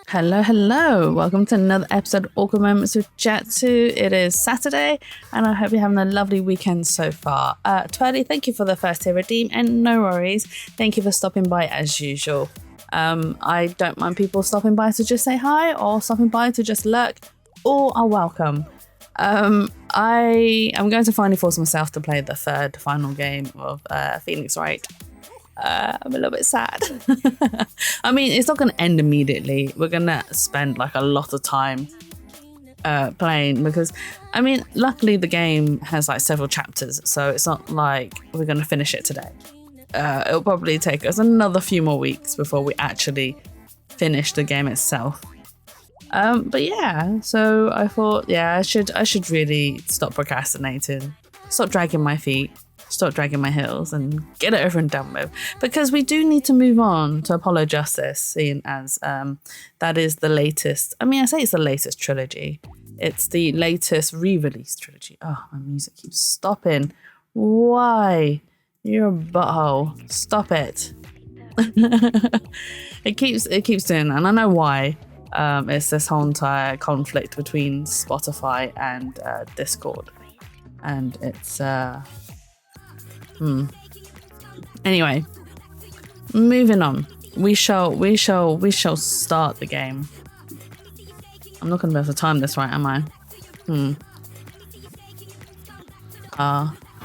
Hello, hello. Welcome to another episode of Awkward Moments with Jatsu. It is Saturday, and I hope you're having a lovely weekend so far. Twirly, thank you for the first tier redeem, and no worries. Thank you for stopping by as usual. I don't mind people stopping by to just say hi, or stopping by to just lurk. All are welcome. I am going to finally force myself to play the third final game of Phoenix Wright. I'm a little bit sad. I mean, it's not going to end immediately. We're going to spend like a lot of time playing because, I mean, luckily the game has like several chapters, so it's not like we're going to finish it today. It'll probably take us another few more weeks before we actually finish the game itself. But yeah, so I thought, yeah, I should really stop procrastinating, stop dragging my feet, stop dragging my heels and get it over and done with, because we do need to move on to Apollo Justice, seeing as that is the latest. I mean, I say it's the latest trilogy. It's the latest re-release trilogy. Oh, my music keeps stopping. Why? You're a butthole. Stop it. It keeps doing that, and I know why. It's this whole entire conflict between Spotify and Discord, and it's Anyway, moving on. We shall start the game. I'm not going to be able to time this right, am I?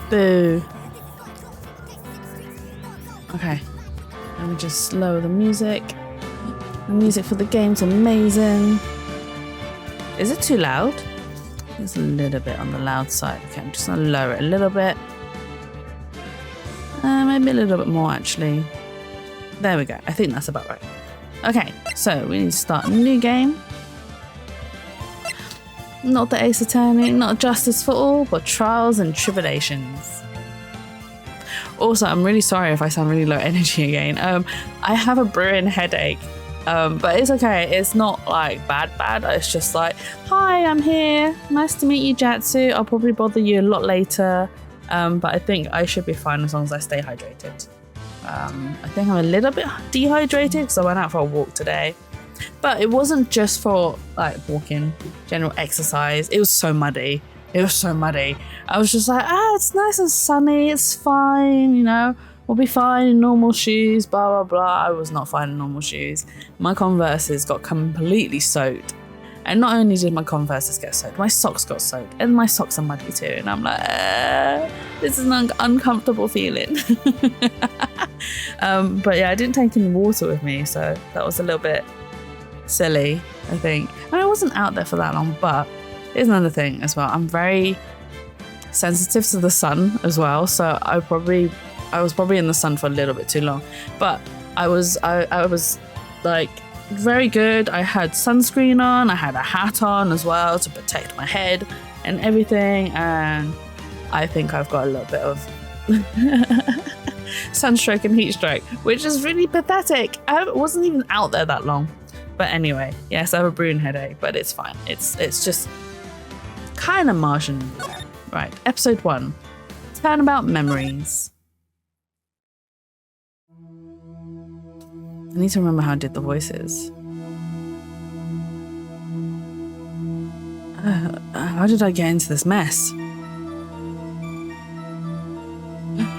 Boo. Okay. Let me just lower the music. The music for the game's amazing. Is it too loud? It's a little bit on the loud side. Okay, I'm just going to lower it a little bit. Maybe a little bit more, actually. There we go. I think that's about right. Okay, so we need to start a new game. Not the Ace Attorney, not Justice for All, but Trials and Tribulations. Also, I'm really sorry if I sound really low energy again. I have a brewing headache, but it's okay. It's not like bad. It's just like, hi, I'm here. Nice to meet you, Jatsu. I'll probably bother you a lot later. But I think I should be fine as long as I stay hydrated. I think I'm a little bit dehydrated because I went out for a walk today. But it wasn't just for like walking, general exercise. It was so muddy. It was so muddy. I was just like, it's nice and sunny. It's fine, you know. We'll be fine in normal shoes, blah, blah, blah. I was not fine in normal shoes. My Converses got completely soaked. And not only did my Converses get soaked, my socks got soaked. And my socks are muddy too. And I'm like, this is an uncomfortable feeling. But yeah, I didn't take any water with me. So that was a little bit silly, I think. And I wasn't out there for that long, but here's another thing as well. I'm very sensitive to the sun as well. So I was probably in the sun for a little bit too long. But I was like, very good. I had sunscreen on, I had a hat on as well to protect my head and everything, and I think I've got a little bit of sunstroke and heat stroke, which is really pathetic. I wasn't even out there that long. But anyway, yes, I have a brewing headache, but it's fine. It's just kind of marginally there. Right, episode 1, Turnabout Memories. I need to remember how I did the voices. How did I get into this mess?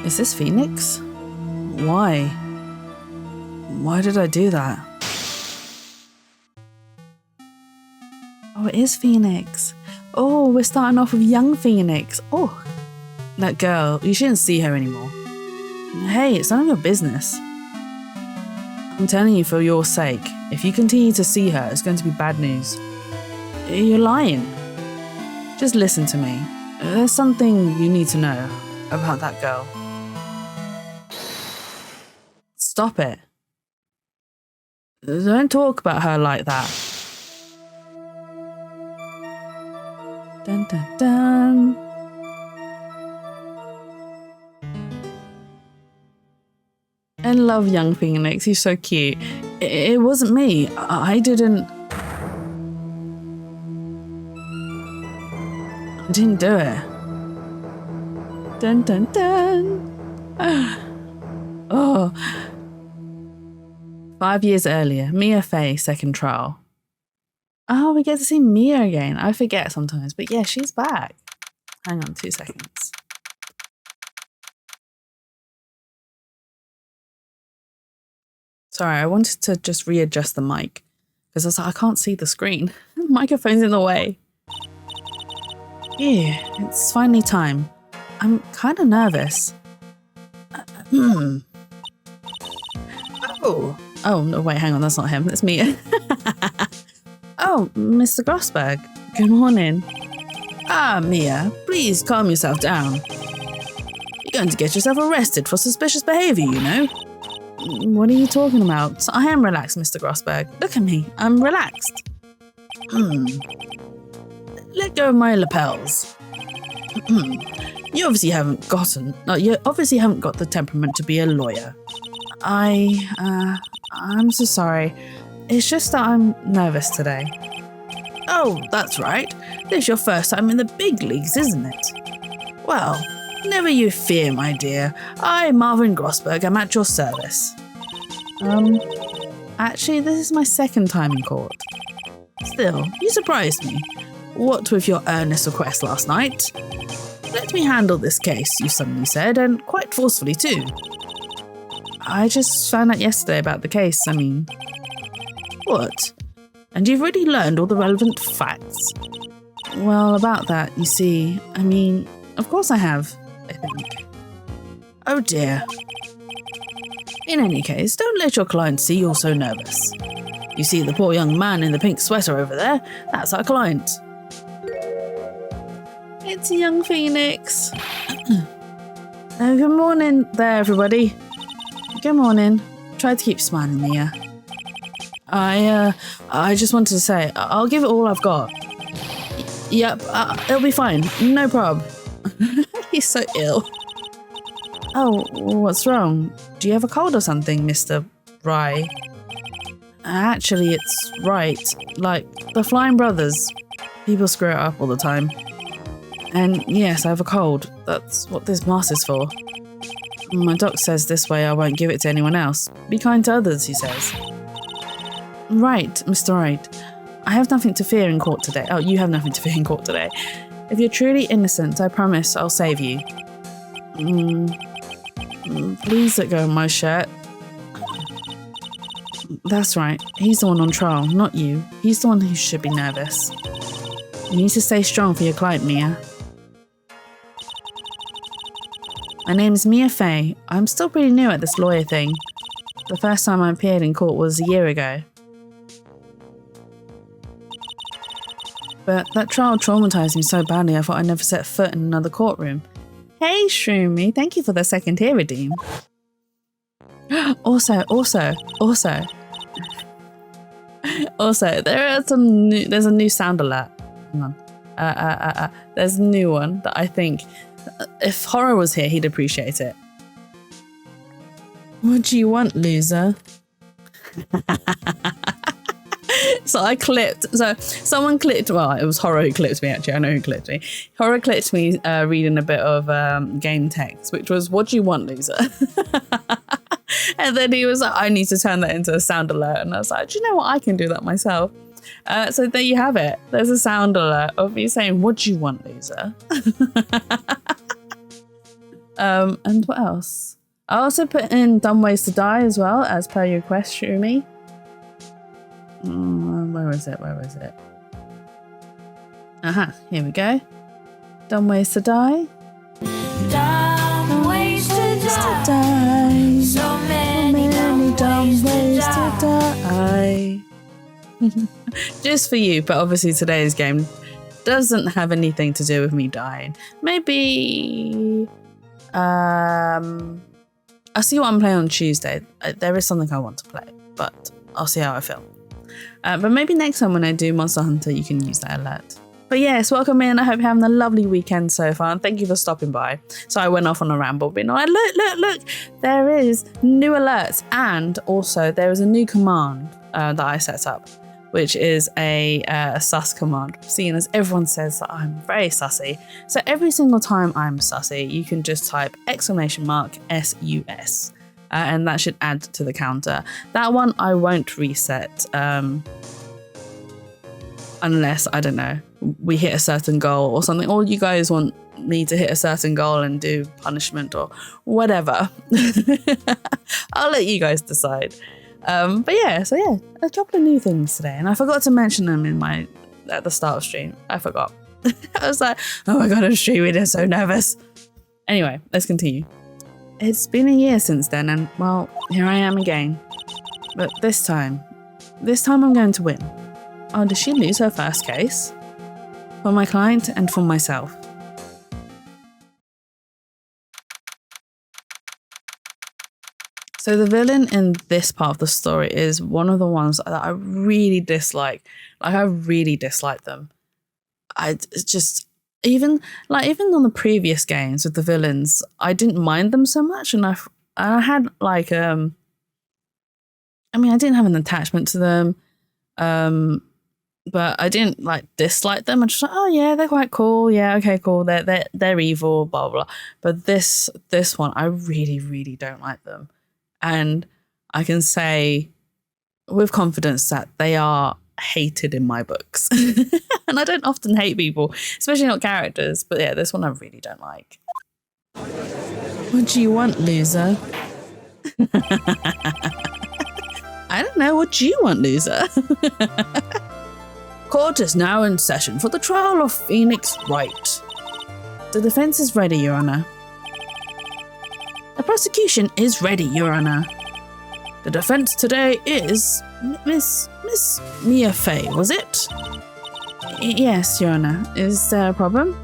Is this Phoenix? Why? Why did I do that? Oh, it is Phoenix. Oh, we're starting off with young Phoenix. Oh, that girl, you shouldn't see her anymore. Hey, it's none of your business. I'm telling you for your sake, if you continue to see her, it's going to be bad news. You're lying. Just listen to me. There's something you need to know about that girl. Stop it. Don't talk about her like that. Dun dun dun. I love young Phoenix. He's so cute. It wasn't me. I didn't do it. Dun dun dun. Oh. 5 years earlier, Mia Fey, second trial. Oh, we get to see Mia again. I forget sometimes, but yeah, she's back. Hang on 2 seconds. Sorry, I wanted to just readjust the mic because I was like, I can't see the screen. The microphone's in the way. Yeah, it's finally time. I'm kind of nervous. Oh, no, wait, hang on, that's not him. That's Mia. Oh, Mr. Grossberg. Good morning. Mia, please calm yourself down. You're going to get yourself arrested for suspicious behavior, you know. What are you talking about? I am relaxed, Mr. Grossberg. Look at me. I'm relaxed. Let go of my lapels. You obviously haven't got the temperament to be a lawyer. I'm so sorry. It's just that I'm nervous today. Oh, that's right. This is your first time in the big leagues, isn't it? Well, never you fear, my dear. I, Marvin Grossberg, am at your service. Actually, this is my second time in court. Still, you surprised me. What with your earnest request last night? Let me handle this case, you suddenly said, and quite forcefully too. I just found out yesterday about the case, What? And you've already learned all the relevant facts? Well, about that, you see, of course I have, I think. Oh dear. In any case, don't let your client see you're so nervous. You see the poor young man in the pink sweater over there? That's our client. It's young Phoenix. Good morning there, everybody. Good morning. Try to keep smiling, Mia. I just wanted to say, I'll give it all I've got. Yep, it'll be fine. No prob. He's so ill. Oh, what's wrong? Do you have a cold or something, Mr. Wright? Actually, it's Wright. Like, the Flying Brothers. People screw it up all the time. And yes, I have a cold. That's what this mask is for. My doc says this way I won't give it to anyone else. Be kind to others, he says. Right, Mr. Wright. I have nothing to fear in court today. Oh, you have nothing to fear in court today. If you're truly innocent, I promise I'll save you. Please let go of my shirt. That's right. He's the one on trial, not you. He's the one who should be nervous. You need to stay strong for your client, Mia. My name's Mia Fey. I'm still pretty new at this lawyer thing. The first time I appeared in court was a year ago. But that trial traumatized me so badly I thought I'd never set foot in another courtroom. Hey Shroomy, thank you for the second tier redeem. Also, there's a new sound alert. Hang on. There's a new one that I think if Horror was here, he'd appreciate it. What do you want, loser? So someone clipped, well, it was Horror who clipped me actually, I know who clipped me. Horror clipped me reading a bit of game text, which was, what do you want, loser? And then he was like, I need to turn that into a sound alert. And I was like, do you know what? I can do that myself. So there you have it. There's a sound alert of me saying, what do you want, loser? And what else? I also put in Dumb Ways to Die as well, as per your request, Shroomy. Where was it? Here we go. Dumb Ways to Die. Dumb ways to die. So many dumb ways to die. Just for you, but obviously today's game doesn't have anything to do with me dying. Maybe I'll see what I'm playing on Tuesday. There is something I want to play, but I'll see how I feel. But maybe next time when I do Monster Hunter, you can use that alert. But yes, welcome in. I hope you're having a lovely weekend so far. And thank you for stopping by. So I went off on a ramble, being like, look, there is new alerts. And also there is a new command that I set up, which is a sus command, seeing as everyone says that I'm very sussy. So every single time I'm sussy, you can just type !SUS. And that should add to the counter. That one I won't reset unless, I don't know, we hit a certain goal or something, or you guys want me to hit a certain goal and do punishment or whatever. I'll let you guys decide. But yeah, a couple of new things today, and I forgot to mention them at the start of stream. I forgot. I was like, oh my god, I'm streaming, I'm so nervous. Anyway, let's continue. It's been a year since then, and well, here I am again. But this time I'm going to win. Oh, did she lose her first case? For my client and for myself. So the villain in this part of the story is one of the ones that I really dislike. Like, I really dislike them. It's just, even on the previous games with the villains, I didn't mind them so much, and I had like I didn't have an attachment to them, but I didn't like dislike them. I just like, oh yeah, they're quite cool. Yeah, okay, cool. They're evil, blah blah. But this one, I really, really don't like them, and I can say with confidence that they are hated in my books. And I don't often hate people, especially not characters, but yeah, this one I really don't like. What do you want, loser? I don't know, what do you want, loser? Court is now in session for the trial of Phoenix Wright. The defense is ready, Your Honor. The prosecution is ready, Your Honor. The defense today is Miss Mia Fey, was it? Yes, Your Honor. Is there a problem?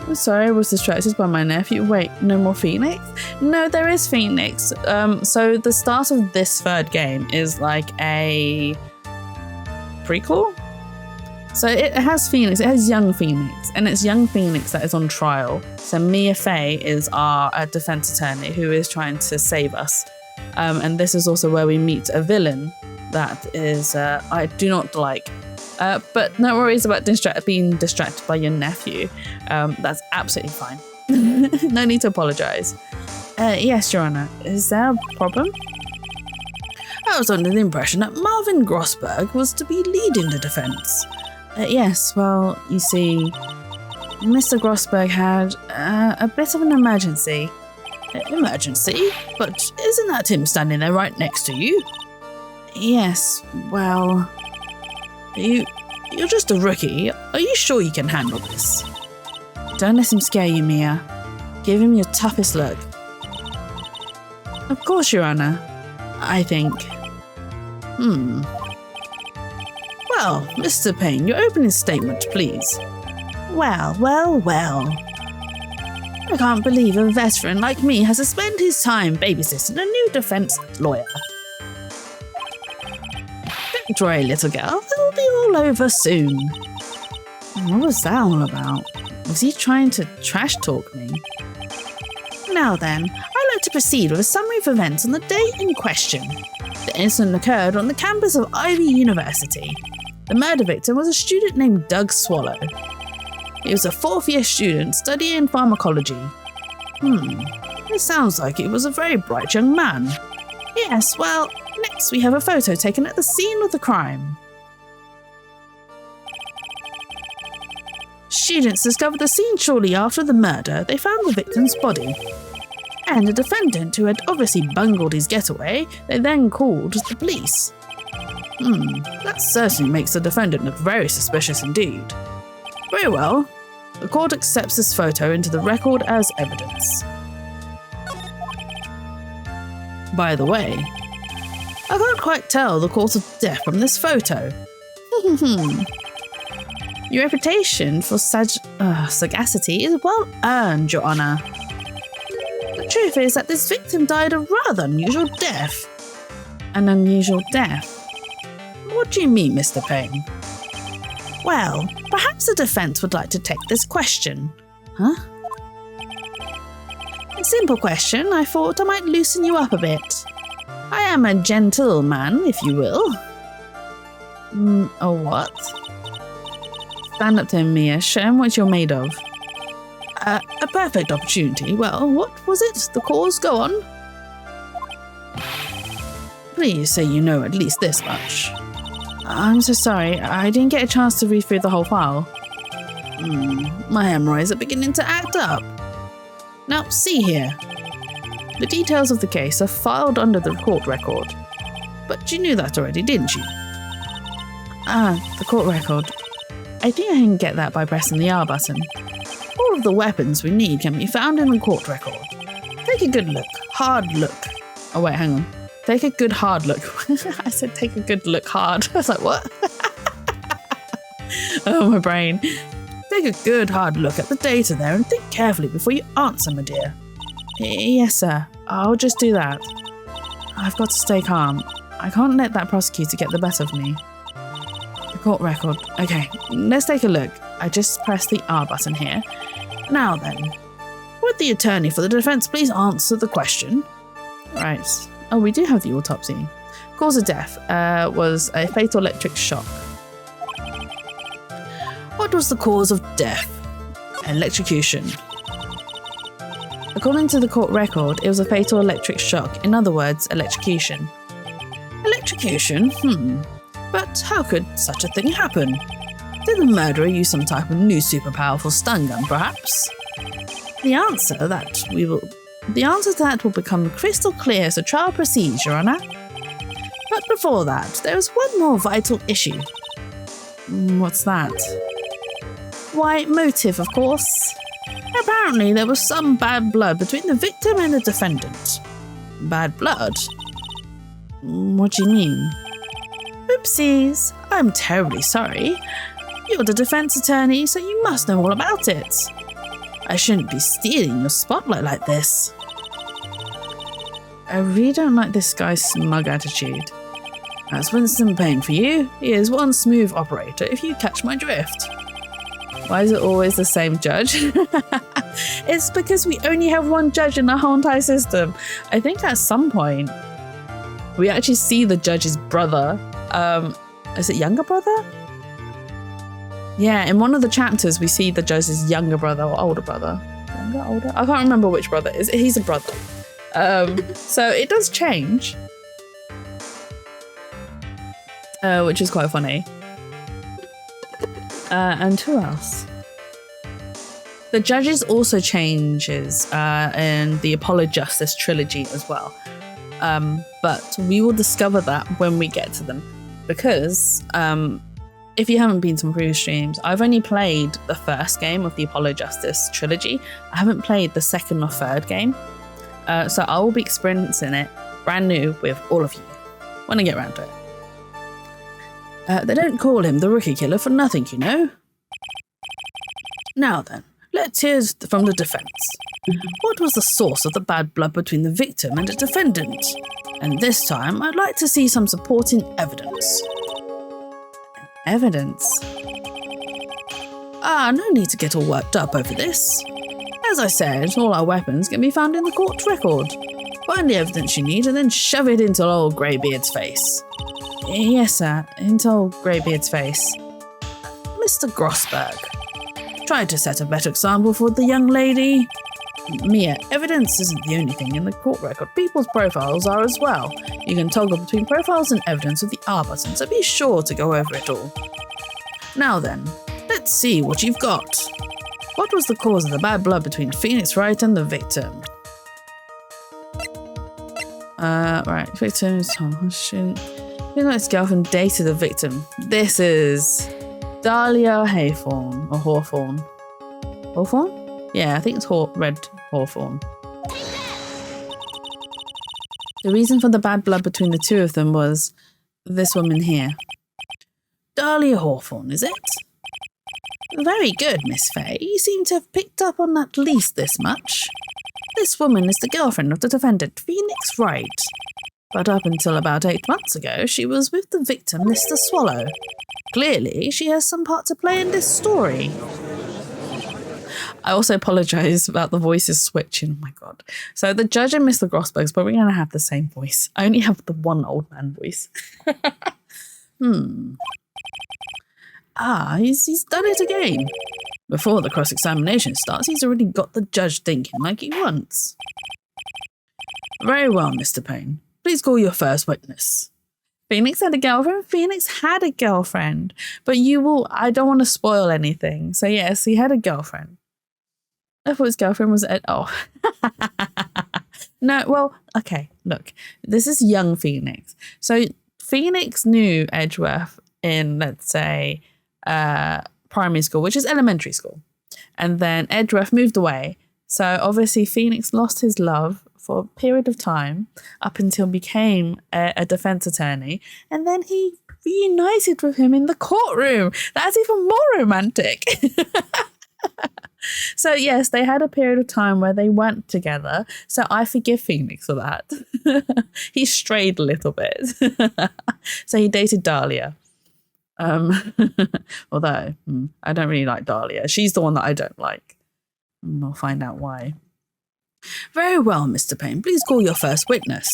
I'm sorry, I was distracted by my nephew. Wait, no more Phoenix? No, there is Phoenix. So the start of this third game is like a prequel? So it has Phoenix, it has young Phoenix, and it's young Phoenix that is on trial. So Mia Fey is our defense attorney who is trying to save us. And this is also where we meet a villain that is I do not like. But no worries about being distracted by your nephew. That's absolutely fine. No need to apologise. Yes, Your Honour. Is there a problem? I was under the impression that Marvin Grossberg was to be leading the defence. Yes, well, you see, Mr. Grossberg had a bit of an emergency. Emergency? But isn't that him standing there right next to you? Yes, well... You're just a rookie. Are you sure you can handle this? Don't let him scare you, Mia. Give him your toughest look. Of course, Your Honor. I think. Well, Mr. Payne, your opening statement, please. Well. I can't believe a veteran like me has to spend his time babysitting a new defense lawyer. Don't worry, little girl. It'll be all over soon. What was that all about? Was he trying to trash talk me? Now then, I'd like to proceed with a summary of events on the day in question. The incident occurred on the campus of Ivy University. The murder victim was a student named Doug Swallow. He was a fourth-year student studying pharmacology. It sounds like he was a very bright young man. Yes, well, next we have a photo taken at the scene of the crime. Students discovered the scene shortly after the murder. They found the victim's body. And the defendant, who had obviously bungled his getaway, they then called the police. That certainly makes the defendant look very suspicious indeed. Very well. The court accepts this photo into the record as evidence. By the way, I can't quite tell the cause of death from this photo. Your reputation for sagacity is well earned, Your Honor. The truth is that this victim died a rather unusual death. An unusual death? What do you mean, Mr. Payne? Well, perhaps the defense would like to take this question. Huh? A simple question. I thought I might loosen you up a bit. I am a gentleman, if you will. A what? Stand up to him, Mia. Show him what you're made of. A perfect opportunity. Well, what was it? The cause? Go on. Please say you know at least this much. I'm so sorry. I didn't get a chance to read through the whole file. My hemorrhoids are beginning to act up. Now, see here. The details of the case are filed under the court record. But you knew that already, didn't you? The court record. I think I can get that by pressing the R button. All of the weapons we need can be found in the court record. Take a good look. Hard look. Oh, wait, hang on. Take a good hard look. I said take a good look hard. I was like, what? Oh, my brain. Take a good hard look at the data there and think carefully before you answer, my dear. Yes, sir. I'll just do that. I've got to stay calm. I can't let that prosecutor get the better of me. The court record. Okay, let's take a look. I just pressed the R button here. Now then, would the attorney for the defense please answer the question? Right. Oh, we do have the autopsy. Cause of death was a fatal electric shock. What was the cause of death? Electrocution. According to the court record, it was a fatal electric shock. In other words, electrocution. Electrocution? But how could such a thing happen? Did the murderer use some type of new super powerful stun gun, perhaps? The answer to that will become crystal as the trial proceeds, Your Honor. But before that, there is one more vital issue. What's that? Why, motive, of course. Apparently, there was some bad blood between the victim and the defendant. Bad blood? What do you mean? Oopsies. I'm terribly sorry. You're the defense attorney, so you must know all about it. I shouldn't be stealing your spotlight like this. I really don't like this guy's smug attitude. That's Winston Payne for you. He is one smooth operator, if you catch my drift. Why is it always the same judge? It's because we only have one judge in the whole entire system. I think at some point, we actually see the judge's brother. Is it younger brother? Yeah, in one of the chapters, we see the judge's younger brother or older brother. Younger, older? I can't remember which brother it is. He's a brother. So it does change. Which is quite funny. And who else? The judges also changes in the Apollo Justice Trilogy as well. But we will discover that when we get to them. Because if you haven't been to my previous streams, I've only played the first game of the Apollo Justice Trilogy. I haven't played the second or third game. So I will be experiencing it brand new with all of you when I get around to it. They don't call him the Rookie Killer for nothing, you know. Now then, let's hear from the defense. What was the source of the bad blood between the victim and the defendant? And this time, I'd like to see some supporting evidence. Evidence? No need to get all worked up over this. As I said, all our weapons can be found in the court record. Find the evidence you need and then shove it into old Greybeard's face. Yes, sir, into old Greybeard's face. Mr. Grossberg, try to set a better example for the young lady. Mia, evidence isn't the only thing in the court record. People's profiles are as well. You can toggle between profiles and evidence with the R button, so be sure to go over it all. Now then, let's see what you've got. What was the cause of the bad blood between Phoenix Wright and the victim? Right, victim's Phoenix's girlfriend dated the victim. This is Dahlia Haythorne, or Hawthorne. Hawthorne? Yeah, I think it's Red Hawthorne. The reason for the bad blood between the two of them was this woman here. Dahlia Hawthorne, is it? Very good, Miss Fay. You seem to have picked up on at least this much. This woman is the girlfriend of the defendant, Phoenix Wright. But up until about 8 months ago, she was with the victim, Mr. Swallow. Clearly, she has some part to play in this story. I also apologise about the voices switching. Oh my god. So the judge and Mr. Grossberg's probably going to have the same voice. I only have the one old man voice. He's done it again. Before the cross-examination starts, he's already got the judge thinking like he wants. Very well, Mr. Payne. Please call your first witness. Phoenix had a girlfriend. Phoenix had a girlfriend. But I don't want to spoil anything. So yes, he had a girlfriend. I thought his girlfriend was No, well, okay, look. This is young Phoenix. So Phoenix knew Edgeworth in, let's say, primary school, which is elementary school. And then Edgeworth moved away. So obviously Phoenix lost his love for a period of time up until became a defense attorney. And then he reunited with him in the courtroom. That's even more romantic. So yes, they had a period of time where they weren't together. So I forgive Phoenix for that. He strayed a little bit. So he dated Dahlia. Although I don't really like Dahlia. She's the one that I don't like. And I'll find out why. Very well, Mr. Payne. Please call your first witness.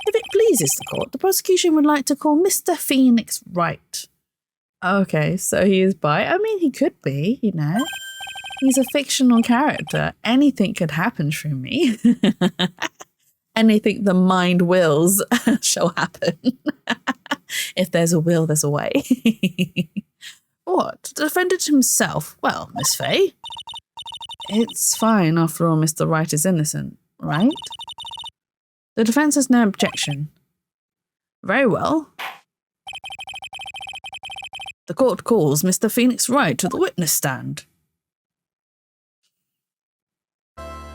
If it pleases the court, the prosecution would like to call Mr. Phoenix Wright. Okay, so he is bi. I mean, he could be, you know. He's a fictional character. Anything could happen through me. Anything the mind wills shall happen. If there's a will, there's a way. What? The defendant himself? Well, Miss Fay. It's fine. After all, Mr. Wright is innocent, right? The defense has no objection. Very well. The court calls Mr. Phoenix Wright to the witness stand.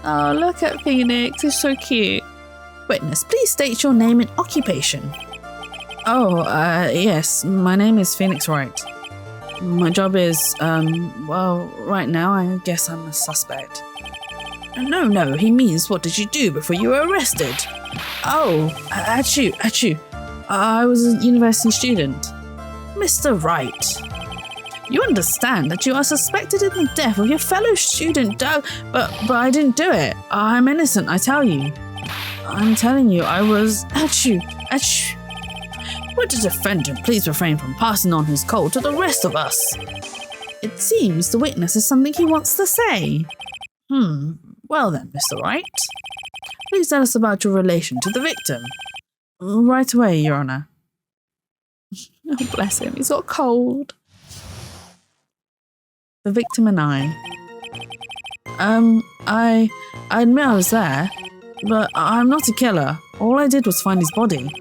Oh, look at Phoenix. He's so cute. Witness, please state your name and occupation. Oh, yes. My name is Phoenix Wright. My job is, well, right now I guess I'm a suspect. No, he means what did you do before you were arrested? Oh, achoo. I was a university student. Mr. Wright, you understand that you are suspected in the death of your fellow student, Doug, but I didn't do it. I'm innocent, I tell you. I'm telling you, I was... Achoo. Would the defendant please refrain from passing on his cold to the rest of us? It seems the witness has something he wants to say. Well then, Mr. Wright. Please tell us about your relation to the victim. Right away, Your Honour. Oh, bless him, he's got cold. The victim and I. I admit I was there, but I'm not a killer. All I did was find his body.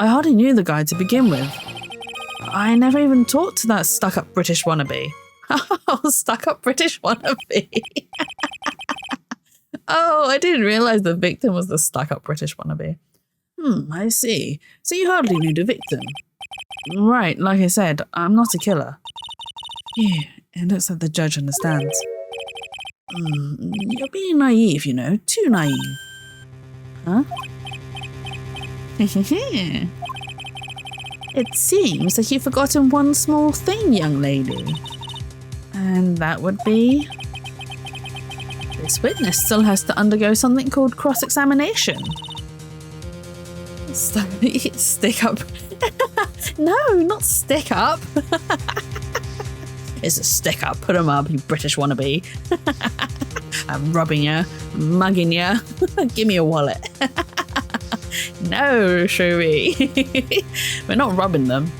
I hardly knew the guy to begin with. I never even talked to that stuck-up British wannabe. Oh, stuck-up British wannabe. Oh, I didn't realise the victim was the stuck-up British wannabe. I see. So you hardly knew the victim. Right, like I said, I'm not a killer. Yeah, it looks like the judge understands. You're being naive, you know, too naive. Huh? It seems that you've forgotten one small thing, young lady. And that would be... this witness still has to undergo something called cross-examination. Stick up. No, not stick up. It's a stick up. Put 'em up, you British wannabe. I'm robbing you, mugging you. Give me a wallet. No, Shuri. We're not robbing them.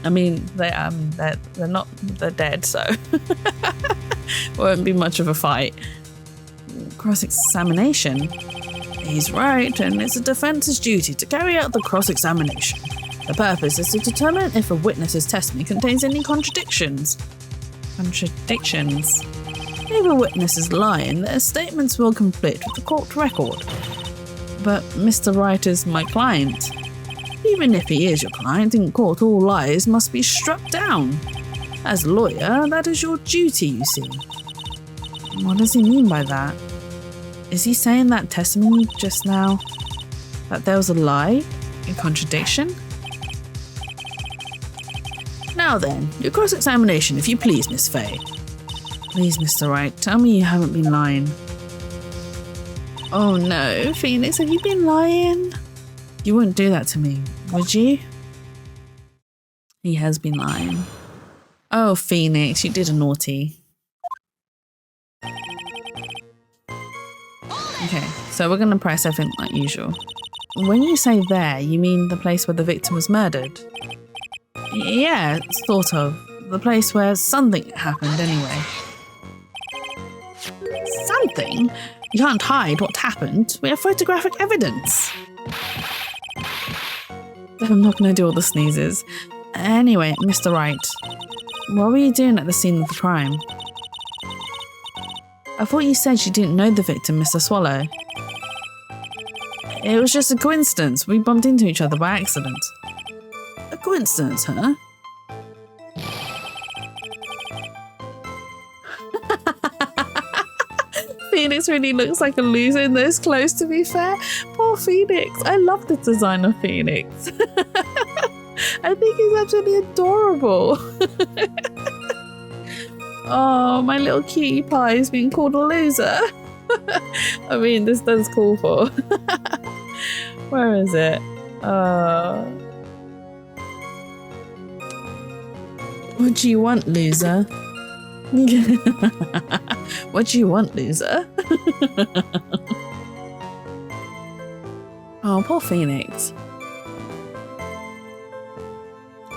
I mean, they're dead, so won't be much of a fight. Cross-examination. He's right, and it's a defence's duty to carry out the cross-examination. The purpose is to determine if a witness's testimony contains any contradictions. If a witness is lying, their statements will conflict with the court record. But Mr. Wright is my client. Even if he is your client in court, all lies must be struck down. As a lawyer, that is your duty, you see. What does he mean by that? Is he saying that testimony just now, that there was a lie, a contradiction? Now then, your cross-examination, if you please, Miss Fay. Please, Mr. Wright, tell me you haven't been lying. Oh no, Phoenix, have you been lying? You wouldn't do that to me, would you? He has been lying. Oh, Phoenix, you did a naughty. Okay, so we're gonna press everything like usual. When you say there, you mean the place where the victim was murdered? Yeah, sort of. The place where something happened anyway. Something? You can't hide what happened. We have photographic evidence. I'm not going to do all the sneezes. Anyway, Mr. Wright, what were you doing at the scene of the crime? I thought you said you didn't know the victim, Mr. Swallow. It was just a coincidence. We bumped into each other by accident. A coincidence, huh? Phoenix really looks like a loser in those clothes, to be fair. Poor Phoenix. I love the design of Phoenix. I think he's absolutely adorable. Oh, my little cutie pie is being called a loser. I mean, this does call for. Where is it? What do you want, loser? What do you want, loser? Oh, poor Phoenix.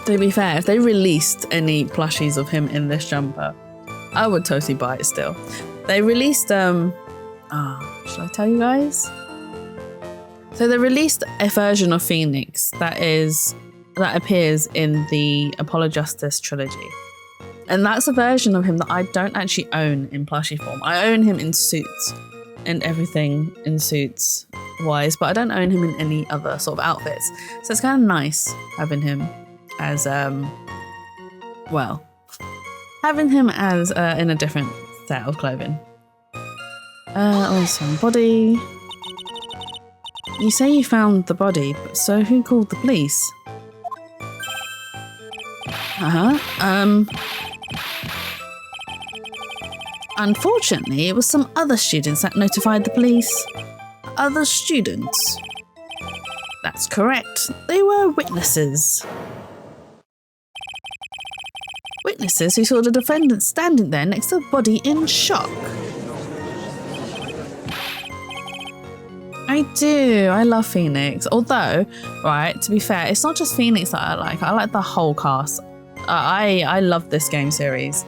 To be fair, if they released any plushies of him in this jumper, I would totally buy it still. They released, should I tell you guys? So they released a version of Phoenix that appears in the Apollo Justice trilogy. And that's a version of him that I don't actually own in plushie form. I own him in suits and everything in suits wise, but I don't own him in any other sort of outfits. So it's kind of nice having him as, having him as in a different set of clothing. Also, body. You say you found the body, but so who called the police? Unfortunately, it was some other students that notified the police. Other students? That's correct. They were witnesses. Witnesses who saw the defendant standing there next to the body in shock. I do. I love Phoenix. Although, right, to be fair, it's not just Phoenix that I like. I like the whole cast. I love this game series.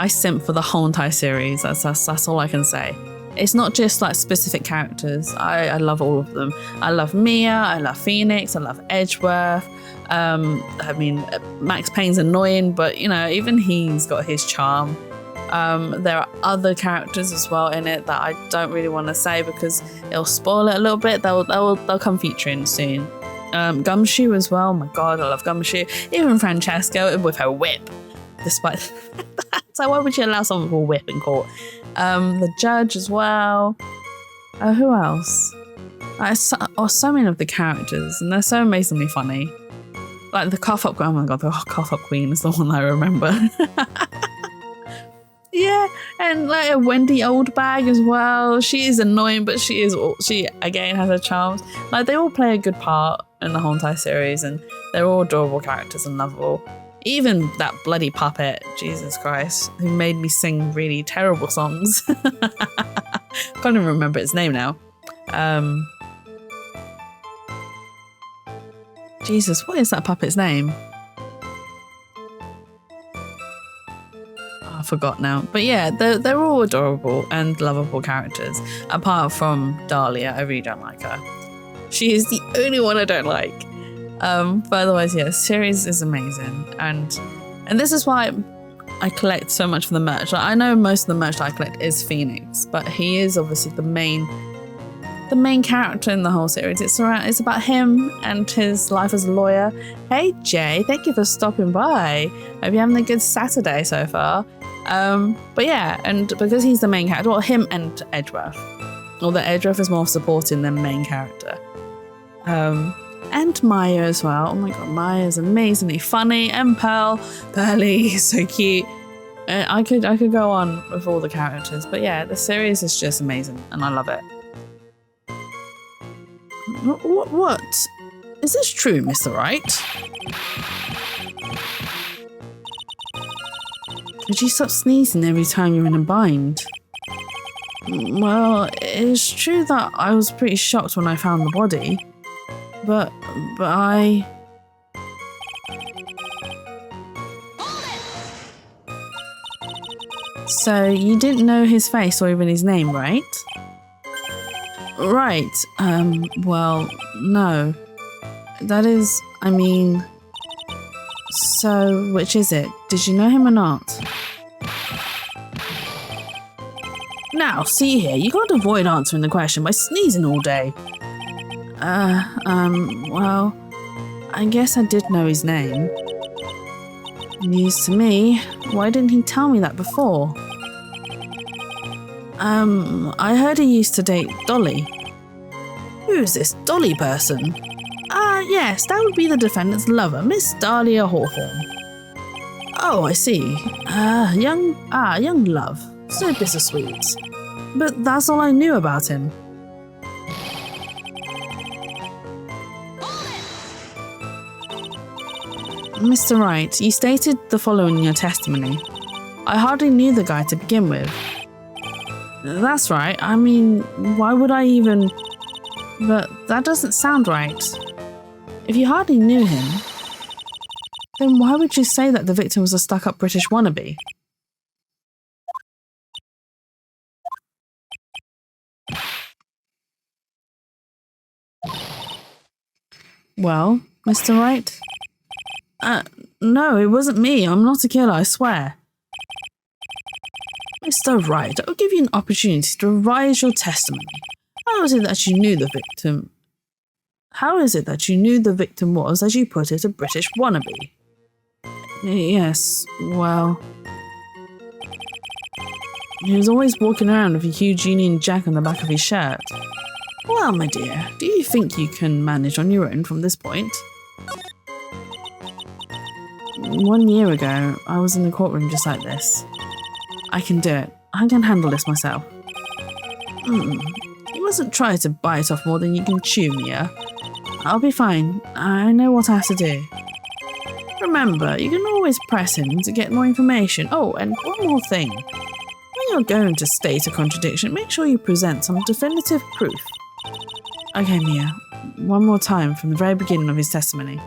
I simp for the whole entire series. That's all I can say. It's not just like specific characters. I love all of them. I love Mia, I love Phoenix, I love Edgeworth. I mean, Max Payne's annoying, but you know, even he's got his charm. There are other characters as well in it that I don't really want to say because it'll spoil it a little bit. They'll come featuring soon. Gumshoe as well. Oh my god, I love Gumshoe. Even Francesca with her whip. Despite that, so why would you allow someone with a whip in court? The judge as well. Who else? So many of the characters, and they're so amazingly funny. Like the cough up. Oh my god, the cough up queen is the one I remember. Yeah, and like a Wendy Oldbag as well. She is annoying, but she again has her charms. Like they all play a good part in the whole entire series, and they're all adorable characters and lovable. Even that bloody puppet, Jesus Christ, who made me sing really terrible songs. Can't even remember its name now. Jesus, what is that puppet's name? I forgot now. But yeah, they're all adorable and lovable characters. Apart from Dahlia, I really don't like her. She is the only one I don't like. But otherwise, yeah, the series is amazing. And this is why I collect so much of the merch. Like, I know most of the merch that I collect is Phoenix, but he is obviously the main character in the whole series. It's about him and his life as a lawyer. Hey Jay, thank you for stopping by. Hope you're having a good Saturday so far. But yeah, and because he's the main character, well, him and Edgeworth. Although Edgeworth is more supporting than main character. And Maya as well. Oh my god, Maya's amazingly funny, and Pearly, so cute. I could go on with all the characters, but yeah, the series is just amazing, and I love it. What? Is this true, Mr. Wright? Could you stop sneezing every time you're in a bind? Well, it's true that I was pretty shocked when I found the body. But I... So you didn't know his face or even his name, right? Right, well, no. That is, I mean... So, which is it? Did you know him or not? Now, see here, you can't avoid answering the question by sneezing all day. Well, I guess I did know his name. News to me. Why didn't he tell me that before? I heard he used to date Dolly. Who's this Dolly person? Yes, that would be the defendant's lover, Miss Dahlia Hawthorne. Oh, I see. Young love. So bittersweet. But that's all I knew about him. Mr. Wright, you stated the following in your testimony. I hardly knew the guy to begin with. That's right. I mean, why would I even... But that doesn't sound right. If you hardly knew him, then why would you say that the victim was a stuck-up British wannabe? Well, Mr. Wright? No, it wasn't me. I'm not a killer, I swear. Mr. Wright, I'll give you an opportunity to revise your testimony. How is it that you knew the victim? How is it that you knew the victim was, as you put it, a British wannabe? Yes, well... He was always walking around with a huge Union Jack on the back of his shirt. Well, my dear, do you think you can manage on your own from this point? 1 year ago, I was in the courtroom just like this. I can do it. I can handle this myself. You mustn't try to bite off more than you can chew, Mia. I'll be fine. I know what I have to do. Remember, you can always press him to get more information. Oh, and one more thing. When you're going to state a contradiction, make sure you present some definitive proof. Okay, Mia. One more time from the very beginning of his testimony.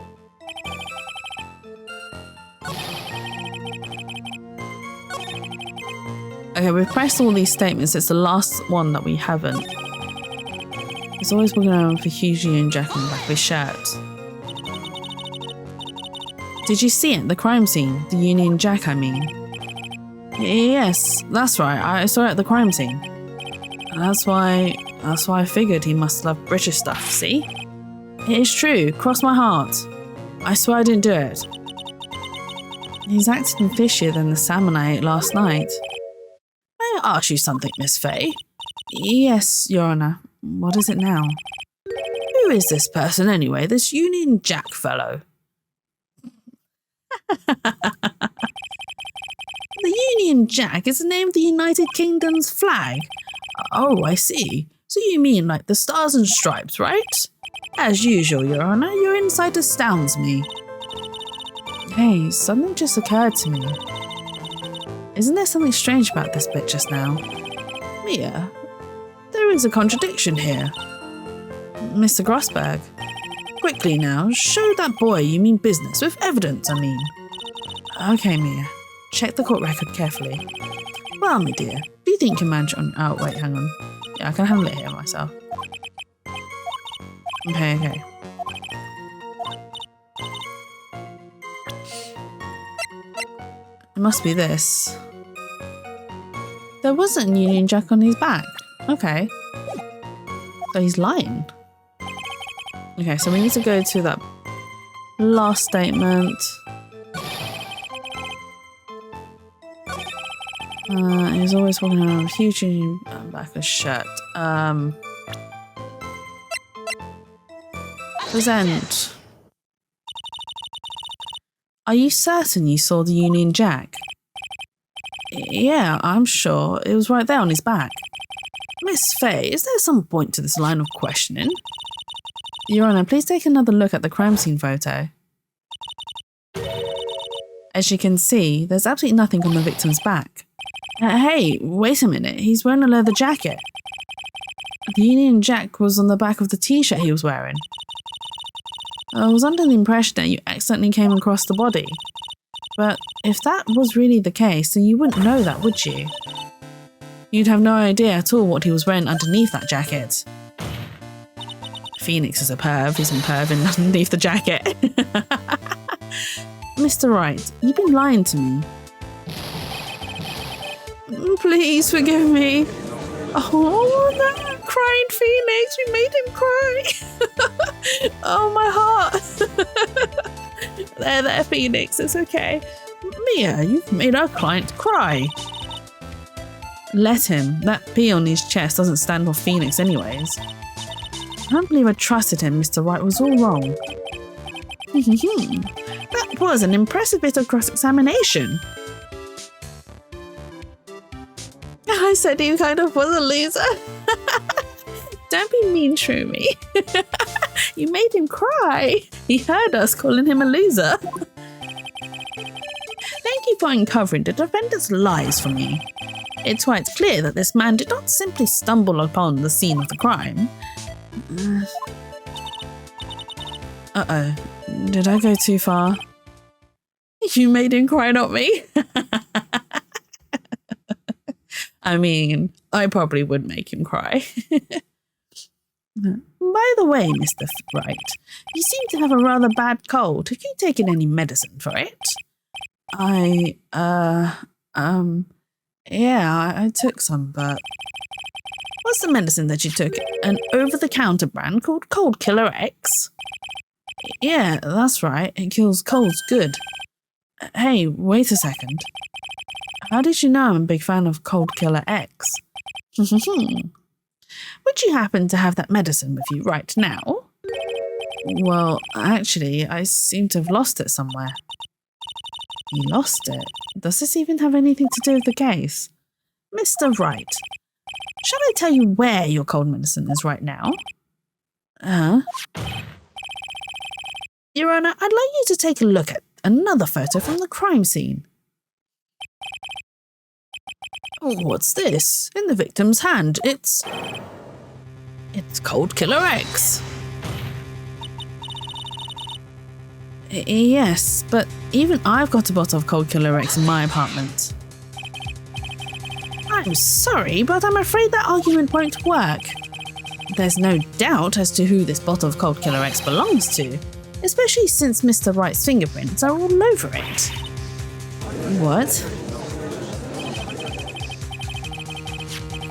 Okay, we've pressed all these statements. It's the last one that we haven't. He's always walking around with a huge Union Jack on the back of his shirt. Did you see it? The crime scene? The Union Jack, I mean. Yes, that's right. I saw it at the crime scene. That's why I figured he must love British stuff, see? It is true. Cross my heart. I swear I didn't do it. He's acting fishier than the salmon I ate last night. May I ask you something, Miss Fay? Yes, Your Honour. What is it now? Who is this person anyway, this Union Jack fellow? The Union Jack is the name of the United Kingdom's flag. Oh, I see. So you mean like the stars and stripes, right? As usual, Your Honour, your insight astounds me. Hey, something just occurred to me. Isn't there something strange about this bit just now? Mia, there is a contradiction here. Mr. Grossberg, quickly now, show that boy you mean business, with evidence, I mean. Okay, Mia, check the court record carefully. Well, my dear, do you think you can manage on... Oh, wait, hang on. Yeah, I can handle it here myself. Okay. It must be this. There wasn't a Union Jack on his back. Okay. So he's lying. Okay, so we need to go to that last statement. He's always walking around with a huge Union back of his shirt. Present. Are you certain you saw the Union Jack? Yeah, I'm sure. It was right there on his back. Miss Fay, is there some point to this line of questioning? Your Honour, please take another look at the crime scene photo. As you can see, there's absolutely nothing on the victim's back. Hey, wait a minute. He's wearing a leather jacket. The Union Jack was on the back of the t-shirt he was wearing. I was under the impression that you accidentally came across the body. But if that was really the case, then you wouldn't know that, would you? You'd have no idea at all what he was wearing underneath that jacket. Phoenix is a perv. He's been perving underneath the jacket. Mr. Wright, you've been lying to me. Please forgive me. Oh, that crying Phoenix, we made him cry. Oh, my heart. There, Phoenix, it's okay. Mia, you've made our client cry. Let him. That P on his chest doesn't stand for Phoenix anyways. I can't believe I trusted him. Mr. Wright was all wrong. That was an impressive bit of cross-examination. I said he kind of was a loser. Don't be mean, Shroomy. You made him cry. He heard us calling him a loser. Thank you for uncovering the defendant's lies for me. It's quite clear that this man did not simply stumble upon the scene of the crime. Uh-oh. Did I go too far? You made him cry, not me. I mean, I probably would make him cry. By the way, Mr. Wright, you seem to have a rather bad cold. Have you taken any medicine for it? Yeah, I took some, but... What's the medicine that you took? An over-the-counter brand called Cold Killer X? Yeah, that's right. It kills colds good. Hey, wait a second. How did you know I'm a big fan of Cold Killer X? Would you happen to have that medicine with you right now? Well, actually, I seem to have lost it somewhere. You lost it? Does this even have anything to do with the case? Mr. Wright, shall I tell you where your cold medicine is right now? Your Honour, I'd like you to take a look at another photo from the crime scene. What's this? In the victim's hand, it's Cold Killer X. Yes, but even I've got a bottle of Cold Killer X in my apartment. I'm sorry, but I'm afraid that argument won't work. There's no doubt as to who this bottle of Cold Killer X belongs to, especially since Mr. Wright's fingerprints are all over it. What?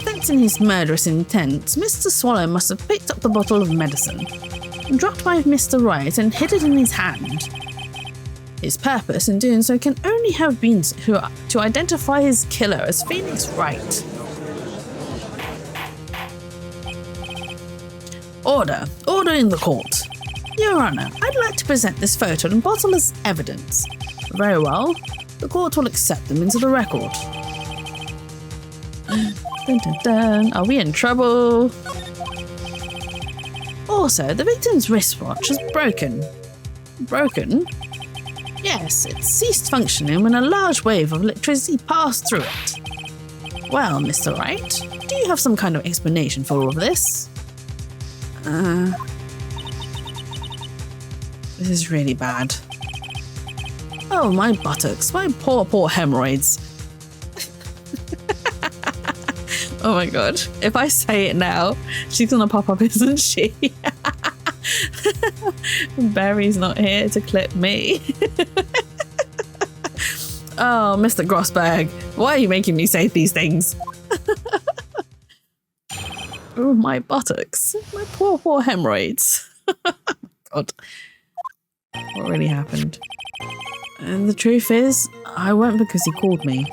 Thanks in his murderous intent, Mr. Swallow must have picked up the bottle of medicine, dropped by Mr. Wright and hid it in his hand. His purpose in doing so can only have been to identify his killer as Phoenix Wright. Order in the court. Your Honour, I'd like to present this photo and bottle as evidence. Very well. The court will accept them into the record. Dun, dun, dun. Are we in trouble? Also, the victim's wristwatch is broken. Broken? Yes, it ceased functioning when a large wave of electricity passed through it. Well, Mr. Wright, do you have some kind of explanation for all of this? This is really bad. Oh, my buttocks, my poor hemorrhoids. Oh my god, if I say it now, she's gonna pop up, isn't she? Barry's not here to clip me. Oh, Mr. Grossberg, why are you making me say these things? Oh, my buttocks, my poor hemorrhoids. God, what really happened? And the truth is, I went because he called me.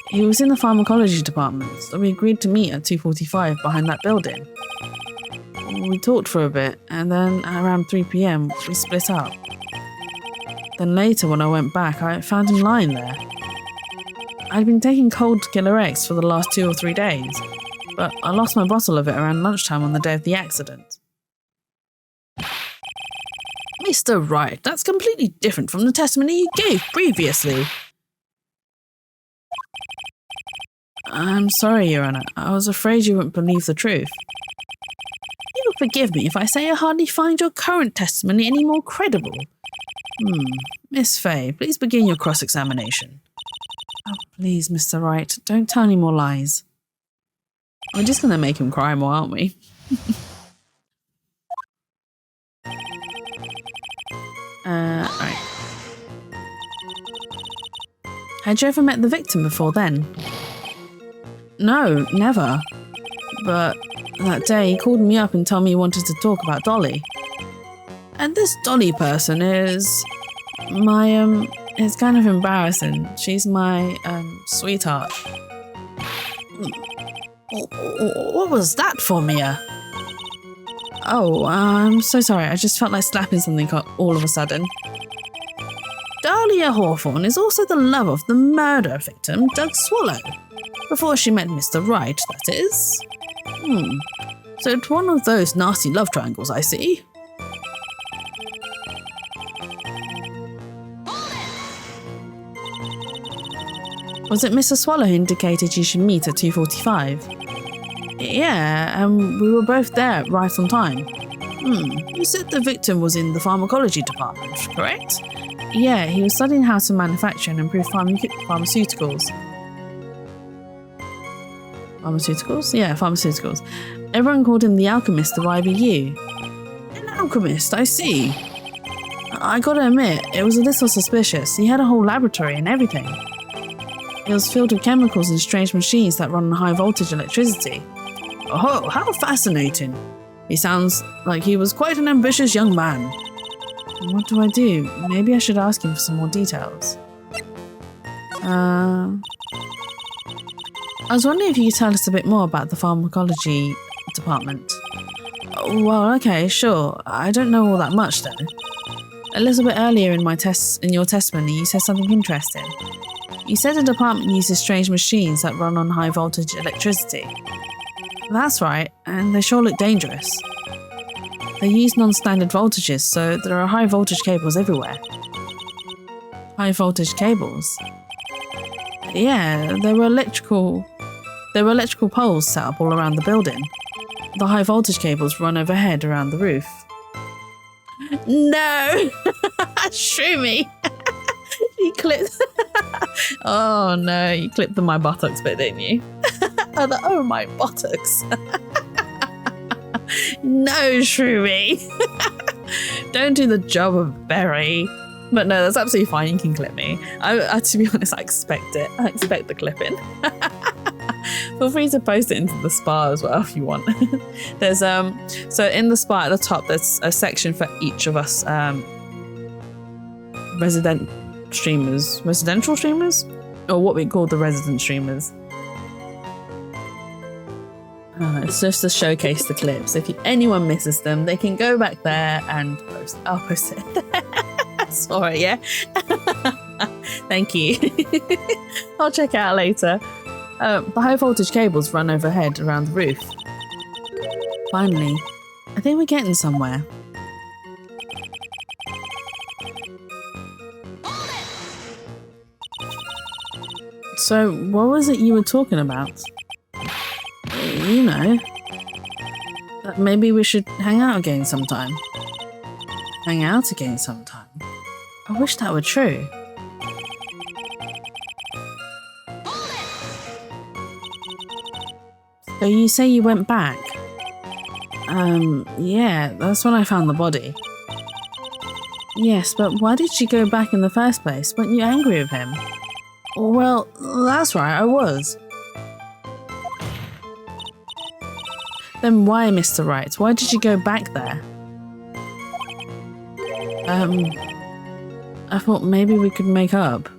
He was in the pharmacology department, so we agreed to meet at 2:45 behind that building. We talked for a bit, and then around 3 p.m, we split up. Then later, when I went back, I found him lying there. I'd been taking Cold Killer X for the last 2 or 3 days, but I lost my bottle of it around lunchtime on the day of the accident. Mr. Wright, that's completely different from the testimony you gave previously. I'm sorry, Your Honour. I was afraid you wouldn't believe the truth. You will forgive me if I say I hardly find your current testimony any more credible. Miss Fay, please begin your cross-examination. Oh, please, Mr. Wright, don't tell any more lies. We're just going to make him cry more, aren't we? Right. Had you ever met the victim before then? No, never. But that day he called me up and told me he wanted to talk about Dolly. And this Dolly person is my, it's kind of embarrassing. She's my, sweetheart. What was that for, Mia? Oh, I'm so sorry. I just felt like slapping something all of a sudden. Dahlia Hawthorne is also the love of the murder victim, Doug Swallow. Before she met Mr. Wright, that is. So it's one of those nasty love triangles, I see. Was it Mr. Swallow who indicated you should meet at 2:45? Yeah, we were both there right on time. You said the victim was in the pharmacology department, correct? Yeah, he was studying how to manufacture and improve pharmaceuticals. Pharmaceuticals? Yeah, pharmaceuticals. Everyone called him the alchemist of IBU. An alchemist, I see. I gotta admit, it was a little suspicious. He had a whole laboratory and everything. It was filled with chemicals and strange machines that run on high voltage electricity. Oh, how fascinating. He sounds like he was quite an ambitious young man. What do I do? Maybe I should ask him for some more details. I was wondering if you could tell us a bit more about the pharmacology department. Well, okay, sure. I don't know all that much though. A little bit earlier in your testimony, you said something interesting. You said the department uses strange machines that run on high voltage electricity. That's right, and they sure look dangerous. They use non-standard voltages, so there are high voltage cables everywhere. High voltage cables? Yeah, there were electrical poles set up all around the building. The high voltage cables run overhead around the roof. No! Shrew me! Oh no, you clipped my buttocks bit, didn't you? Oh, my buttocks. No, Shroomy. Don't do the job of Berry. But no, that's absolutely fine. You can clip me. I to be honest, I expect it. I expect the clipping. Feel free to post it into the spa as well if you want. There's so in the spa at the top, there's a section for each of us residential streamers, or what we call the resident streamers. It's just to showcase the clips. If anyone misses them, they can go back there and post. I'll post it. Sorry, yeah. Thank you. I'll check it out later. The high voltage cables run overhead around the roof. Finally, I think we're getting somewhere. So, what was it you were talking about? You know, that maybe we should hang out again sometime. Hang out again sometime? I wish that were true. So you say you went back? Yeah, that's when I found the body. Yes, but why did you go back in the first place? Weren't you angry with him? Well, that's right, I was. Then why, Mr. Wright? Why did you go back there? I thought maybe we could make up.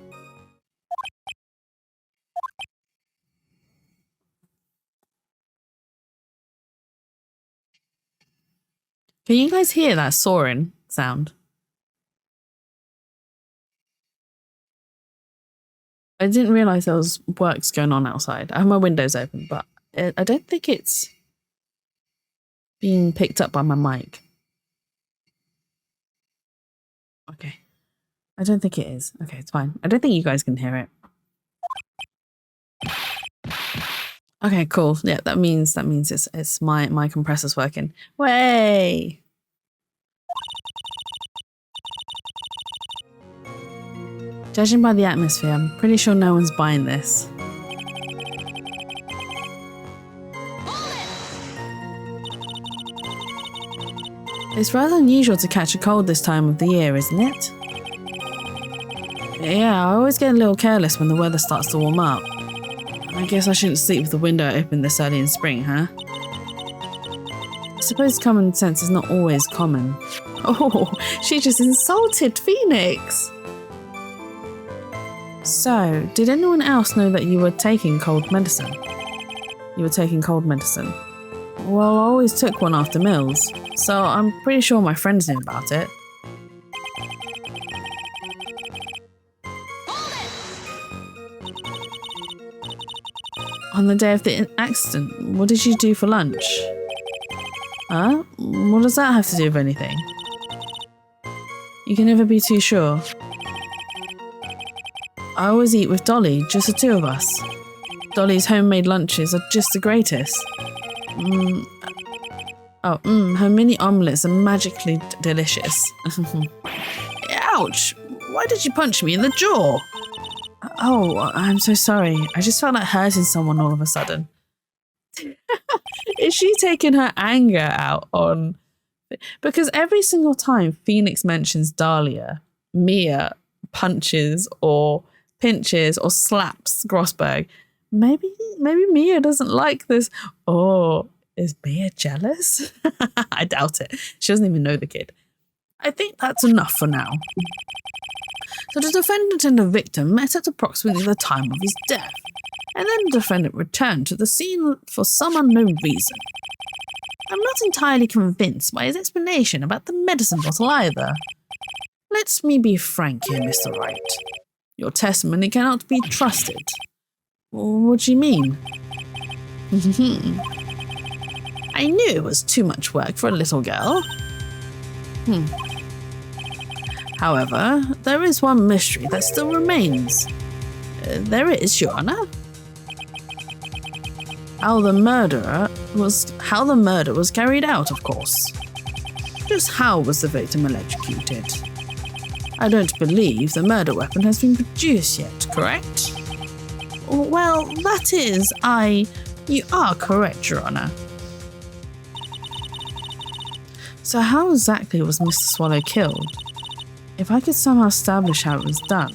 Can you guys hear that soaring sound? I didn't realise there was works going on outside. I have my windows open, but I don't think it's being picked up by my mic. Okay. I don't think it is. Okay, it's fine. I don't think you guys can hear it. Okay, cool. Yeah, that means it's my compressor's working. Way. Judging by the atmosphere, I'm pretty sure no one's buying this. It's rather unusual to catch a cold this time of the year, isn't it? Yeah, I always get a little careless when the weather starts to warm up. I guess I shouldn't sleep with the window open this early in spring, huh? I suppose common sense is not always common. Oh, she just insulted Phoenix! So, did anyone else know that you were taking cold medicine? You were taking cold medicine? Well, I always took one after meals, so I'm pretty sure my friends knew about it. On the day of the accident, what did you do for lunch? Huh? What does that have to do with anything? You can never be too sure. I always eat with Dolly, just the two of us. Dolly's homemade lunches are just the greatest. Her mini omelettes are magically delicious. Ouch! Why did you punch me in the jaw? Oh, I'm so sorry. I just felt like hurting someone all of a sudden. Is she taking her anger out on... Because every single time Phoenix mentions Dahlia, Mia punches or pinches or slaps Grossberg. Maybe Mia doesn't like this. Or is Mia jealous? I doubt it. She doesn't even know the kid. I think that's enough for now. So the defendant and the victim met at approximately the time of his death, and then the defendant returned to the scene for some unknown reason. I'm not entirely convinced by his explanation about the medicine bottle either. Let me be frank here, Mr. Wright. Your testimony cannot be trusted. What do you mean? I knew it was too much work for a little girl. However, there is one mystery that still remains. There is, Your Honor. How the murder was carried out, of course. Just how was the victim electrocuted? I don't believe the murder weapon has been produced yet, correct? Well, that is, You are correct, Your Honour. So how exactly was Mr. Swallow killed? If I could somehow establish how it was done,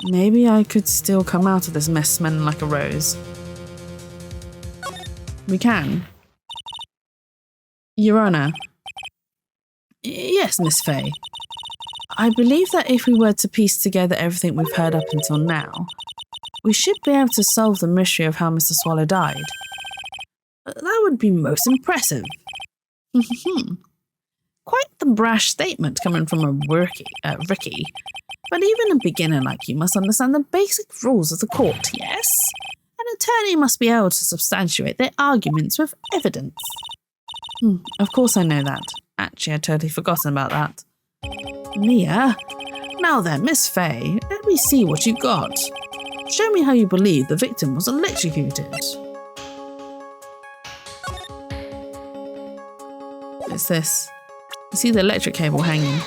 maybe I could still come out of this mess smelling like a rose. We can. Your Honour. Yes, Miss Fay. I believe that if we were to piece together everything we've heard up until now, we should be able to solve the mystery of how Mr. Swallow died. That would be most impressive. Quite the brash statement coming from a Ricky. But even a beginner like you must understand the basic rules of the court, yes? An attorney must be able to substantiate their arguments with evidence. Of course I know that. Actually, I'd totally forgotten about that. Mia? Now then, Miss Fay, let me see what you got. Show me how you believe the victim was electrocuted. What's this? You see the electric cable hanging.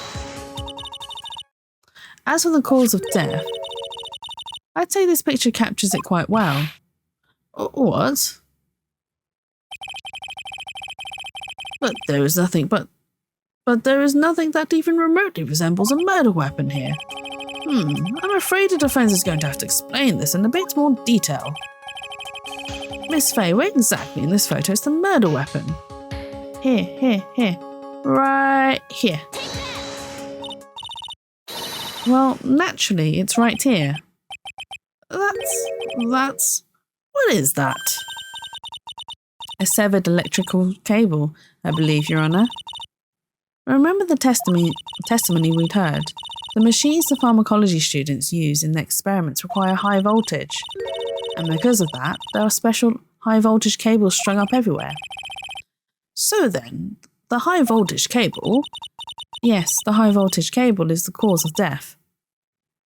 As for the cause of death, I'd say this picture captures it quite well. What? But there is nothing that even remotely resembles a murder weapon here. I'm afraid the defense is going to have to explain this in a bit more detail. Miss Fay, where exactly in this photo is the murder weapon? Here. Right here. Well, naturally, it's right here. That's... What is that? A severed electrical cable, I believe, Your Honour. Remember the testimony we'd heard? The machines the pharmacology students use in their experiments require high voltage. And because of that, there are special high voltage cables strung up everywhere. So then, the high voltage cable... Yes, the high voltage cable is the cause of death.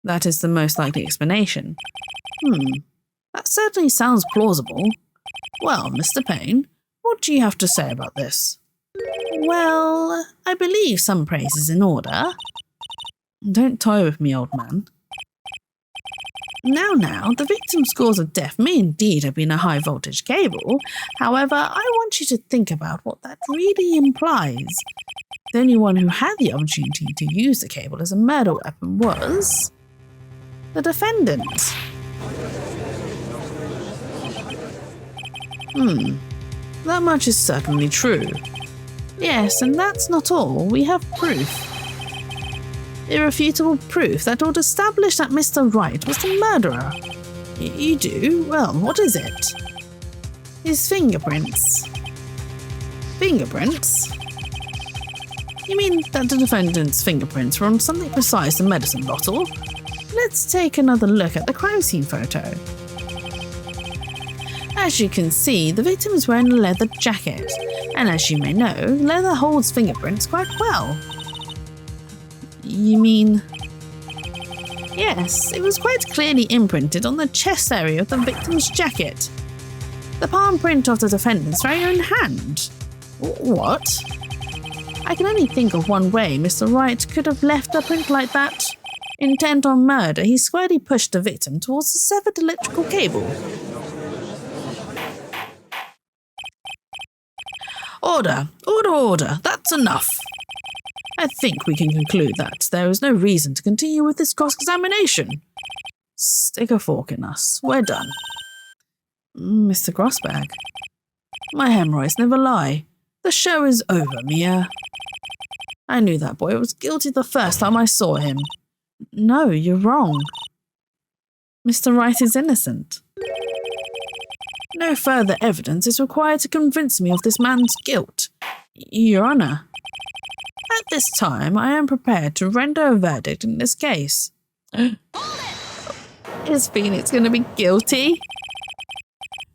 That is the most likely explanation. That certainly sounds plausible. Well, Mr. Payne, what do you have to say about this? Well, I believe some praise is in order. Don't toy with me, old man. Now, the victim's cause of death may indeed have been a high voltage cable. However, I want you to think about what that really implies. The only one who had the opportunity to use the cable as a murder weapon was... the defendant. That much is certainly true. Yes, and that's not all. We have proof. Irrefutable proof that would establish that Mr. Wright was the murderer. You do? Well, what is it? His fingerprints. Fingerprints? You mean that the defendant's fingerprints were on something besides the medicine bottle? Let's take another look at the crime scene photo. As you can see, the victim is wearing a leather jacket, and as you may know, leather holds fingerprints quite well. You mean... Yes, it was quite clearly imprinted on the chest area of the victim's jacket. The palm print of the defendant's very own hand. What? I can only think of one way Mr. Wright could have left a print like that. Intent on murder, he squarely pushed the victim towards the severed electrical cable. Order, that's enough. I think we can conclude that there is no reason to continue with this cross-examination. Stick a fork in us, we're done. Mr. Grossberg, my hemorrhoids never lie. The show is over, Mia. I knew that boy was guilty the first time I saw him. No, you're wrong. Mr. Wright is innocent. No further evidence is required to convince me of this man's guilt. Your Honour, at this time I am prepared to render a verdict in this case. Is Phoenix going to be guilty?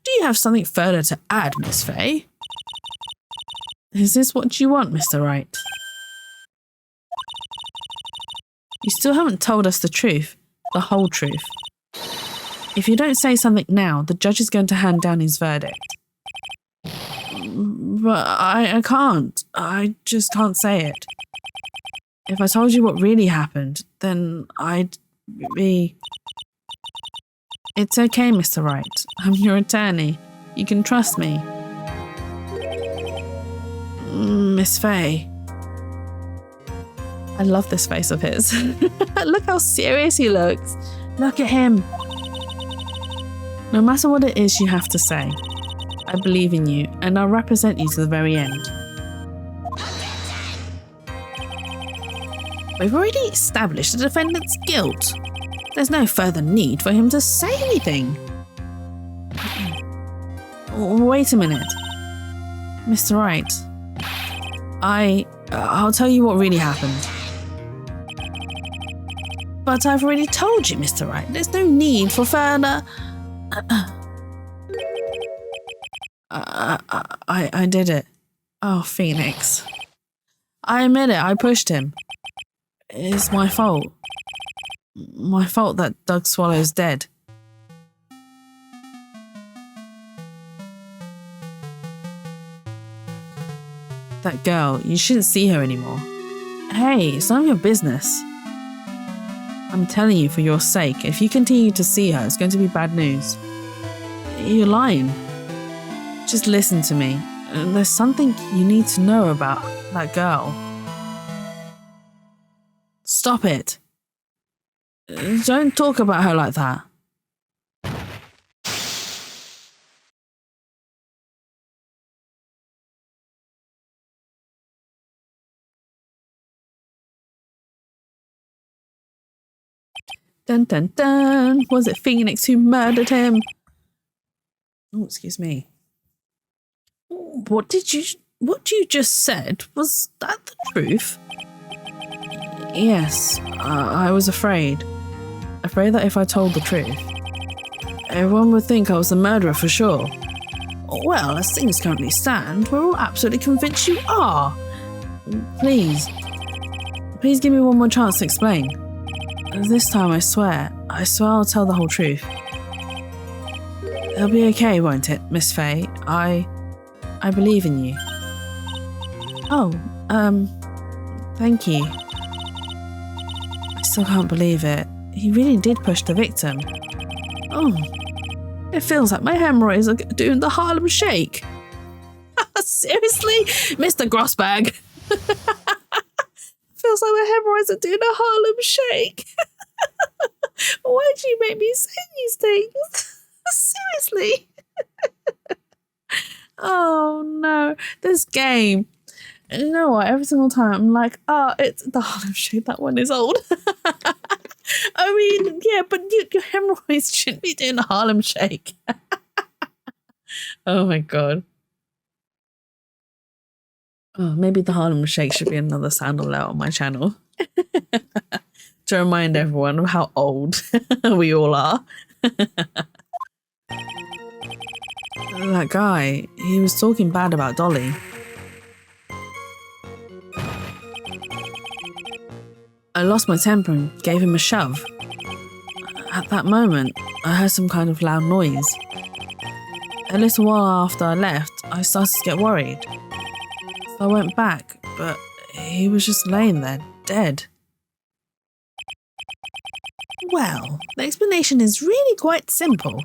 Do you have something further to add, Miss Fay? Is this what you want, Mr. Wright? You still haven't told us the truth, the whole truth. If you don't say something now, the judge is going to hand down his verdict. But I can't. I just can't say it. If I told you what really happened, then I'd be... It's okay, Mr. Wright. I'm your attorney. You can trust me. Miss Faye. I love this face of his. Look how serious he looks. Look at him. No matter what it is you have to say, I believe in you and I'll represent you to the very end. We've already established the defendant's guilt. There's no further need for him to say anything. Wait a minute. Mr. Wright, I'll tell you what really happened. But I've already told you, Mr. Wright. There's no need for further... I did it. Oh, Phoenix. I admit it, I pushed him. It's my fault. My fault that Doug Swallow's dead. That girl, you shouldn't see her anymore. Hey, it's none of your business. I'm telling you for your sake, if you continue to see her, it's going to be bad news. You're lying. Just listen to me. There's something you need to know about that girl. Stop it. Don't talk about her like that. Dun dun dun. Was it Phoenix who murdered him? Oh, excuse me. What you just said? Was that the truth? Yes, I was afraid. Afraid that if I told the truth, everyone would think I was the murderer for sure. Well, as things currently stand, we're all absolutely convinced you are. Please give me one more chance to explain. This time, I swear I'll tell the whole truth. It'll be okay, won't it, Miss Faye? I believe in you. Oh, thank you. I still can't believe it. He really did push the victim. Oh, it feels like my hemorrhoids are doing the Harlem Shake. Seriously? Mr. Grossbag. Feels like my hemorrhoids are doing a Harlem Shake. Why'd you make me say these things? Seriously? Oh no, this game. You know what? Every single time I'm like, oh, it's the Harlem Shake. That one is old. I mean, yeah, but your hemorrhoids shouldn't be doing a Harlem Shake. Oh my god. Oh, maybe the Harlem Shake should be another sound alert on my channel. To remind everyone of how old we all are. That guy, he was talking bad about Dolly. I lost my temper and gave him a shove. At that moment, I heard some kind of loud noise. A little while after I left, I started to get worried. So I went back, but he was just laying there, dead. Well, the explanation is really quite simple.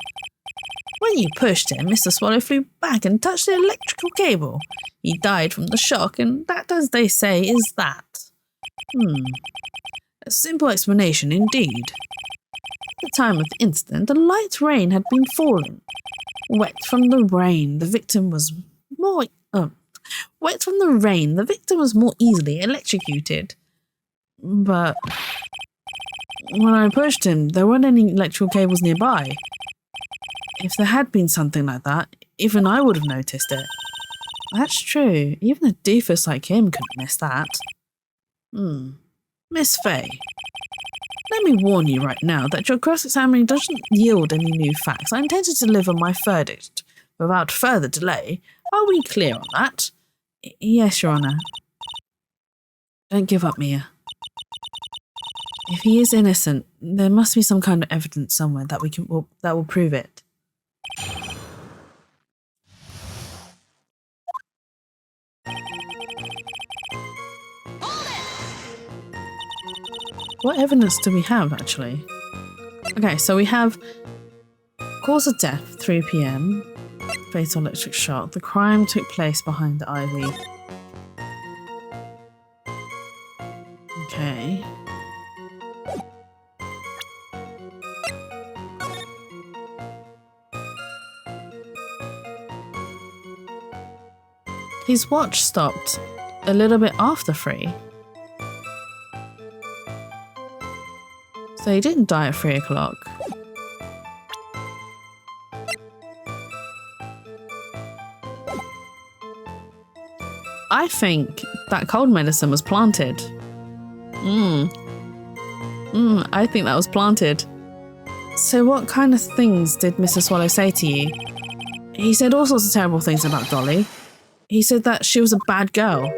When you pushed him, Mr. Swallow flew back and touched the electrical cable. He died from the shock, and that, as they say, is that. A simple explanation indeed. At the time of the incident, a light rain had been falling. Wet from the rain, the victim was more easily electrocuted. But when I pushed him, there weren't any electrical cables nearby. If there had been something like that, even I would have noticed it. That's true. Even a doofus like him couldn't miss that. Miss Faye, let me warn you right now that your cross-examining doesn't yield any new facts. I intend to deliver my verdict without further delay. Are we clear on that? Yes, Your Honour. Don't give up, Mia. If he is innocent, there must be some kind of evidence somewhere that will prove it. What evidence do we have, actually? Okay, so we have cause of death, 3 p.m. Fatal electric shock. The crime took place behind the ivy. Okay. His watch stopped a little bit after 3. So he didn't die at 3 o'clock. I think that cold medicine was planted. I think that was planted. So what kind of things did Mr. Swallow say to you? He said all sorts of terrible things about Dolly. He said that she was a bad girl.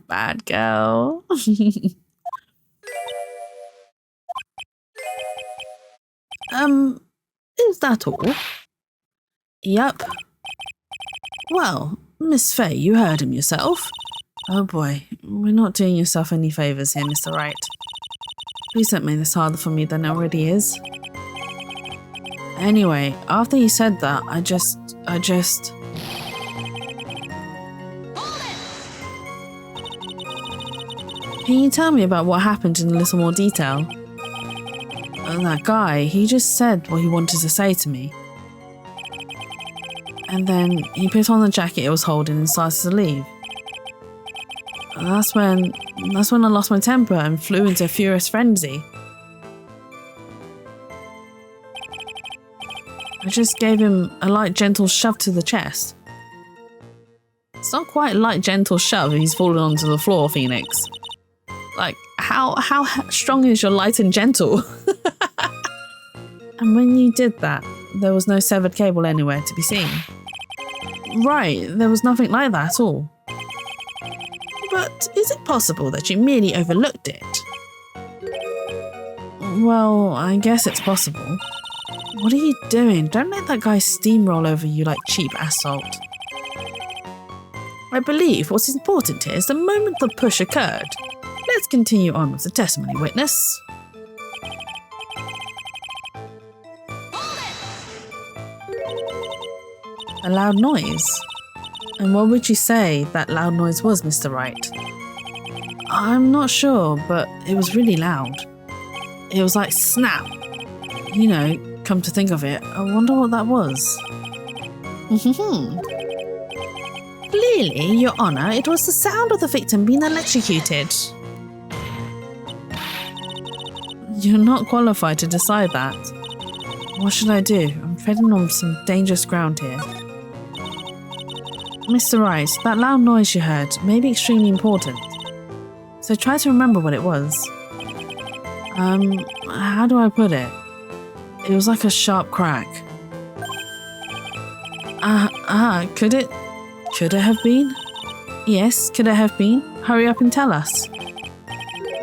Bad girl. Is that all? Yep. Well, Miss Fay, you heard him yourself. Oh boy, we're not doing yourself any favours here, Mr. Wright. Please don't make this harder for me than it already is. Anyway, after he said that, I just... Can you tell me about what happened in a little more detail? That guy, he just said what he wanted to say to me. And then he put on the jacket it was holding and started to leave. That's when I lost my temper and flew into a furious frenzy. I just gave him a light, gentle shove to the chest. It's not quite a light, gentle shove if he's fallen onto the floor, Phoenix. Like, how strong is your light and gentle? And when you did that, there was no severed cable anywhere to be seen. Right, there was nothing like that at all. But is it possible that you merely overlooked it? Well, I guess it's possible. What are you doing? Don't let that guy steamroll over you like cheap asphalt. I believe what's important here is the moment the push occurred. Let's continue on with the testimony, witness. A loud noise. And what would you say that loud noise was, Mr. Wright? I'm not sure, but it was really loud. It was like snap. You know, come to think of it, I wonder what that was. Clearly, Your Honour, it was the sound of the victim being electrocuted. You're not qualified to decide that. What should I do? I'm treading on some dangerous ground here. Mr. Wright, that loud noise you heard may be extremely important. So try to remember what it was. How do I put it? It was like a sharp crack. Could it have been? Yes, could it have been? Hurry up and tell us.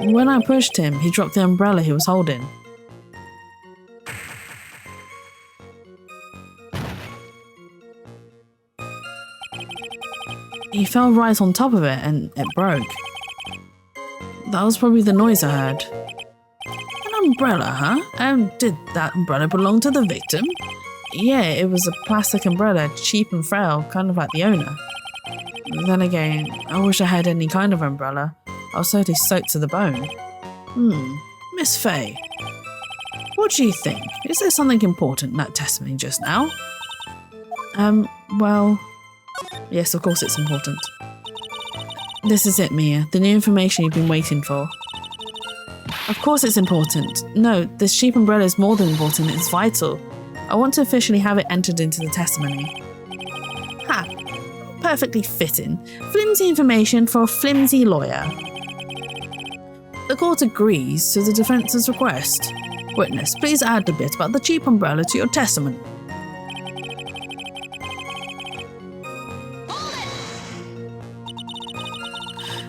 When I pushed him, he dropped the umbrella he was holding. He fell right on top of it and it broke. That was probably the noise I heard. An umbrella, huh? And did that umbrella belong to the victim? Yeah, it was a plastic umbrella, cheap and frail, kind of like the owner. Then again, I wish I had any kind of umbrella. I was totally soaked to the bone. Miss Fay, what do you think? Is there something important in that testimony just now? Well... Yes, of course it's important. This is it, Mia. The new information you've been waiting for. Of course it's important. No, this cheap umbrella is more than important, it's vital. I want to officially have it entered into the testimony. Ha! Perfectly fitting. Flimsy information for a flimsy lawyer. The court agrees to the defence's request. Witness, please add a bit about the cheap umbrella to your testimony.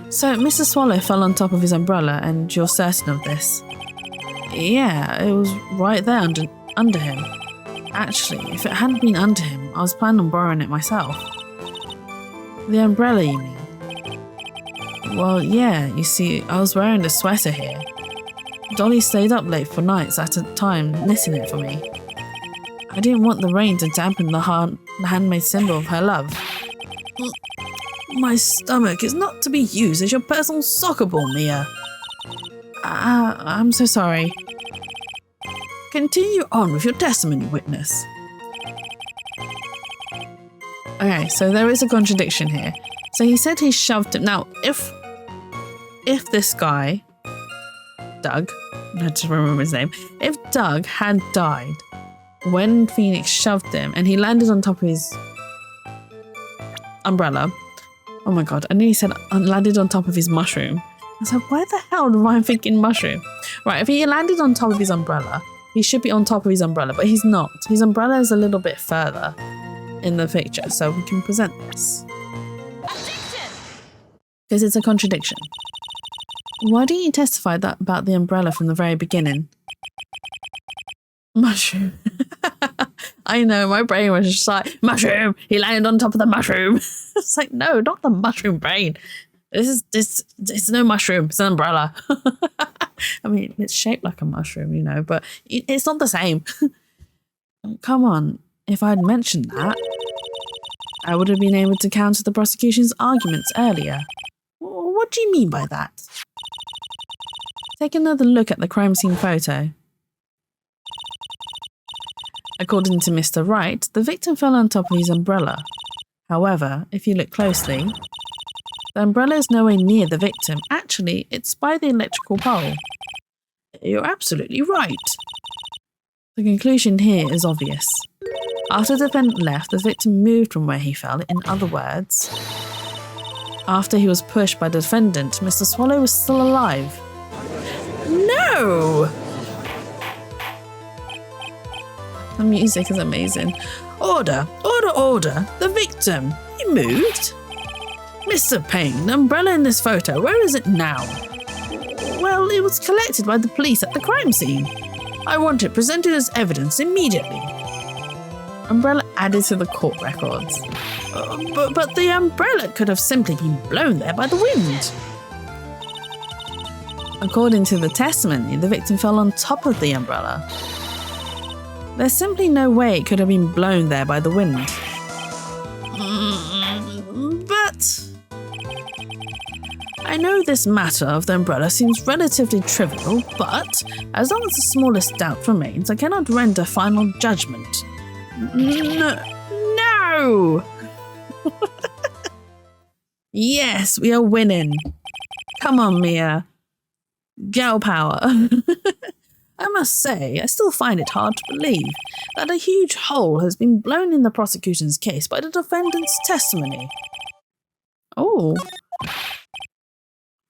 So, Mr. Swallow fell on top of his umbrella, and you're certain of this? Yeah, it was right there under him. Actually, if it hadn't been under him, I was planning on borrowing it myself. The umbrella, you mean? Well, yeah, you see, I was wearing the sweater here. Dolly stayed up late for nights at a time knitting it for me. I didn't want the rain to dampen the handmade symbol of her love. My stomach is not to be used as your personal soccer ball, Mia. I'm so sorry. Continue on with your testimony, witness. Okay, so there is a contradiction here. So he said he shoved him. Now, if this guy, Doug, I had to remember his name, if Doug had died when Phoenix shoved him and he landed on top of his umbrella, oh my god, I nearly said landed on top of his mushroom. I was like, why the hell am I thinking mushroom? Right, if he landed on top of his umbrella, he should be on top of his umbrella, but he's not. His umbrella is a little bit further in the picture, so we can present this. Because it's a contradiction. Why didn't you testify that about the umbrella from the very beginning? Mushroom. I know, my brain was just like, mushroom! He landed on top of the mushroom! It's like, no, not the mushroom brain. It's no mushroom, it's an umbrella. I mean, it's shaped like a mushroom, you know, but it's not the same. Come on, if I'd mentioned that, I would have been able to counter the prosecution's arguments earlier. What do you mean by that? Take another look at the crime scene photo. According to Mr. Wright, the victim fell on top of his umbrella. However, if you look closely, the umbrella is nowhere near the victim. Actually, it's by the electrical pole. You're absolutely right. The conclusion here is obvious. After the defendant left, the victim moved from where he fell. In other words, after he was pushed by the defendant, Mr. Swallow was still alive. No! The music is amazing. Order! Order! Order! The victim! He moved! Mr. Payne, the umbrella in this photo, where is it now? Well, it was collected by the police at the crime scene. I want it presented as evidence immediately. Umbrella added to the court records. But the umbrella could have simply been blown there by the wind. According to the testimony, the victim fell on top of the umbrella. There's simply no way it could have been blown there by the wind. But I know this matter of the umbrella seems relatively trivial, but as long as the smallest doubt remains, I cannot render final judgment. No! Yes, we are winning. Come on, Mia. Girl power. I must say, I still find it hard to believe that a huge hole has been blown in the prosecution's case by the defendant's testimony. Oh.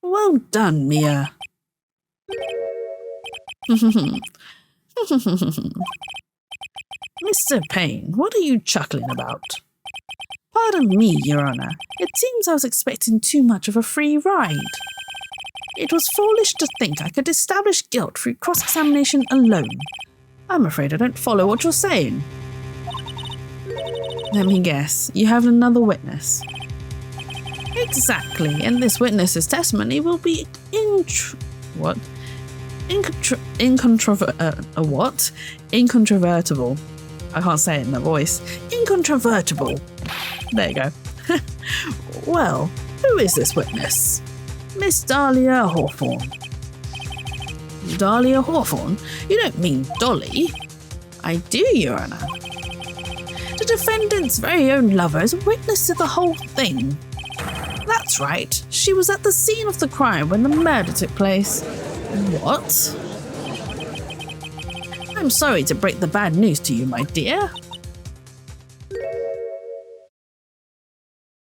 Well done, Mia. Mr. Payne, what are you chuckling about? Pardon me, Your Honor. It seems I was expecting too much of a free ride. It was foolish to think I could establish guilt through cross-examination alone. I'm afraid I don't follow what you're saying. Let me guess, you have another witness. Exactly, and this witness's testimony will be incontrovertible. I can't say it in a voice. Incontrovertible. There you go. Well, who is this witness? Miss Dahlia Hawthorne. Dahlia Hawthorne? You don't mean Dolly? I do, Your Honor. The defendant's very own lover is a witness to the whole thing. That's right. She was at the scene of the crime when the murder took place. What? I'm sorry to break the bad news to you, my dear.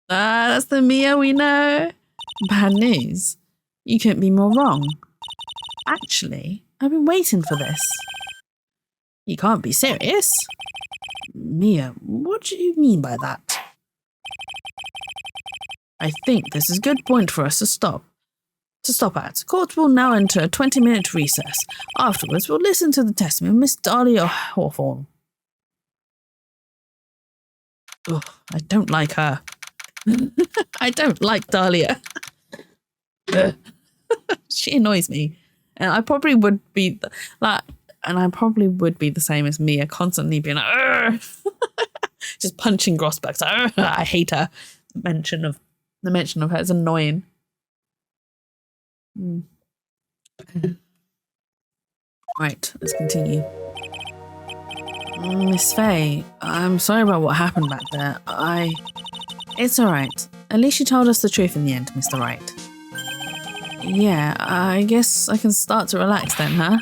That's the Mia we know. Bad news? You couldn't be more wrong. Actually, I've been waiting for this. You can't be serious. Mia, what do you mean by that? I think this is a good point for us to stop at. Court will now enter a 20-minute recess. Afterwards, we'll listen to the testimony of Miss Dahlia Hawthorne. Ugh, I don't like her. I don't like Dahlia. Ugh. She annoys me. And I probably would be like, and I probably would be the same as Mia, constantly being like, "Ugh." Just punching Grossberg. Like, I hate her. The mention of her is annoying. Right, let's continue. Miss Faye, I'm sorry about what happened back there. It's alright. At least you told us the truth in the end, Mr. Wright. Yeah, I guess I can start to relax then, huh?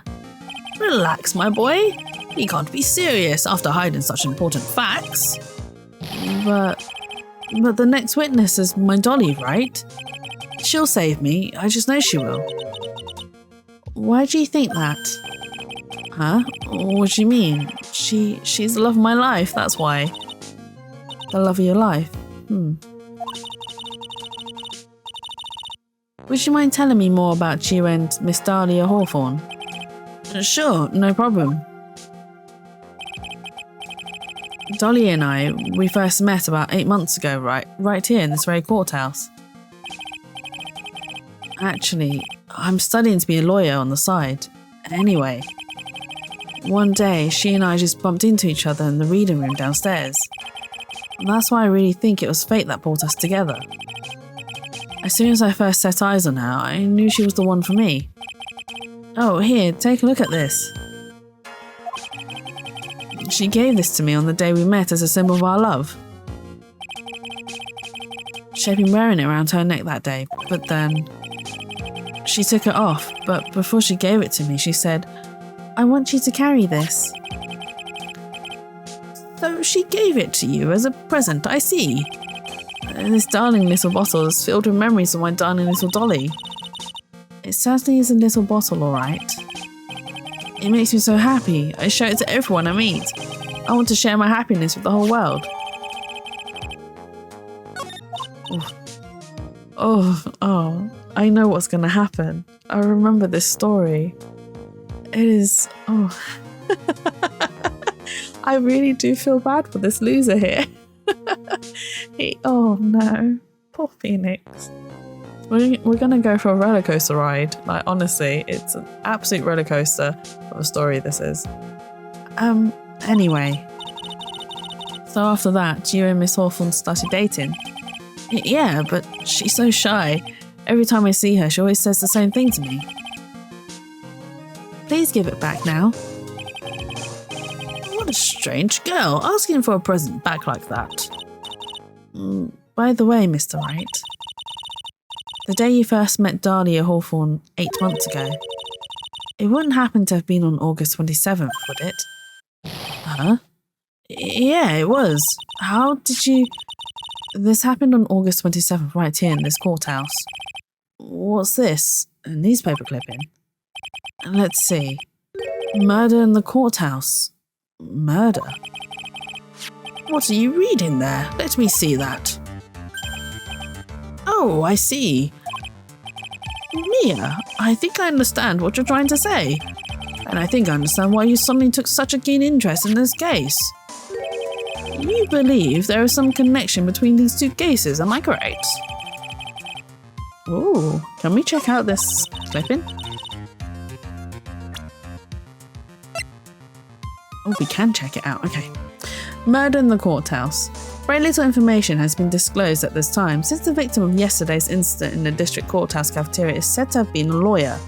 Relax, my boy. You can't be serious after hiding such important facts. But the next witness is my dolly, right? She'll save me. I just know she will. Why do you think that? Huh? What do you mean? She's the love of my life, that's why. The love of your life? Would you mind telling me more about you and Miss Dahlia Hawthorne? Sure, no problem. Dolly and I, we first met about 8 months ago, right here in this very courthouse. Actually, I'm studying to be a lawyer on the side. Anyway, one day she and I just bumped into each other in the reading room downstairs. And that's why I really think it was fate that brought us together. As soon as I first set eyes on her, I knew she was the one for me. Oh, here, take a look at this. She gave this to me on the day we met as a symbol of our love. She had been wearing it around her neck that day, but then she took it off, but before she gave it to me, she said, I want you to carry this. So she gave it to you as a present, I see. This darling little bottle is filled with memories of my darling little dolly. It certainly is a little bottle, all right. It makes me so happy. I show it to everyone I meet. I want to share my happiness with the whole world. Oh, I know what's going to happen. I remember this story. It is, I really do feel bad for this loser here. Oh no, poor Phoenix. We're gonna go for a roller coaster ride. Like, honestly, it's an absolute roller coaster of a story, this is. Anyway. So after that, you and Miss Hawthorne started dating? Yeah, but she's so shy. Every time I see her, she always says the same thing to me. Please give it back now. What a strange girl, asking for a present back like that. By the way, Mr. Wright, the day you first met Dahlia Hawthorne 8 months ago, it wouldn't happen to have been on August 27th, would it? Huh? Yeah, it was. How did you... This happened on August 27th right here in this courthouse. What's this? A newspaper clipping? Let's see. Murder in the courthouse. Murder? What are you reading there? Let me see that. Oh, I see. Mia, I think I understand what you're trying to say. And I think I understand why you suddenly took such a keen interest in this case. You believe there is some connection between these two cases, am I correct? Ooh, can we check out this clipping? Oh, we can check it out, okay. Murder in the courthouse. Very little information has been disclosed at this time, since the victim of yesterday's incident in the district courthouse cafeteria is said to have been a lawyer.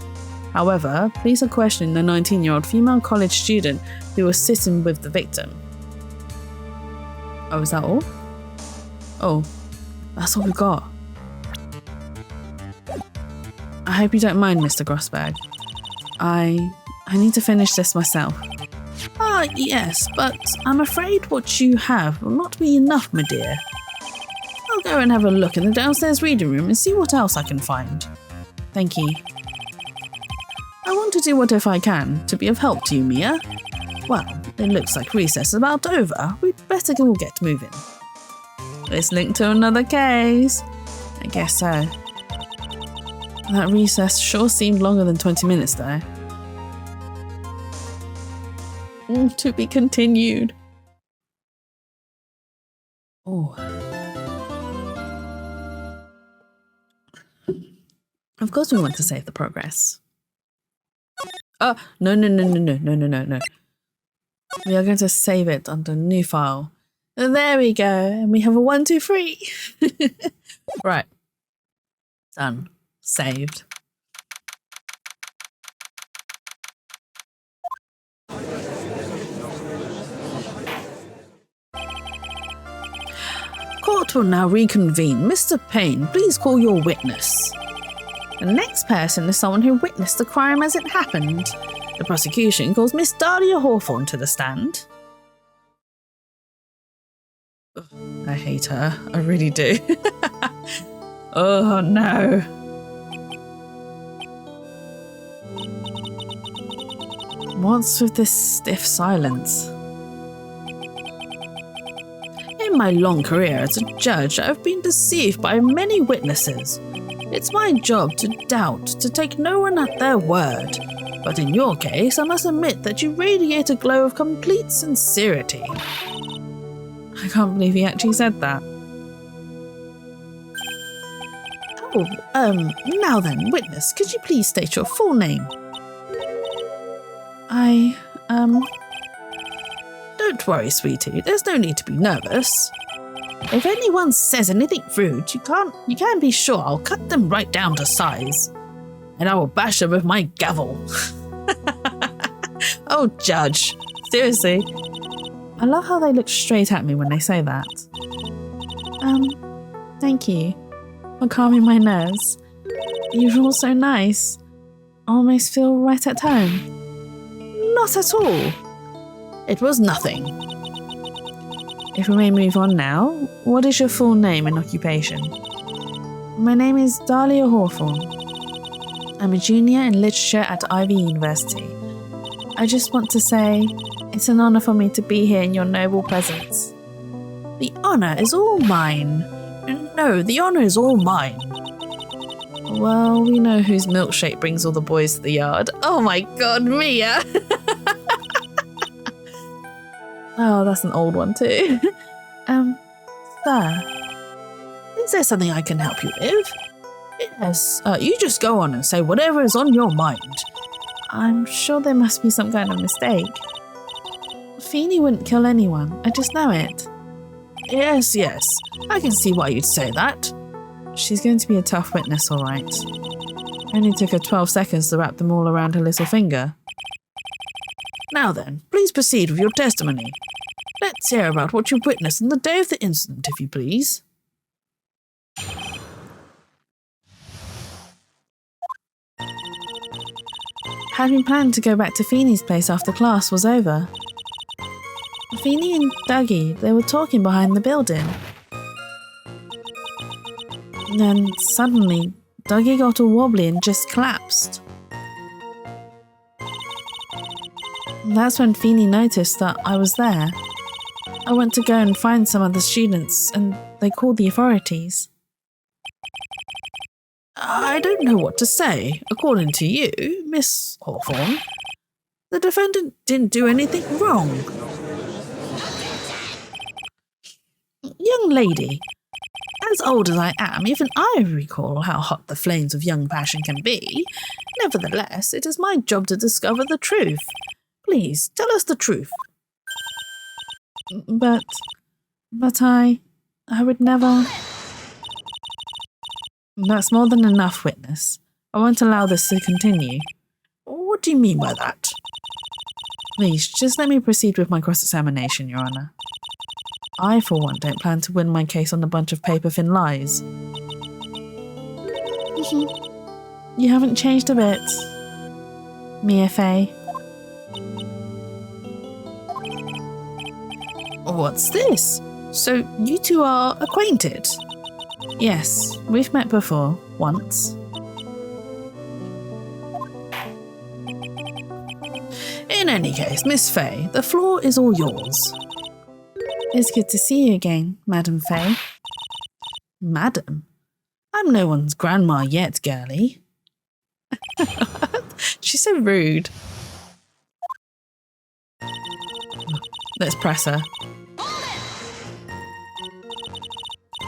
However, police are questioning the 19-year-old female college student who was sitting with the victim. Oh, is that all? Oh, that's all we got. I hope you don't mind, Mr. Grossberg. I need to finish this myself. Ah, yes, but I'm afraid what you have will not be enough, my dear. I'll go and have a look in the downstairs reading room and see what else I can find. Thank you. I want to do whatever I can to be of help to you, Mia. Well, it looks like recess is about over. We'd better all get moving. This linked to another case. I guess so. That recess sure seemed longer than 20 minutes, though. To be continued. Oh. Of course we want to save the progress. Oh, no. We are going to save it under new file. And there we go. And we have a 1, 2, 3. Right. Done. Saved. Court will now reconvene. Mr. Payne, please call your witness. The next person is someone who witnessed the crime as it happened. The prosecution calls Miss Dahlia Hawthorne to the stand. Ugh, I hate her. I really do. Oh no. What's with this stiff silence? In my long career as a judge, I've been deceived by many witnesses. It's my job to doubt, to take no one at their word. But in your case, I must admit that you radiate a glow of complete sincerity. I can't believe he actually said that. Oh, now then, witness, could you please state your full name? Don't worry, sweetie, there's no need to be nervous. If anyone says anything rude, you can be sure I'll cut them right down to size. And I will bash them with my gavel. Oh, Judge, seriously. I love how they look straight at me when they say that. Thank you for calming my nerves. You're all so nice. I almost feel right at home. Not at all. It was nothing. If we may move on now, what is your full name and occupation? My name is Dahlia Hawthorne. I'm a junior in literature at Ivy University. I just want to say, it's an honour for me to be here in your noble presence. The honour is all mine. No, the honour is all mine. Well, we know whose milkshake brings all the boys to the yard. Oh my god, Mia! Oh, that's an old one too. Sir, is there something I can help you with? Yes, you just go on and say whatever is on your mind. I'm sure there must be some kind of mistake. Feeney wouldn't kill anyone, I just know it. Yes, I can see why you'd say that. She's going to be a tough witness, all right. Only took her 12 seconds to wrap them all around her little finger. Now then, please proceed with your testimony. Let's hear about what you witnessed on the day of the incident, if you please. Having planned to go back to Feeney's place after class was over. Feeney and Dougie, they were talking behind the building. Then, suddenly, Dougie got all wobbly and just collapsed. That's when Feeney noticed that I was there. I went to go and find some other students, and they called the authorities. I don't know what to say. According to you, Miss Hawthorne, the defendant didn't do anything wrong. Young lady, as old as I am, even I recall how hot the flames of young passion can be. Nevertheless, it is my job to discover the truth. Please, tell us the truth. But I would never... That's more than enough, witness. I won't allow this to continue. What do you mean by that? Please, just let me proceed with my cross-examination, Your Honour. I, for one, don't plan to win my case on a bunch of paper-thin lies. You haven't changed a bit, Mia Fey. What's this? So you two are acquainted? Yes, we've met before, once. In any case, Miss Fey, the floor is all yours. It's good to see you again, Madam Fey. Madam? I'm no one's grandma yet, girlie. She's so rude. Let's press her.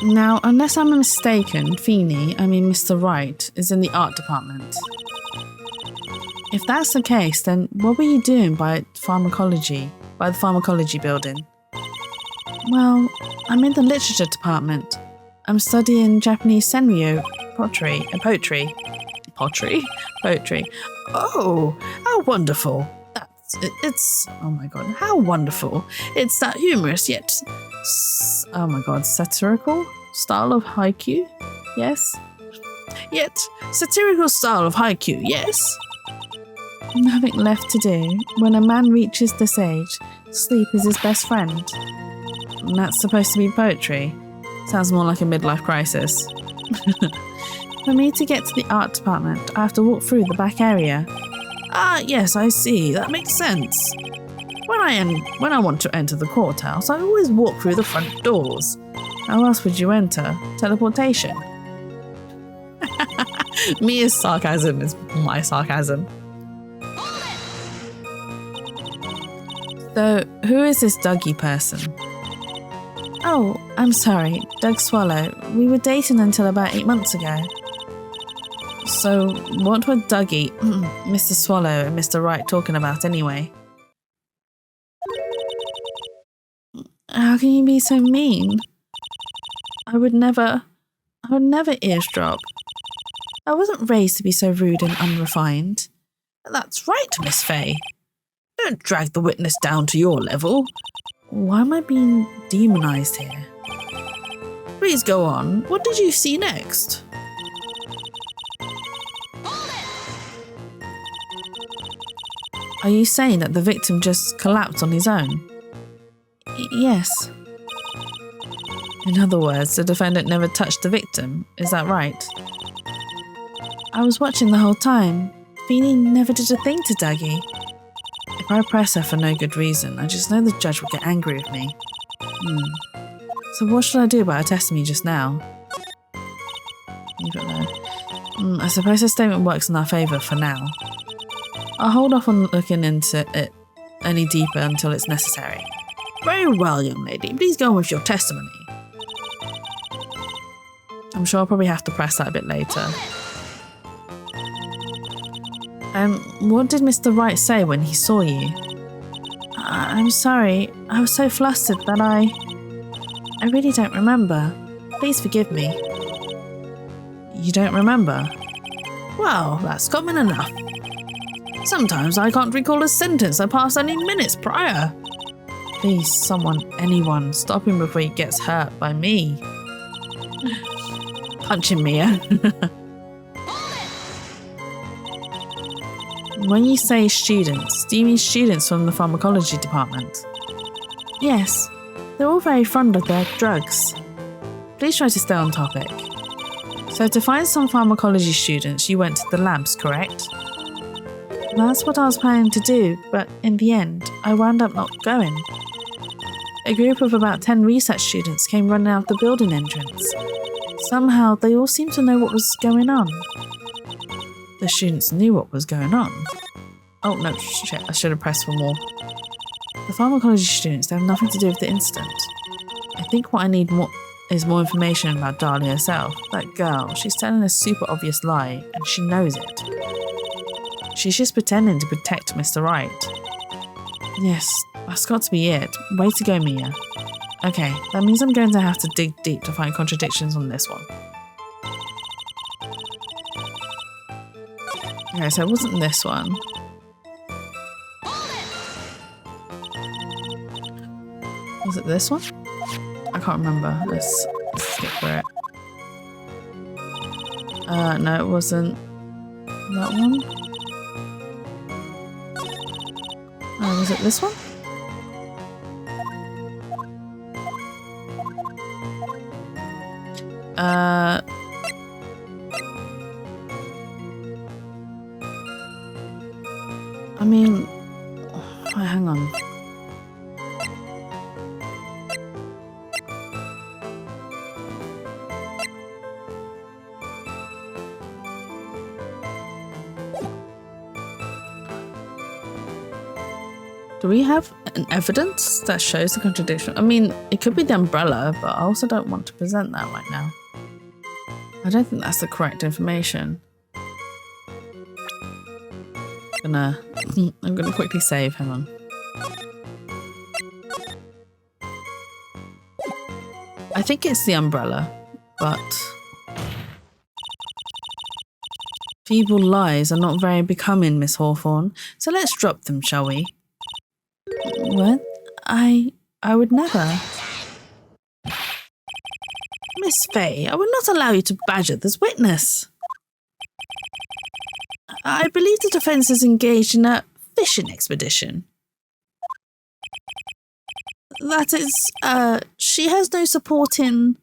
Now, unless I'm mistaken, Mr. Wright, is in the art department. If that's the case, then what were you doing by the pharmacology building? Well, I'm in the literature department. I'm studying Japanese senryu, poetry. Oh, how wonderful. Oh my god, how wonderful. It's that humorous yet, satirical style of haiku, yes? Yet, satirical style of haiku, yes? Nothing left to do. When a man reaches this age, sleep is his best friend. And that's supposed to be poetry. Sounds more like a midlife crisis. For me to get to the art department, I have to walk through the back area. Ah, yes, I see. That makes sense. When I want to enter the courthouse, I always walk through the front doors. How else would you enter? Teleportation. Mia's sarcasm is my sarcasm. So, who is this Dougie person? Oh, I'm sorry, Doug Swallow. We were dating until about 8 months ago. So, what were Dougie, Mr. Swallow and Mr. Wright talking about anyway? How can you be so mean? I would never eavesdrop. I wasn't raised to be so rude and unrefined. That's right, Miss Fay. Don't drag the witness down to your level. Why am I being demonized here? Please go on. What did you see next? Are you saying that the victim just collapsed on his own? Yes. In other words, the defendant never touched the victim. Is that right? I was watching the whole time. Feeny never did a thing to Dougie. If I press her for no good reason, I just know the judge will get angry with me. So what should I do about her testing me just now? Leave it there. I suppose her statement works in our favour for now. I'll hold off on looking into it any deeper until it's necessary. Very well, young lady. Please go on with your testimony. I'm sure I'll probably have to press that a bit later. What did Mr. Wright say when he saw you? I'm sorry. I was so flustered that I really don't remember. Please forgive me. You don't remember? Well, that's common enough. Sometimes I can't recall a sentence I passed only minutes prior. Please, anyone, stop him before he gets hurt by me. Punch him, Mia. When you say students, do you mean students from the pharmacology department? Yes, they're all very fond of their drugs. Please try to stay on topic. So to find some pharmacology students, you went to the labs, correct? That's what I was planning to do, but in the end, I wound up not going. A group of about 10 research students came running out the building entrance. Somehow, they all seemed to know what was going on. The students knew what was going on. Oh no, shit, I should have pressed for more. The pharmacology students, they have nothing to do with the incident. I think what I need is more information about Dahlia herself. That girl, she's telling a super obvious lie, and she knows it. She's just pretending to protect Mr. Wright. Yes, that's got to be it. Way to go, Mia. Okay, that means I'm going to have to dig deep to find contradictions on this one. Okay, so it wasn't this one. Was it this one? I can't remember. Let's skip through it. No, it wasn't that one. Oh, was it this one? I mean, hang on. Do we have an evidence that shows the contradiction? I mean, it could be the umbrella, but I also don't want to present that right now. I don't think that's the correct information. I'm gonna quickly save, hang on. I think it's the umbrella, but feeble lies are not very becoming, Miss Hawthorne, so let's drop them, shall we? What? I would never. Miss Fay, I would not allow you to badger this witness. I believe the defence is engaged in a fishing expedition. That is, she has no support in...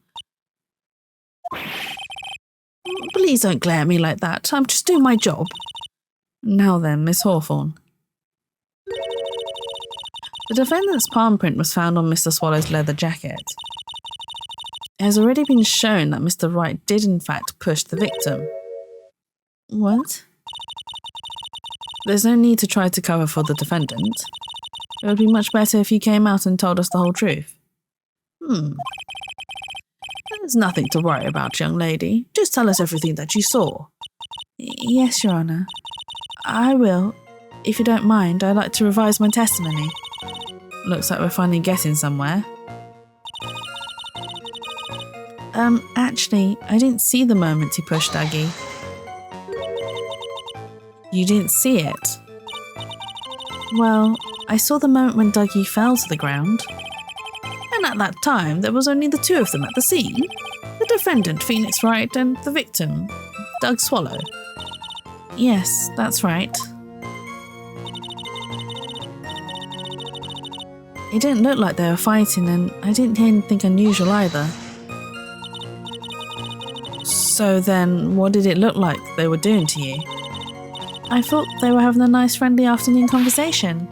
Please don't glare at me like that. I'm just doing my job. Now then, Miss Hawthorne. The defendant's palm print was found on Mr. Swallow's leather jacket. It has already been shown that Mr. Wright did in fact push the victim. What? There's no need to try to cover for the defendant. It would be much better if you came out and told us the whole truth. There's nothing to worry about, young lady. Just tell us everything that you saw. Yes, Your Honour. I will. If you don't mind, I'd like to revise my testimony. Looks like we're finally getting somewhere. Actually, I didn't see the moment he pushed Dougie. You didn't see it? Well, I saw the moment when Dougie fell to the ground. And at that time, there was only the two of them at the scene. The defendant, Phoenix Wright, and the victim, Doug Swallow. Yes, that's right. It didn't look like they were fighting, and I didn't hear anything unusual either. So then, what did it look like they were doing to you? I thought they were having a nice friendly afternoon conversation.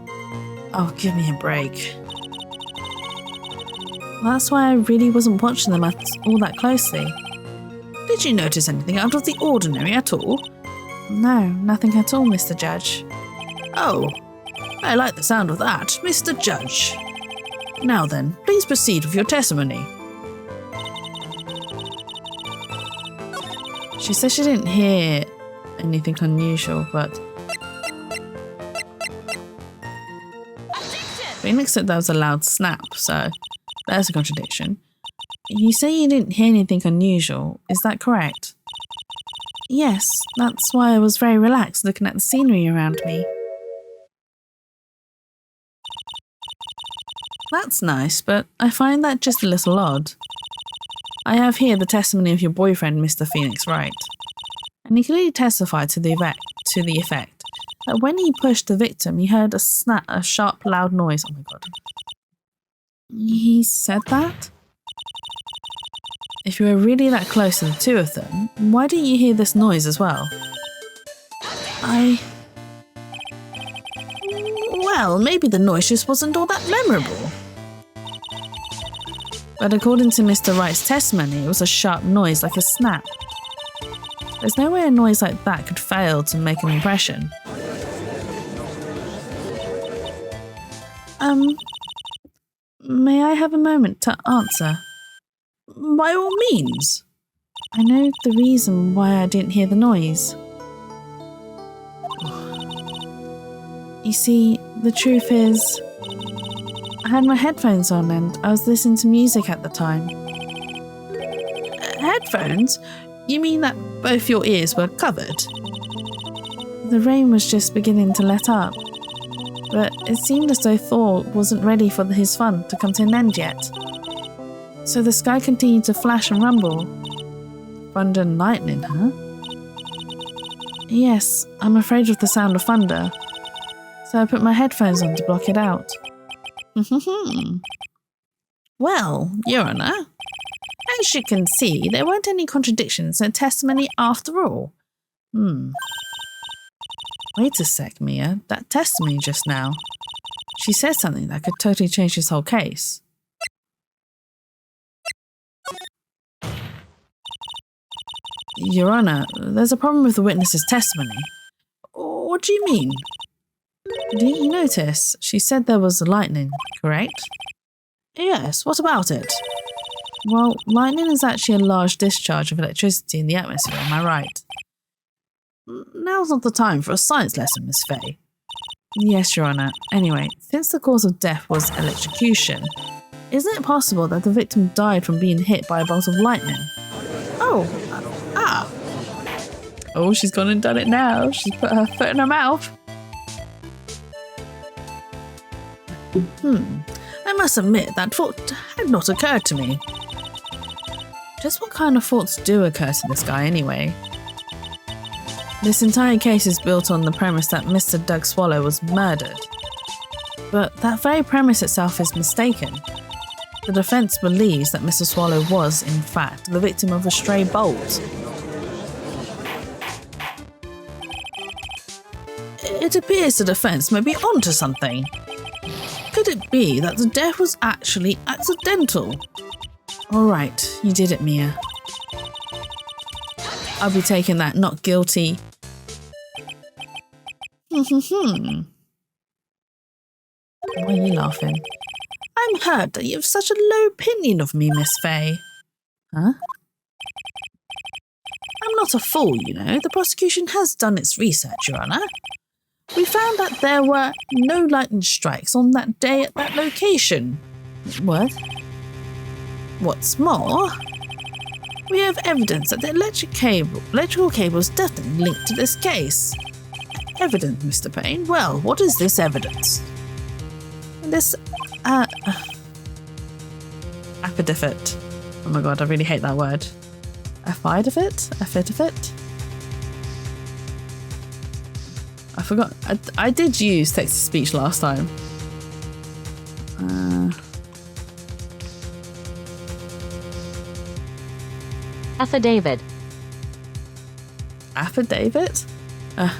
Oh, give me a break. That's why I really wasn't watching them all that closely. Did you notice anything out of the ordinary at all? No, nothing at all, Mr. Judge. Oh, I like the sound of that, Mr. Judge. Now then, please proceed with your testimony. She said she didn't hear anything unusual, but... Phoenix said that was a loud snap, so there's a contradiction. You say you didn't hear anything unusual, is that correct? Yes, that's why I was very relaxed looking at the scenery around me. That's nice, but I find that just a little odd. I have here the testimony of your boyfriend, Mr. Phoenix Wright, and he clearly testified to the effect that when he pushed the victim, he heard a sharp, loud noise. Oh my god. He said that? If you were really that close to the two of them, why didn't you hear this noise as well? Well, maybe the noise just wasn't all that memorable. But according to Mr. Wright's testimony, it was a sharp noise like a snap. There's no way a noise like that could fail to make an impression. May I have a moment to answer? By all means. I know the reason why I didn't hear the noise. You see, the truth is, I had my headphones on and I was listening to music at the time. Headphones? You mean that both your ears were covered? The rain was just beginning to let up, but it seemed as though Thor wasn't ready for his fun to come to an end yet. So the sky continued to flash and rumble. Thunder and lightning, huh? Yes, I'm afraid of the sound of thunder, so I put my headphones on to block it out. Well, Your Honour, as you can see, there weren't any contradictions in testimony after all. Wait a sec, Mia. That testimony just now. She said something that could totally change this whole case. Your Honour, there's a problem with the witness's testimony. What do you mean? Didn't you notice? She said there was lightning, correct? Yes, what about it? Well, lightning is actually a large discharge of electricity in the atmosphere, am I right? Now's not the time for a science lesson, Miss Fay. Yes, Your Honour. Anyway, since the cause of death was electrocution, isn't it possible that the victim died from being hit by a bolt of lightning? Oh, Oh, she's gone and done it now. She's put her foot in her mouth. I must admit that thought had not occurred to me. Just what kind of thoughts do occur to this guy anyway? This entire case is built on the premise that Mr. Doug Swallow was murdered. But that very premise itself is mistaken. The defence believes that Mr. Swallow was, in fact, the victim of a stray bolt. It appears the defence may be onto something. Could it be that the death was actually accidental? Alright, you did it, Mia. I'll be taking that not guilty. Why are you laughing? I'm hurt that you have such a low opinion of me, Miss Fay. Huh? I'm not a fool, you know. The prosecution has done its research, Your Honour. We found that there were no lightning strikes on that day at that location. What? What's more, we have evidence that the electrical cable is definitely linked to this case. Evidence, Mr. Payne? Well, what is this evidence? This, affidavit. Oh my god, I really hate that word. Affidavit? Affidavit? I forgot. I did use text-to-speech last time. Affidavit. Affidavit?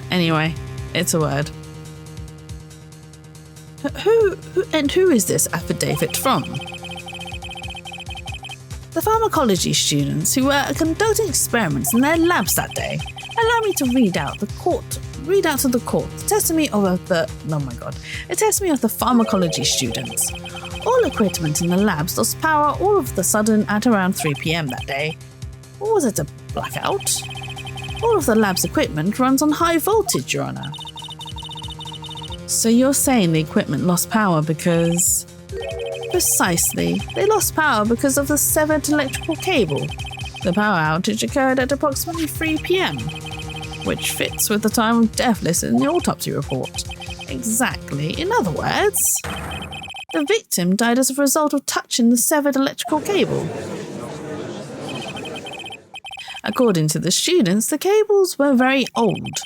Anyway, it's a word. Who is this affidavit from? The pharmacology students who were conducting experiments in their labs that day. Allow me to read out to the court the testimony of a testimony of the pharmacology students. All equipment in the labs lost power all of the sudden at around 3 p.m. that day. Or was it a blackout? All of the lab's equipment runs on high voltage, Your Honour. So you're saying the equipment lost power because... Precisely. They lost power because of the severed electrical cable. The power outage occurred at approximately 3 p.m, which fits with the time of death listed in the autopsy report. Exactly. In other words, the victim died as a result of touching the severed electrical cable. According to the students, the cables were very old.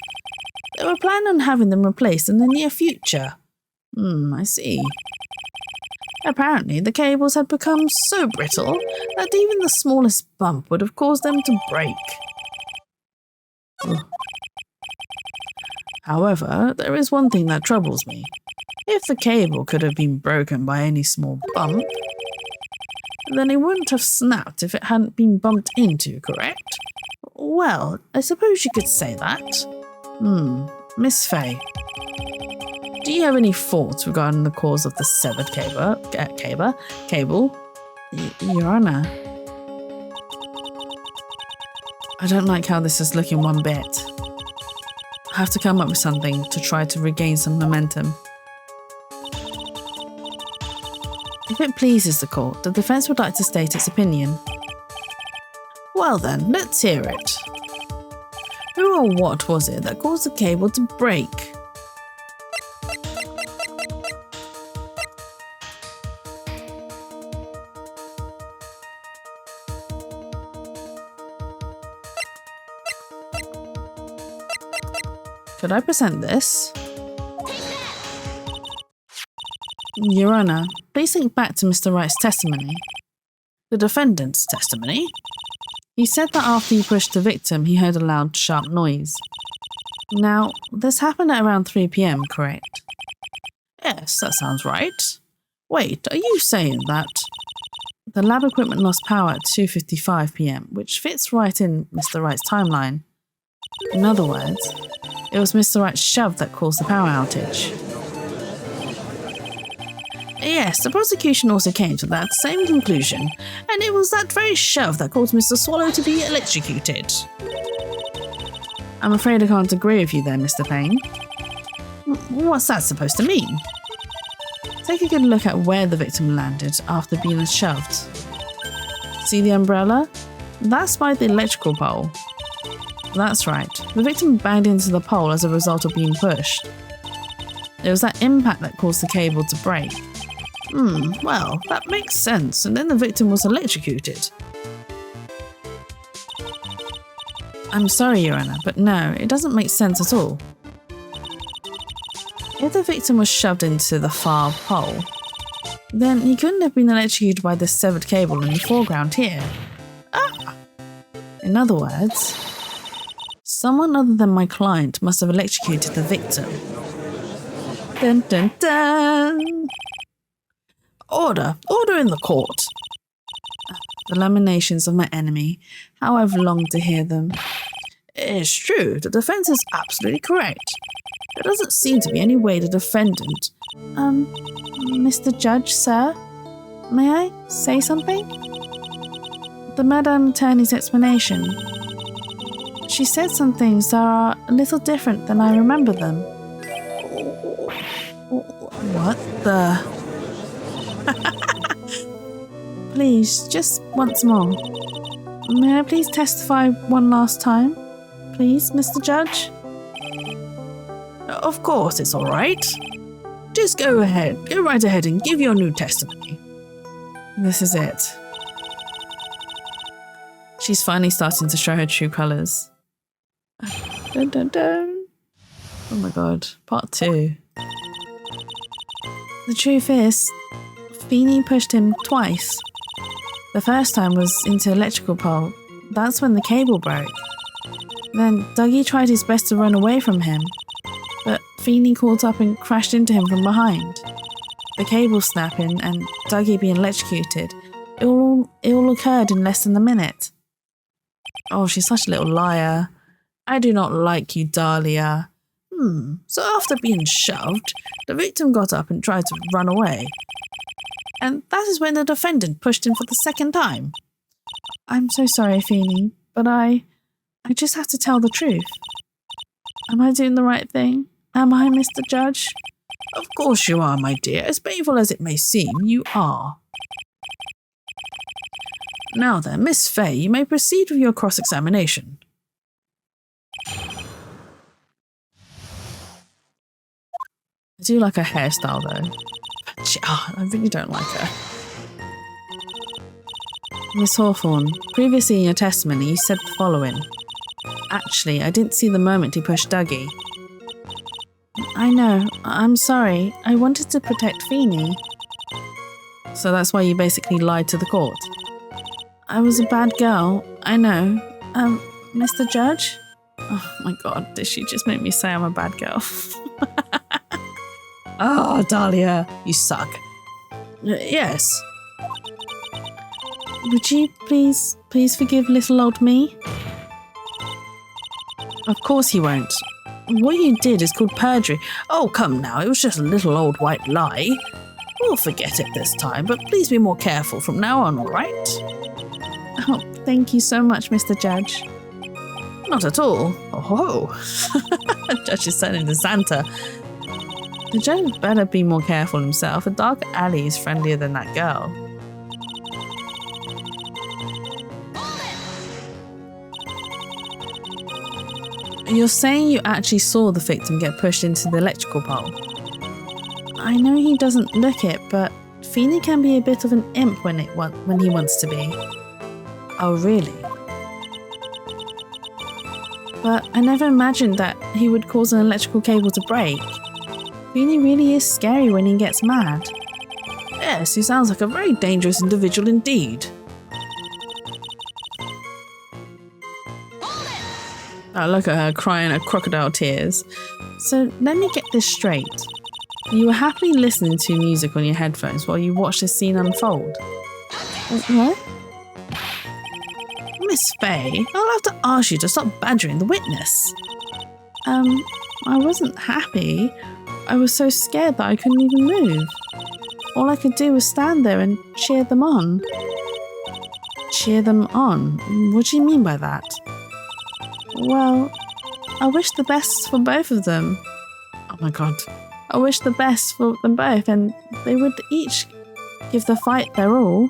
They were planning on having them replaced in the near future. I see. Apparently, the cables had become so brittle that even the smallest bump would have caused them to break. Ugh. However, there is one thing that troubles me. If the cable could have been broken by any small bump, then it wouldn't have snapped if it hadn't been bumped into, correct? Well, I suppose you could say that. Miss Fay, do you have any thoughts regarding the cause of the severed cable? Your Honour. I don't like how this is looking one bit. I have to come up with something to try to regain some momentum. If it pleases the court, the defence would like to state its opinion. Well then, let's hear it. Who or what was it that caused the cable to break? Could I present this? Your Honour, please think back to Mr. Wright's testimony. The defendant's testimony? He said that after he pushed the victim, he heard a loud, sharp noise. Now, this happened at around 3 p.m, correct? Yes, that sounds right. Wait, are you saying that? The lab equipment lost power at 2:55 p.m, which fits right in Mr. Wright's timeline. In other words, it was Mr. Wright's shove that caused the power outage. Yes, the prosecution also came to that same conclusion, and it was that very shove that caused Mr. Swallow to be electrocuted. I'm afraid I can't agree with you there, Mr. Payne. What's that supposed to mean? Take a good look at where the victim landed after being shoved. See the umbrella? That's by the electrical pole. That's right, the victim banged into the pole as a result of being pushed. It was that impact that caused the cable to break. Well, that makes sense, and then the victim was electrocuted. I'm sorry, Your Honor, but no, it doesn't make sense at all. If the victim was shoved into the far pole, then he couldn't have been electrocuted by the severed cable in the foreground here. In other words, someone other than my client must have electrocuted the victim. Dun dun dun! Order in the court. The lamentations of my enemy, how I've longed to hear them. It's true, the defense is absolutely correct. There doesn't seem to be any way the defendant... Mr. Judge, sir? May I say something? The Madam Attorney's explanation. She said some things that are a little different than I remember them. What the... Please, just once more. May I please testify one last time? Please, Mr. Judge? Of course, it's all right. Just go right ahead and give your new testimony. This is it. She's finally starting to show her true colours. Dun dun dun. Oh my god, part 2. The truth is, Feeney pushed him twice. The first time was into electrical pole. That's when the cable broke. Then Dougie tried his best to run away from him, but Feeney caught up and crashed into him from behind. The cable snapping and Dougie being electrocuted, it all occurred in less than a minute. Oh, she's such a little liar. I do not like you, Dahlia. So after being shoved, the victim got up and tried to run away. And that is when the defendant pushed him for the second time. I'm so sorry, Feeney, but I just have to tell the truth. Am I doing the right thing? Am I, Mr. Judge? Of course you are, my dear. As painful as it may seem, you are. Now then, Miss Fay, you may proceed with your cross-examination. I do like her hairstyle, though. But I really don't like her. Miss Hawthorne, previously in your testimony, you said the following. Actually, I didn't see the moment he pushed Dougie. I know. I'm sorry. I wanted to protect Feeney. So that's why you basically lied to the court? I was a bad girl. I know. Mr. Judge? Oh my god, did she just make me say I'm a bad girl? Oh, Dahlia, you suck. Yes. Would you please forgive little old me? Of course he won't. What you did is called perjury. Oh, come now, it was just a little old white lie. We'll forget it this time, but please be more careful from now on, all right? Oh, thank you so much, Mr. Judge. Not at all. Oh, the judge is turning into Santa. The judge better be more careful himself. A dark alley is friendlier than that girl. You're saying you actually saw the victim get pushed into the electrical pole? I know he doesn't look it, but Feeney can be a bit of an imp when he wants to be. Oh, really? But I never imagined that he would cause an electrical cable to break. Feeney really is scary when he gets mad. Yes, he sounds like a very dangerous individual indeed. Oh, look at her crying her crocodile tears. So let me get this straight. You were happily listening to music on your headphones while you watched the scene unfold. What? Miss Fay, I'll have to ask you to stop badgering the witness. I wasn't happy. I was so scared that I couldn't even move. all I could do was stand there and cheer them on. Cheer them on? What do you mean by that? Well, I wish the best for both of them. Oh my god. I wish the best for them both, and they would each give the fight their all.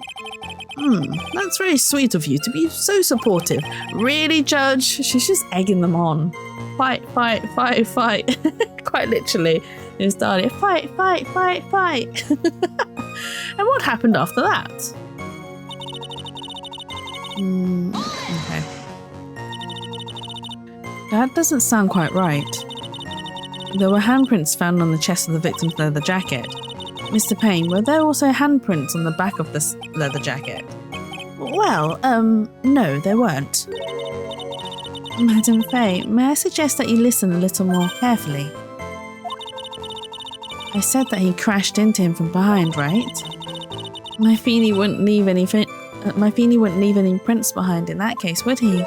That's very sweet of you to be so supportive. Really, Judge? She's just egging them on. Fight, fight, fight, fight. Quite literally. It's Dahlia. Fight, fight, fight, fight. And what happened after that? Okay. That doesn't sound quite right. There were handprints found on the chest of the victim's leather jacket. Mr. Payne, were there also handprints on the back of this leather jacket? Well, no, there weren't. Madam Faye, may I suggest that you listen a little more carefully? I said that he crashed into him from behind, right? My Feeny wouldn't leave any prints behind in that case, would he?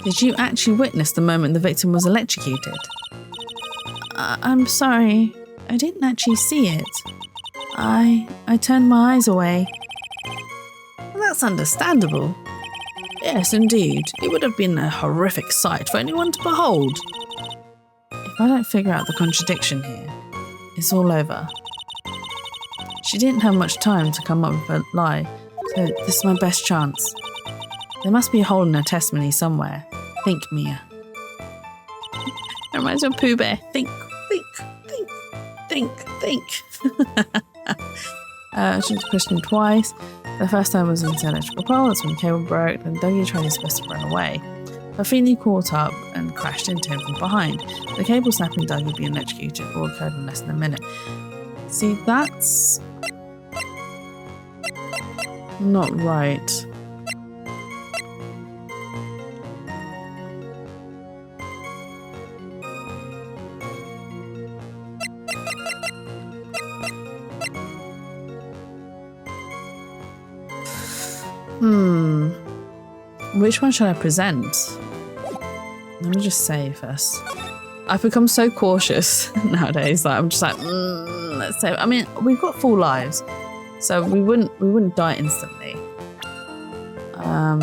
Did you actually witness the moment the victim was electrocuted? I'm sorry, I didn't actually see it. I turned my eyes away. Well, that's understandable. Yes, indeed. It would have been a horrific sight for anyone to behold. If I don't figure out the contradiction here, it's all over. She didn't have much time to come up with a lie, so this is my best chance. There must be a hole in her testimony somewhere. Think, Mia. It reminds me of Pooh Bear. Think, think, think, think, think. She was questioned twice. The first time was in the electrical pole, that's when the cable broke, and Dougie tried his best to run away. But Feeny caught up and crashed into him from behind. The cable snapping Dougie being electrocuted all occurred in less than a minute. See, that's not right. Which one should I present? Let me just say first. I've become so cautious nowadays that I'm just like, let's say. I mean, we've got full lives, so we wouldn't die instantly. I'm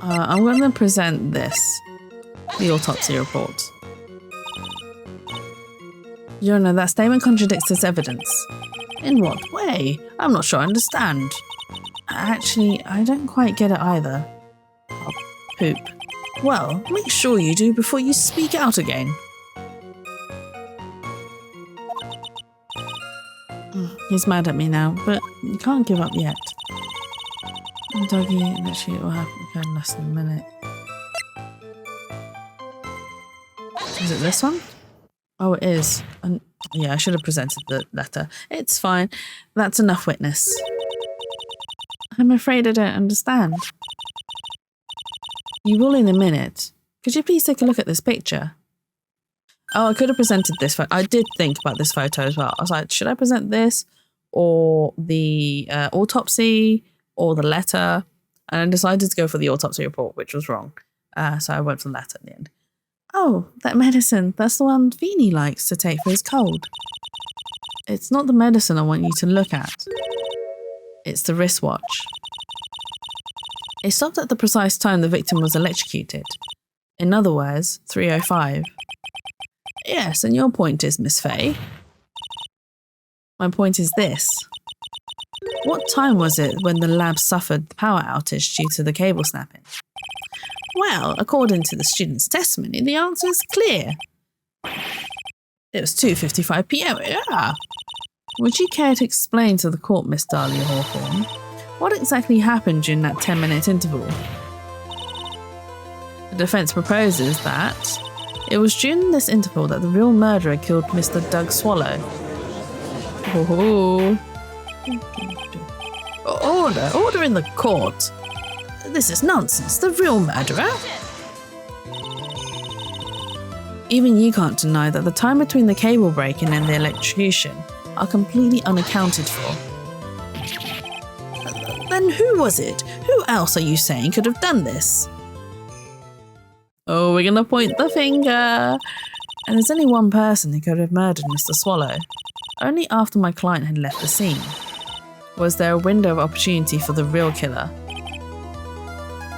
going to present this, the autopsy report. Your Honor, that statement contradicts this evidence. In what way? I'm not sure I understand. Actually, I don't quite get it either. Oh, poop. Well, make sure you do before you speak out again. He's mad at me now, but you can't give up yet. Dougie, literally it will happen in less than a minute. Is it this one? Oh, it is. And yeah, I should have presented the letter. It's fine. That's enough witness. I'm afraid I don't understand. You will in a minute. Could you please take a look at this picture? Oh, I could have presented this photo. I did think about this photo as well. I was like, should I present this or the autopsy or the letter? And I decided to go for the autopsy report, which was wrong. So I went for the letter at the end. Oh, that medicine. That's the one Feeny likes to take for his cold. It's not the medicine I want you to look at. It's the wristwatch. It stopped at the precise time the victim was electrocuted. In other words, 3:05. Yes, and your point is, Miss Faye? My point is this. What time was it when the lab suffered the power outage due to the cable snapping? Well, according to the student's testimony, the answer is clear. It was 2:55 p.m. Yeah. Would you care to explain to the court, Miss Dahlia Hawthorne, what exactly happened during that 10-minute interval? The defence proposes that it was during this interval that the real murderer killed Mr. Doug Swallow. Oh. Order in the court. This is nonsense. The real murderer? Even you can't deny that the time between the cable breaking and the electrocution are completely unaccounted for. Then who was it? Who else are you saying could have done this? Oh, we're going to point the finger. And there's only one person who could have murdered Mr. Swallow. Only after my client had left the scene. Was there a window of opportunity for the real killer?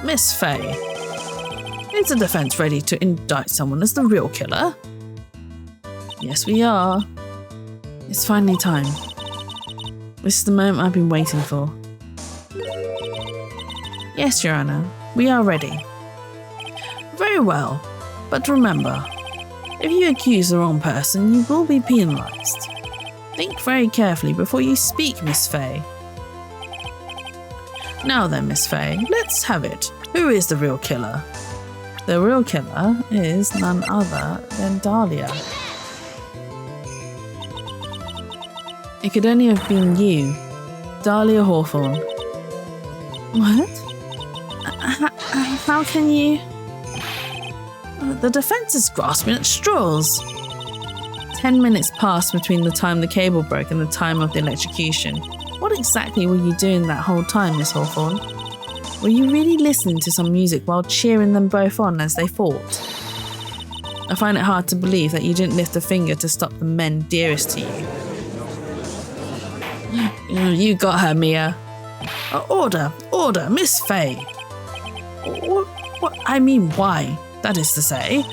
Miss Faye, is the defense ready to indict someone as the real killer? Yes, we are. It's finally time. This is the moment I've been waiting for. Yes, Your Honor, we are ready. Very well, but remember, if you accuse the wrong person, you will be penalised. Think very carefully before you speak, Miss Faye. Now then, Miss Faye, let's have it. Who is the real killer? The real killer is none other than Dahlia. It could only have been you, Dahlia Hawthorne. What? How can you? The defense is grasping at straws. 10 minutes passed between the time the cable broke and the time of the electrocution. What exactly were you doing that whole time, Miss Hawthorne? Were you really listening to some music while cheering them both on as they fought? I find it hard to believe that you didn't lift a finger to stop the men dearest to you. You got her, Mia. Order, Miss Faye. What? I mean, why? That is to say,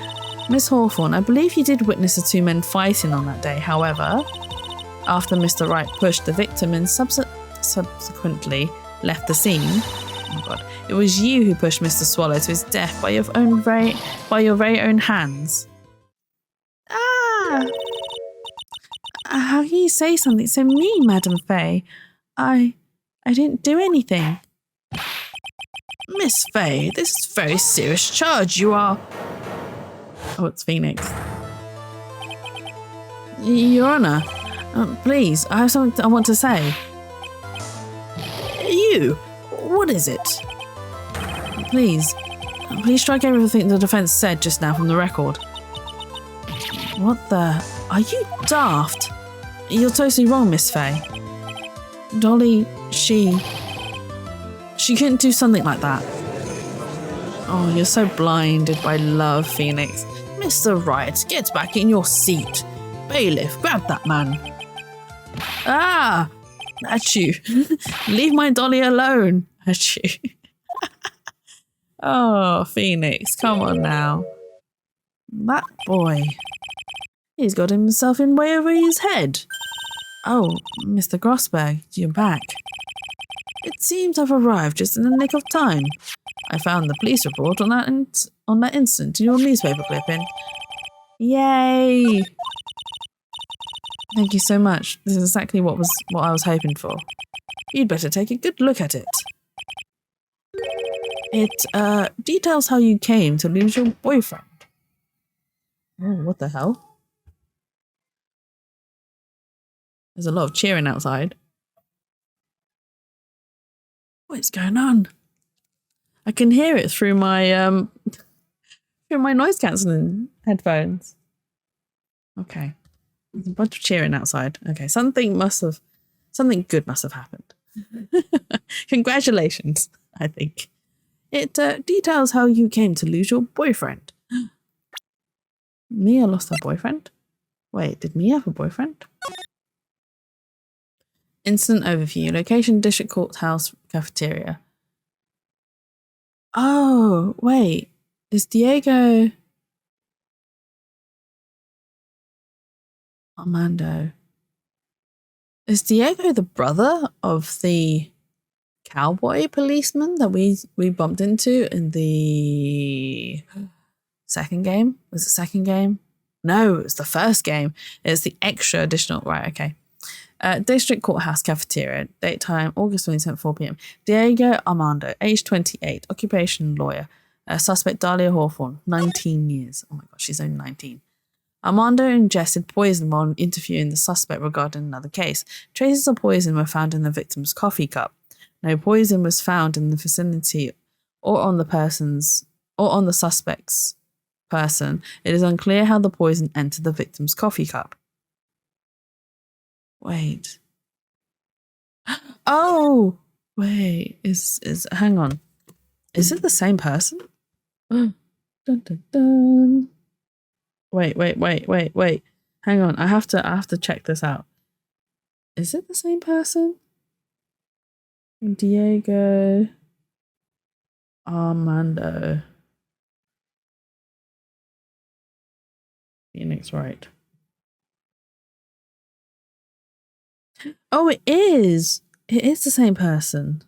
Miss Hawthorne, I believe you did witness the two men fighting on that day. However, after Mr. Wright pushed the victim and subsequently left the scene, oh my God, it was you who pushed Mr. Swallow to his death by your very own hands. How can you say something so mean, Madam Faye? I didn't do anything. Miss Faye, this is a very serious charge. You are... Oh, it's Phoenix. Your Honor, please, I have something I want to say. You? What is it? Please strike everything the defense said just now from the record. What the... Are you daft? You're totally wrong, Miss Faye. Dolly, she couldn't do something like that. Oh, you're so blinded by love, Phoenix. Mr. Wright, get back in your seat. Bailiff, grab that man. Ah! At you. Leave my Dolly alone. At you. Oh, Phoenix, come on now. That boy. He's got himself in way over his head. Oh, Mr. Grossberg, you're back. It seems I've arrived just in the nick of time. I found the police report on that incident in your newspaper clipping. Yay! Thank you so much. This is exactly what I was hoping for. You'd better take a good look at it. It details how you came to lose your boyfriend. Oh, what the hell? There's a lot of cheering outside. What's going on? I can hear it through my noise cancelling headphones. Okay. There's a bunch of cheering outside. Okay, something good must have happened. Congratulations, I think. It details how you came to lose your boyfriend. Mia lost her boyfriend? Wait, did Mia have a boyfriend? Incident overview. Location, District Courthouse cafeteria. Oh, wait. Is Diego... Armando. Is Diego the brother of the cowboy policeman that we bumped into in the second game? Was it second game? No, it was the first game. It's the extra additional... Right, okay. District Courthouse cafeteria. Date time, August 27th, 4 p.m. Diego Armando, age 28, occupation lawyer. Suspect Dahlia Hawthorne, 19 years. Oh my gosh, she's only 19. Armando ingested poison while interviewing the suspect regarding another case. Traces of poison were found in the victim's coffee cup. No poison was found in the vicinity or on the suspect's person. It is unclear how the poison entered the victim's coffee cup. Wait. Oh! Wait, hang on. Is it the same person? Dun, dun, dun. Wait. Hang on. I have to check this out. Is it the same person? Diego Armando Phoenix Wright. Oh, it is. It is the same person.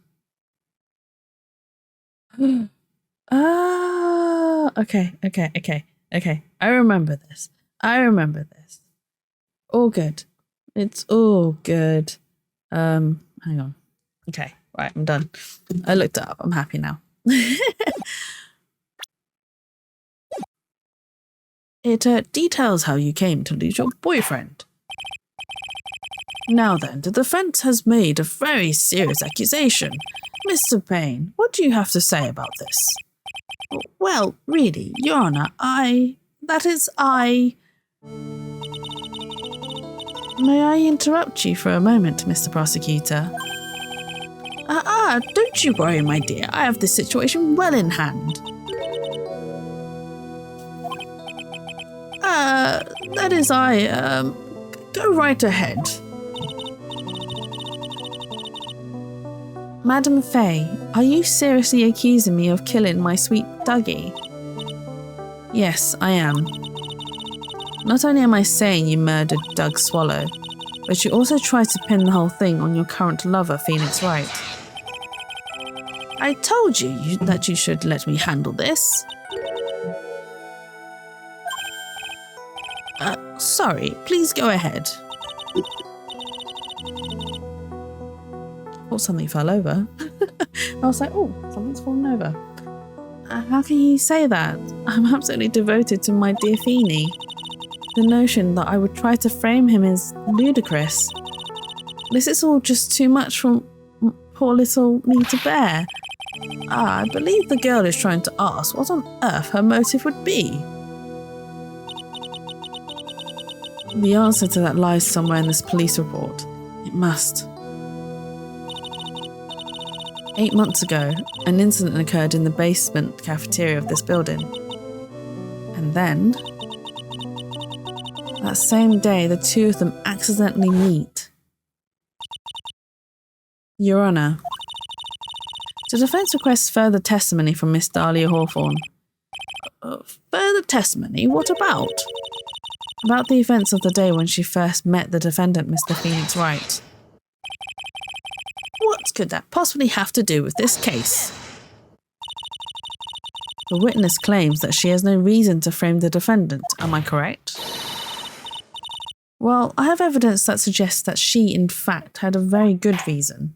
Ah, okay. I remember this. All good. It's all good. Hang on. Okay, right, I'm done. I looked it up. I'm happy now. It details how you came to lose your boyfriend. Now then, the defense has made a very serious accusation. Mr. Payne, what do you have to say about this? Well, really, Your Honor, I... May I interrupt you for a moment, Mr. Prosecutor? Don't you worry, my dear. I have this situation well in hand. Go right ahead. Madam Faye, are you seriously accusing me of killing my sweet Dougie? Yes, I am. Not only am I saying you murdered Doug Swallow, but you also tried to pin the whole thing on your current lover, Phoenix Wright. I told you that you should let me handle this. Sorry, please go ahead. Oh, something fell over. I was like, oh, something's fallen over. How can you say that? I'm absolutely devoted to my dear Feeny. The notion that I would try to frame him is ludicrous. This is all just too much for poor little me to bear. I believe the girl is trying to ask what on earth her motive would be. The answer to that lies somewhere in this police report. It must. 8 months ago, an incident occurred in the basement cafeteria of this building. And then, that same day, the two of them accidentally meet. Your Honour, the defence requests further testimony from Miss Dahlia Hawthorne. Further testimony? What about? About the events of the day when she first met the defendant, Mr. Phoenix Wright. What could that possibly have to do with this case? The witness claims that she has no reason to frame the defendant, am I correct? Well, I have evidence that suggests that she, in fact, had a very good reason.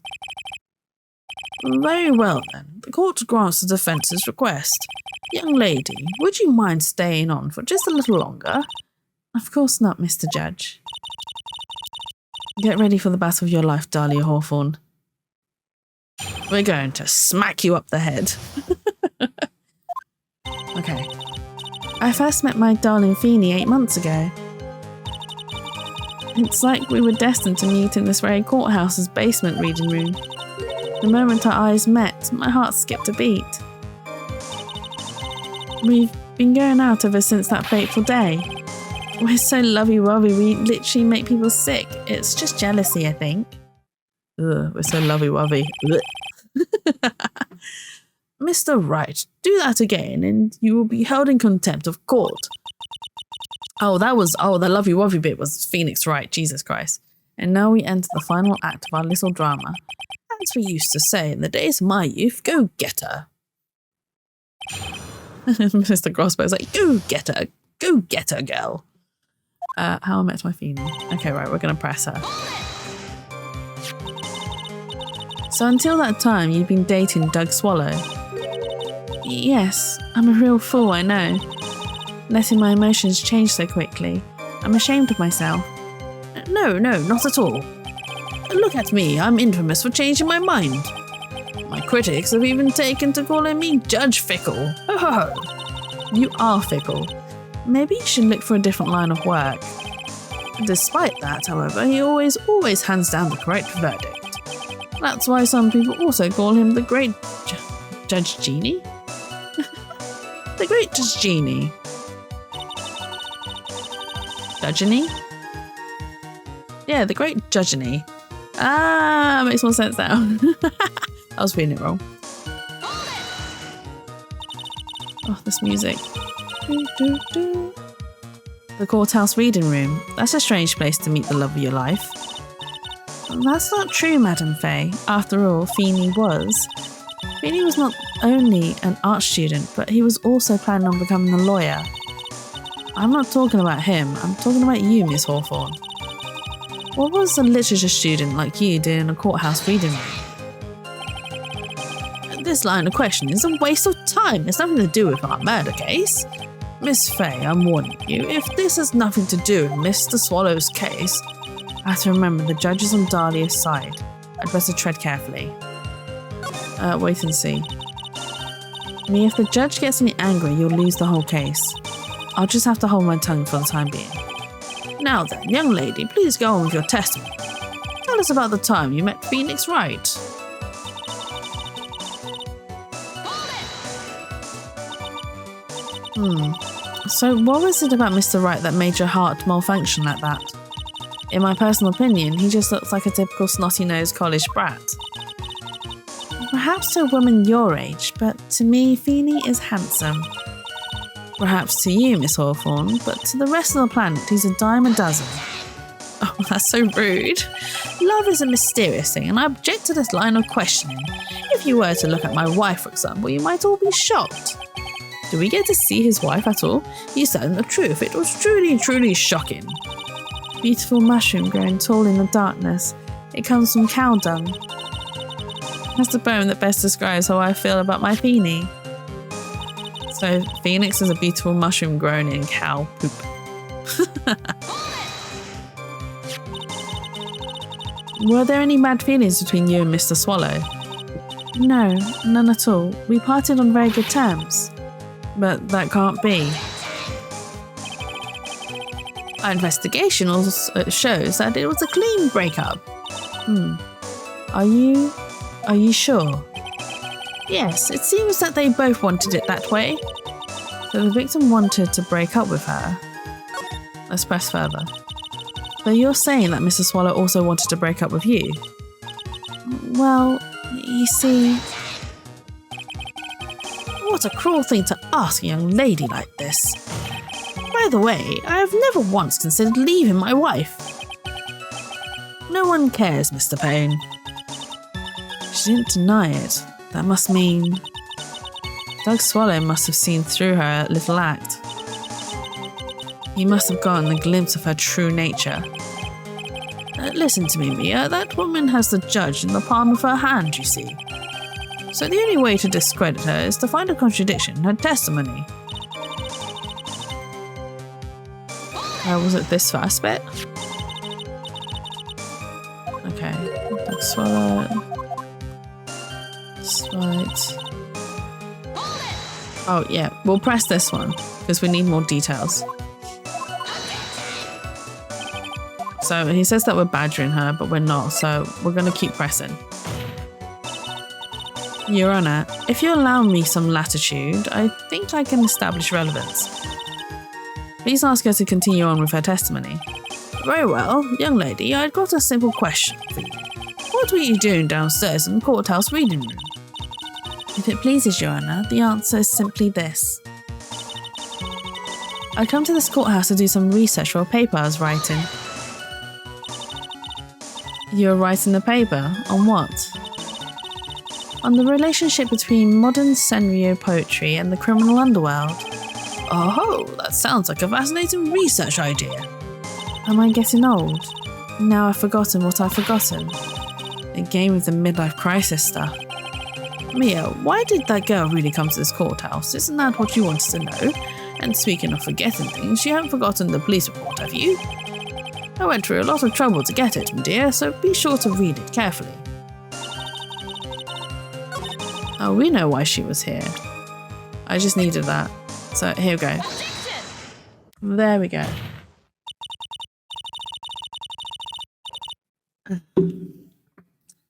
Very well, then. The court grants the defence's request. Young lady, would you mind staying on for just a little longer? Of course not, Mr. Judge. Get ready for the battle of your life, Dahlia Hawthorne. We're going to smack you up the head. Okay. I first met my darling Feeny 8 months ago. It's like we were destined to meet in this very courthouse's basement reading room. The moment our eyes met, my heart skipped a beat. We've been going out ever since that fateful day. We're so lovey-wovey, we literally make people sick. It's just jealousy, I think. Ugh, we're so lovey-wovey. Mr. Wright, do that again and you will be held in contempt of court. The lovey-wovey bit was Phoenix Wright, Jesus Christ. And now we enter the final act of our little drama. As we used to say in the days of my youth, go get her. Mr. Grossbow's like, go get her, girl. How I Met My Feeny. Okay, right, we're going to press her. So until that time, you've been dating Doug Swallow. Yes, I'm a real fool, I know. Letting my emotions change so quickly. I'm ashamed of myself. No, not at all. Look at me, I'm infamous for changing my mind. My critics have even taken to calling me Judge Fickle. Ho ho ho. You are fickle. Maybe you should look for a different line of work. Despite that, however, he always hands down the correct verdict. That's why some people also call him the Great Judge Genie? The Great Judge Genie. Judgeny? Yeah, the Great Judgeny. Ah, makes more sense now. I was reading it wrong. Oh, this music. The courthouse reading room. That's a strange place to meet the love of your life. That's not true, Madame Faye. After all, Feeney was. Feeney was not only an art student, but he was also planning on becoming a lawyer. I'm not talking about him, I'm talking about you, Miss Hawthorne. What was a literature student like you doing in a courthouse reading room? This line of questioning is a waste of time. It's nothing to do with our murder case. Miss Faye, I'm warning you, if this has nothing to do with Mr. Swallow's case, I have to remember the judge is on Dahlia's side. I'd better tread carefully. Wait and see. If the judge gets me angry, you'll lose the whole case. I'll just have to hold my tongue for the time being. Now then, young lady, please go on with your testimony. Tell us about the time you met Phoenix Wright. So what was it about Mr. Wright that made your heart malfunction like that? In my personal opinion, he just looks like a typical snotty-nosed college brat. Perhaps to a woman your age, but to me, Feeney is handsome. Perhaps to you, Miss Hawthorne, but to the rest of the planet, he's a dime a dozen. Oh, that's so rude. Love is a mysterious thing, and I object to this line of questioning. If you were to look at my wife, for example, you might all be shocked. Do we get to see his wife at all? He's telling the truth. It was truly, truly shocking. Beautiful mushroom growing tall in the darkness. It comes from cow dung. That's the poem that best describes how I feel about my Feeney. So, Phoenix is a beautiful mushroom grown in cow poop. Were there any bad feelings between you and Mr. Swallow? No, none at all. We parted on very good terms. But that can't be. Our investigation also shows that it was a clean breakup. Are you sure? Yes, it seems that they both wanted it that way. So the victim wanted to break up with her. Let's press further. So you're saying that Mr. Swallow also wanted to break up with you? Well, you see... What a cruel thing to ask a young lady like this. By the way, I have never once considered leaving my wife. No one cares, Mr. Payne. She didn't deny it. That must mean... Doug Swallow must have seen through her little act. He must have gotten a glimpse of her true nature. Listen to me, Mia. That woman has the judge in the palm of her hand, you see. So the only way to discredit her is to find a contradiction in her testimony. Was it this first bit? Okay. Doug Swallow. Right. Oh yeah, we'll press this one because we need more details. So he says that we're badgering her, but we're not, so we're going to keep pressing. Your Honour, if you allow me some latitude, I think I can establish relevance. Please ask her to continue on with her testimony. Very well, young lady, I've got a simple question for you. What were you doing downstairs in the courthouse reading room? If it pleases Your Honour, the answer is simply this. I come to this courthouse to do some research for a paper I was writing. You were writing a paper? On what? On the relationship between modern Senryo poetry and the criminal underworld. Oh, that sounds like a fascinating research idea. Am I getting old? Now I've forgotten what I've forgotten. The game of the midlife crisis stuff. Mia, why did that girl really come to this courthouse? Isn't that what you wanted to know? And speaking of forgetting things, you haven't forgotten the police report, have you? I went through a lot of trouble to get it, my dear, so be sure to read it carefully. Oh, we know why she was here. I just needed that. So, here we go. There we go.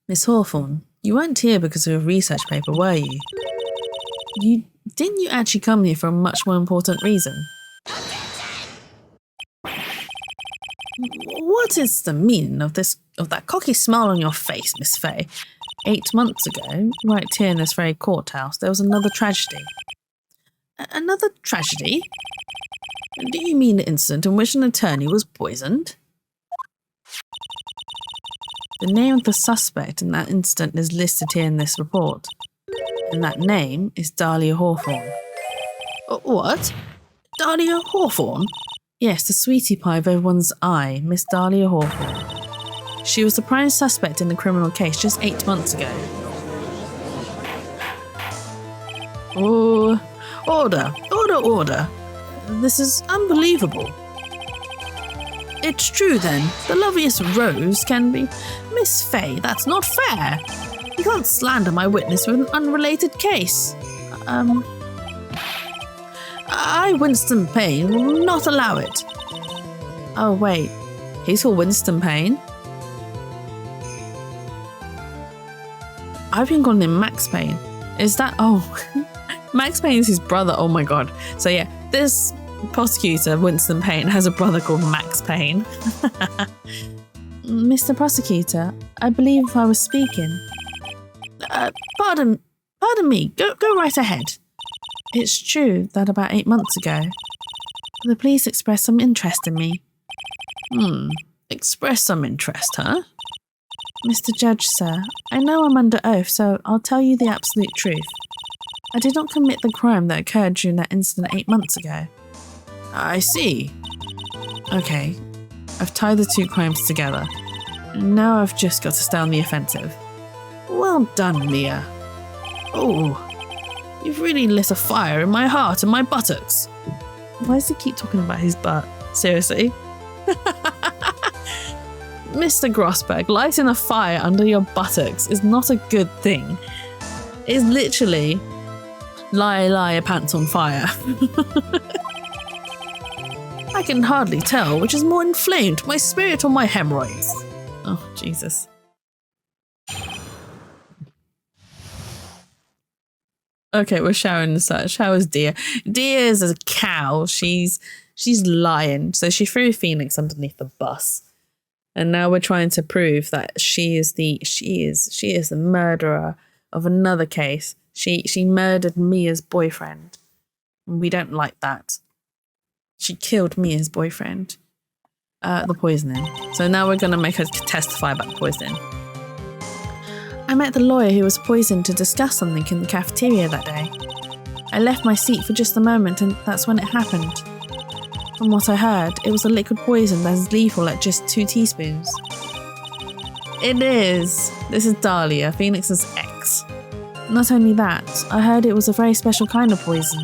Miss Hawthorne, you weren't here because of a research paper, were you? Didn't you actually come here for a much more important reason? What is the meaning of that cocky smile on your face, Miss Fay? 8 months ago, right here in this very courthouse, there was another tragedy. Another tragedy? Do you mean the incident in which an attorney was poisoned? The name of the suspect in that incident is listed here in this report, and that name is Dahlia Hawthorne. What? Dahlia Hawthorne? Yes, the sweetie pie of everyone's eye, Miss Dahlia Hawthorne. She was the prime suspect in the criminal case just 8 months ago. Oh, order! This is unbelievable. It's true then, the loveliest rose can be... Miss Fay, that's not fair. You can't slander my witness with an unrelated case. I, Winston Payne, will not allow it. Oh wait, he's called Winston Payne? I've been calling him Max Payne. Is that... Oh, Max Payne is his brother. Oh my god. So yeah, this prosecutor, Winston Payne, has a brother called Max Payne. Mr. Prosecutor, I believe I was speaking. Pardon me, go right ahead. It's true that about 8 months ago, the police expressed some interest in me. Expressed some interest, huh? Mr. Judge, sir, I know I'm under oath, so I'll tell you the absolute truth. I did not commit the crime that occurred during that incident 8 months ago. I see. Okay, I've tied the two crimes together. Now I've just got to stay on the offensive. Well done, Mia. Oh, you've really lit a fire in my heart and my buttocks. Why does he keep talking about his butt? Seriously? Mr. Grossberg, lighting a fire under your buttocks is not a good thing. It's literally lie, pants on fire. I can hardly tell which is more inflamed, my spirit or my hemorrhoids. Oh, Jesus. Okay, we're showering the search. How is Dia? Dia is a cow. She's lying. So she threw Phoenix underneath the bus. And now we're trying to prove that she is the murderer of another case. She murdered Mia's boyfriend. And we don't like that. She killed Mia's boyfriend. The poisoning. So now we're going to make her testify about the poisoning. I met the lawyer who was poisoned to discuss something in the cafeteria that day. I left my seat for just a moment and that's when it happened. From what I heard, it was a liquid poison that is lethal at just 2 teaspoons. It is! This is Dahlia, Phoenix's ex. Not only that, I heard it was a very special kind of poison.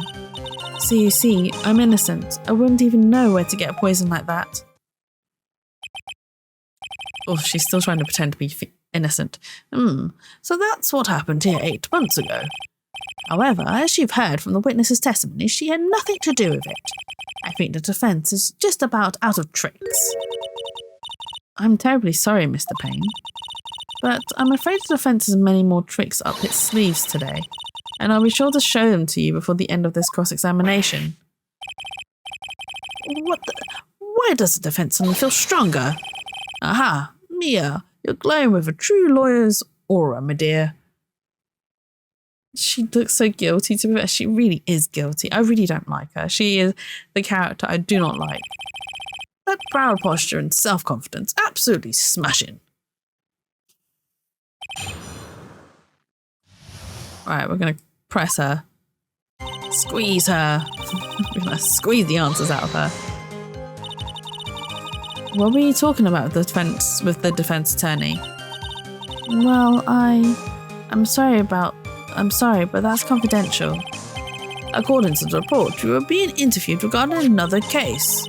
So you see, I'm innocent. I wouldn't even know where to get a poison like that. Oh, she's still trying to pretend to be innocent. So that's what happened here 8 months ago. However, as you've heard from the witness's testimony, she had nothing to do with it. I think the defence is just about out of tricks. I'm terribly sorry, Mr. Payne, but I'm afraid the defence has many more tricks up its sleeves today, and I'll be sure to show them to you before the end of this cross-examination. Why does the defence suddenly feel stronger? Aha, Mia, you're glowing with a true lawyer's aura, my dear. She looks so guilty to me. She really is guilty. I really don't like her. She is the character I do not like. That proud posture and self-confidence, absolutely smashing. Right, we're going to press her. Squeeze her. We're going to squeeze the answers out of her. What were you talking about with the defense attorney? Well, I'm sorry, but that's confidential. According to the report, you were being interviewed regarding another case.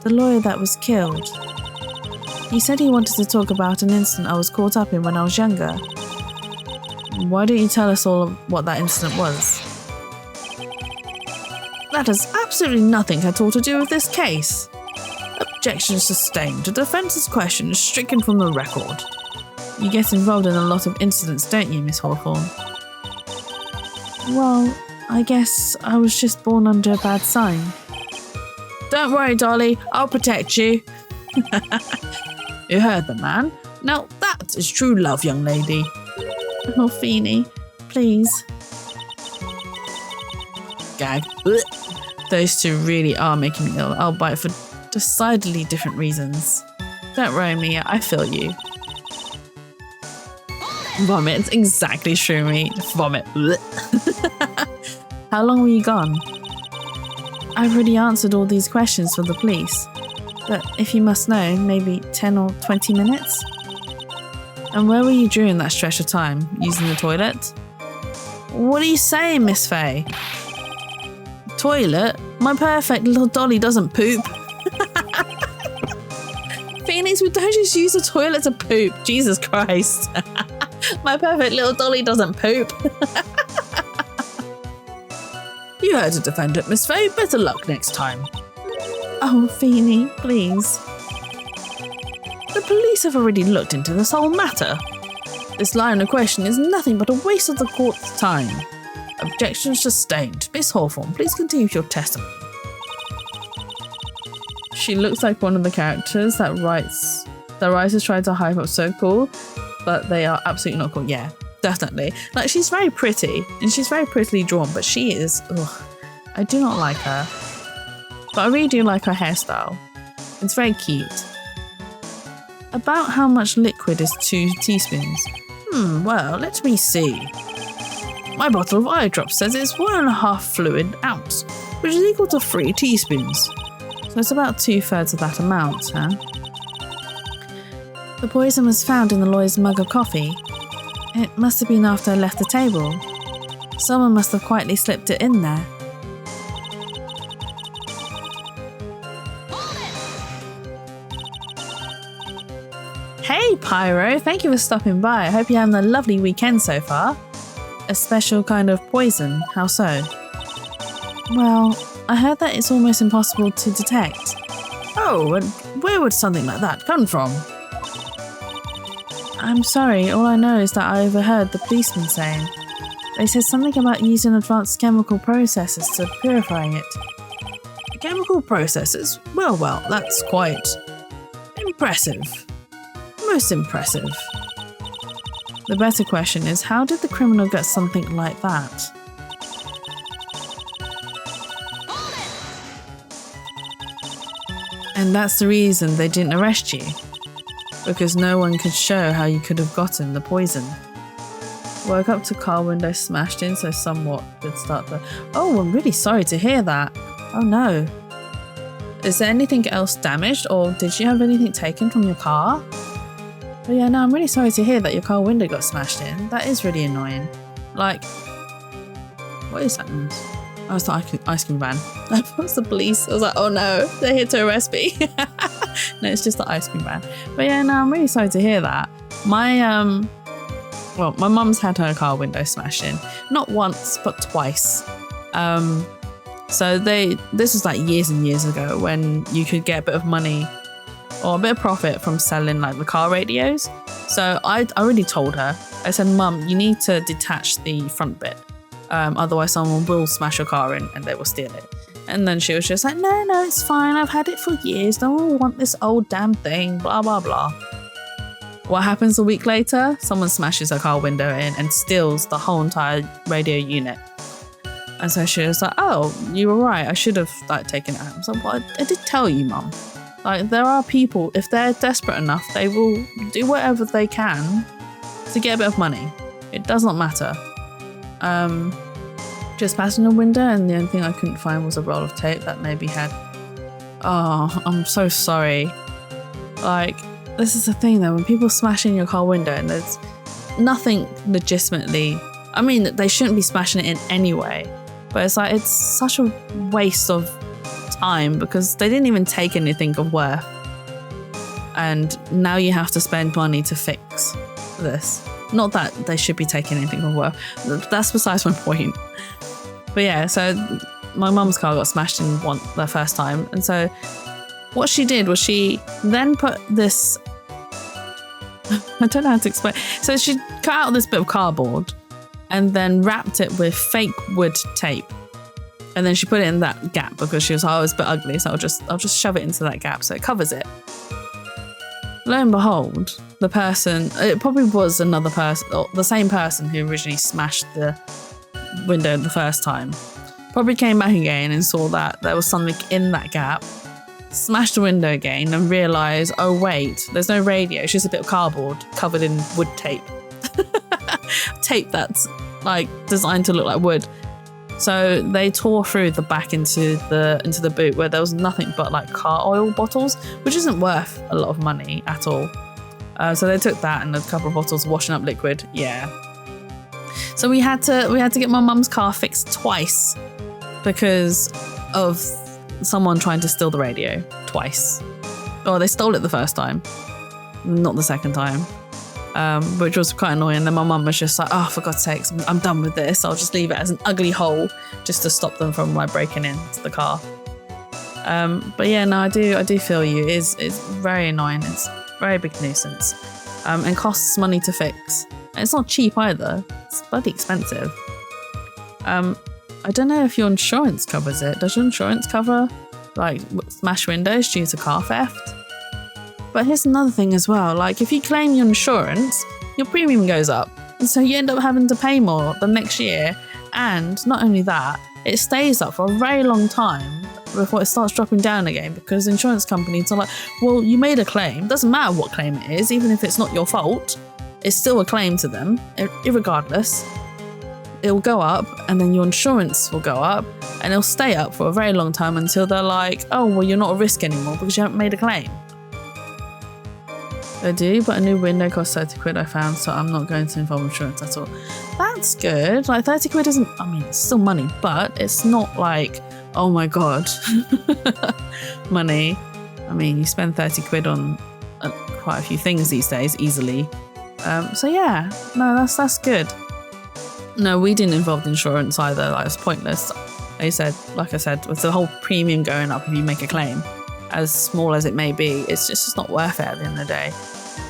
The lawyer that was killed. He said he wanted to talk about an incident I was caught up in when I was younger. Why don't you tell us all what that incident was? That has absolutely nothing at all to do with this case. Objection sustained. The defence's question is stricken from the record. You get involved in a lot of incidents, don't you, Miss Hawthorne? Well, I guess I was just born under a bad sign. Don't worry, Dolly, I'll protect you. You heard the man. Now that is true love, young lady. Oh, Feeny, please. Gag. Blech. Those two really are making me ill, albeit for decidedly different reasons. Don't worry, Mia, I feel you. Vomit, it's exactly true, me. Vomit. How long were you gone? I've already answered all these questions for the police, but if you must know, maybe 10 or 20 minutes? And where were you during that stretch of time? Using the toilet? What are you saying, Miss Faye? Toilet? My perfect little dolly doesn't poop. Phoenix, we don't just use the toilet to poop. Jesus Christ. My perfect little dolly doesn't poop. You heard a defendant, Miss Faye. Better luck next time. Oh, Feeny, please. The police have already looked into this whole matter. This line of question is nothing but a waste of the court's time. Objection sustained. Miss Hawthorne, please continue with your testimony. She looks like one of the characters that writers try to hype up so cool, but they are absolutely not cool. Yeah, definitely. Like, she's very pretty, and she's very prettily drawn, but she is, ugh, I do not like her. But I really do like her hairstyle. It's very cute. About how much liquid is 2 teaspoons? Well, let me see. My bottle of eye drops says it's 1.5 fluid ounce, which is equal to 3 teaspoons. So it's about 2/3 of that amount, huh? The poison was found in the lawyer's mug of coffee. It must have been after I left the table. Someone must have quietly slipped it in there. Hey Pyro, thank you for stopping by. I hope you're having a lovely weekend so far. A special kind of poison, how so? Well, I heard that it's almost impossible to detect. Oh, and where would something like that come from? I'm sorry, all I know is that I overheard the policeman saying. They said something about using advanced chemical processes to purifying it. Chemical processes? Well, that's quite impressive. Most impressive. The better question is, how did the criminal get something like that? And that's the reason they didn't arrest you. Because no one could show how you could have gotten the poison. Woke up to car window smashed in, so somewhat could start the... Oh, I'm really sorry to hear that. Oh no. Is there anything else damaged, or did you have anything taken from your car? But yeah, no, I'm really sorry to hear that your car window got smashed in. That is really annoying. Like, what is that noise? Oh, it's the ice cream van. I thought it was the police. I was like, oh no, they're here to arrest me. No, it's just the ice cream van. But yeah, no, I'm really sorry to hear that. My mum's had her car window smashed in. Not once, but twice. So this was like years and years ago when you could get a bit of money or a bit of profit from selling like the car radios. So I already told her. I said, Mum, you need to detach the front bit. Otherwise someone will smash your car in and they will steal it. And then she was just like, no, it's fine. I've had it for years. No one will want this old damn thing, blah, blah, blah. What happens a week later? Someone smashes her car window in and steals the whole entire radio unit. And so she was like, oh, you were right. I should have like taken it out. I was like, well, I did tell you, Mum. Like, there are people, if they're desperate enough, they will do whatever they can to get a bit of money. It does not matter. Just passing a window, and the only thing I couldn't find was a roll of tape that maybe had... Oh, I'm so sorry. Like, this is the thing though, when people smash in your car window and there's nothing legitimately... I mean, they shouldn't be smashing it in anyway, but it's like, it's such a waste of time because they didn't even take anything of worth. And now you have to spend money to fix this. Not that they should be taking anything of worth. That's besides my point. But yeah, so my mum's car got smashed in the first time. And so what she did was she then put this I don't know how to explain. So she cut out this bit of cardboard and then wrapped it with fake wood tape. And then she put it in that gap because she was like, oh, it's a bit ugly, so I'll just shove it into that gap so it covers it. Lo and behold, the person, it probably was another person, or the same person who originally smashed the window the first time, probably came back again and saw that there was something in that gap, smashed the window again and realised, oh wait, there's no radio, it's just a bit of cardboard covered in wood tape. Tape that's like designed to look like wood. So they tore through the back into the boot where there was nothing but like car oil bottles, which isn't worth a lot of money at all. So they took that and a couple of bottles of washing up liquid. Yeah. So we had to get my mum's car fixed twice because of someone trying to steal the radio twice. Oh, they stole it the first time, not the second time. Which was quite annoying. And then my mum was just like, oh, for God's sakes, I'm done with this. I'll just leave it as an ugly hole just to stop them from like breaking into the car. But yeah, no, I do feel you. It's very annoying. It's a very big nuisance. And costs money to fix. And it's not cheap either. It's bloody expensive. I don't know if your insurance covers it. Does your insurance cover like smashed windows due to car theft? But here's another thing as well, like if you claim your insurance, your premium goes up. And so you end up having to pay more the next year. And not only that, it stays up for a very long time before it starts dropping down again because insurance companies are like, well, you made a claim. Doesn't matter what claim it is, even if it's not your fault, it's still a claim to them, irregardless. It will go up and then your insurance will go up and it'll stay up for a very long time until they're like, oh, well, you're not a risk anymore because you haven't made a claim. I do, but a new window costs 30 quid I found, so I'm not going to involve insurance at all. That's good. Like 30 quid isn't, I mean, it's still money, but it's not like, oh my God, money. I mean, you spend 30 quid on quite a few things these days, easily. So yeah, no, that's good. No, we didn't involve the insurance either. Like, it's pointless. Like I said, with the whole premium going up if you make a claim, as small as it may be, it's just not worth it at the end of the day.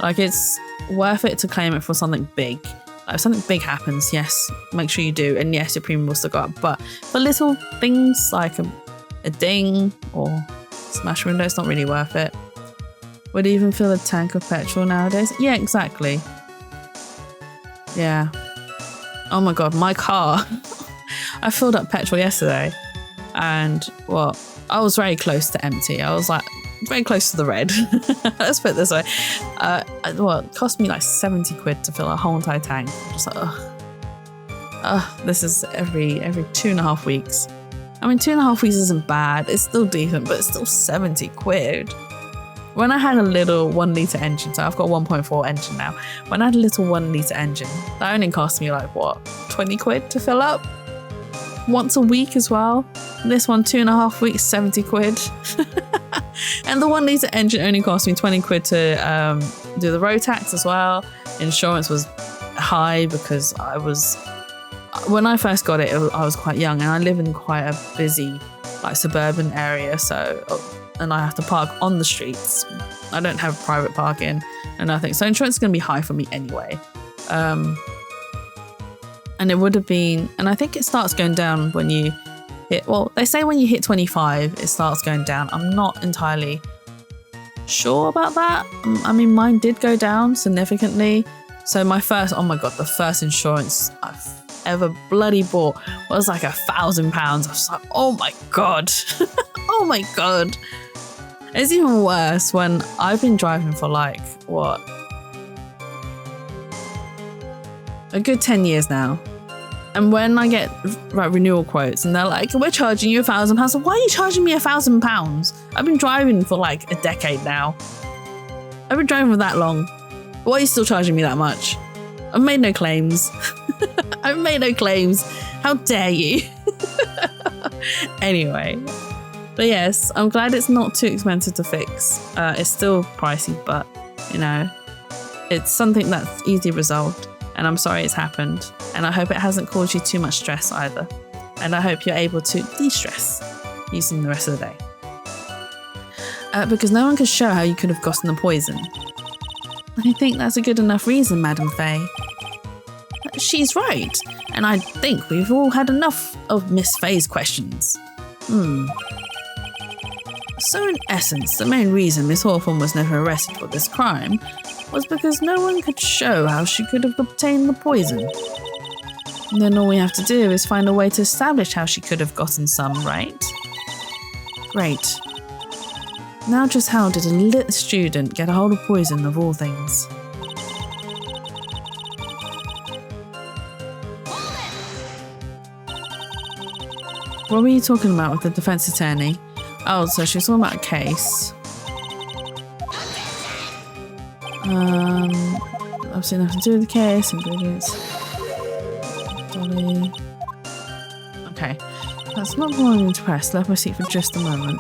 Like, it's worth it to claim it for something big. Like, if something big happens, yes, make sure you do, and yes, your premium will still go up. But for little things like a ding or smash window, it's not really worth it. Would you even fill a tank of petrol nowadays? Yeah, exactly. Yeah. Oh my God, my car. I filled up petrol yesterday and I was very close to empty. I was like very close to the red. Let's put it this way. It cost me like 70 quid to fill a whole entire tank. I'm just like, this is every 2.5 weeks. I mean, 2.5 weeks isn't bad. It's still decent, but it's still 70 quid. When I had a little 1 litre engine, so I've got a 1.4 engine now. When I had a little 1 litre engine, that only cost me like 20 quid to fill up? Once a week as well. This one, 2.5 weeks, 70 quid. And the 1 litre engine only cost me 20 quid to do the road tax as well. Insurance was high because when I first got it, I was quite young and I live in quite a busy like suburban area, and I have to park on the streets. I don't have private parking and nothing. So insurance is going to be high for me anyway. And it would have been, and I think it starts going down when you hit, they say when you hit 25, it starts going down. I'm not entirely sure about that. I mean, mine did go down significantly. So the first insurance I've ever bloody bought was like £1,000. I was like, oh my God. Oh my God. It's even worse when I've been driving for like, a good 10 years now. And when I get renewal quotes and they're like, we're charging you £1,000. So why are you charging me £1,000? I've been driving for like a decade now. I've been driving for that long. Why are you still charging me that much? I've made no claims. I've made no claims. How dare you? Anyway. But yes, I'm glad it's not too expensive to fix. It's still pricey, but it's something that's easily resolved. And I'm sorry it's happened. And I hope it hasn't caused you too much stress either. And I hope you're able to de-stress using the rest of the day. Because no one can show how you could have gotten the poison. I think that's a good enough reason, Madam Faye. She's right, and I think we've all had enough of Miss Faye's questions. So in essence, the main reason Miss Hawthorne was never arrested for this crime was because no one could show how she could have obtained the poison. And then all we have to do is find a way to establish how she could have gotten some, right? Great. Now just how did a lit student get a hold of poison of all things? What were you talking about with the defense attorney? Oh, so she was talking about a case. Obviously nothing to do with the case, ingredients. Dolly. Okay. That's not what I'm impressed. Left my seat for just a moment.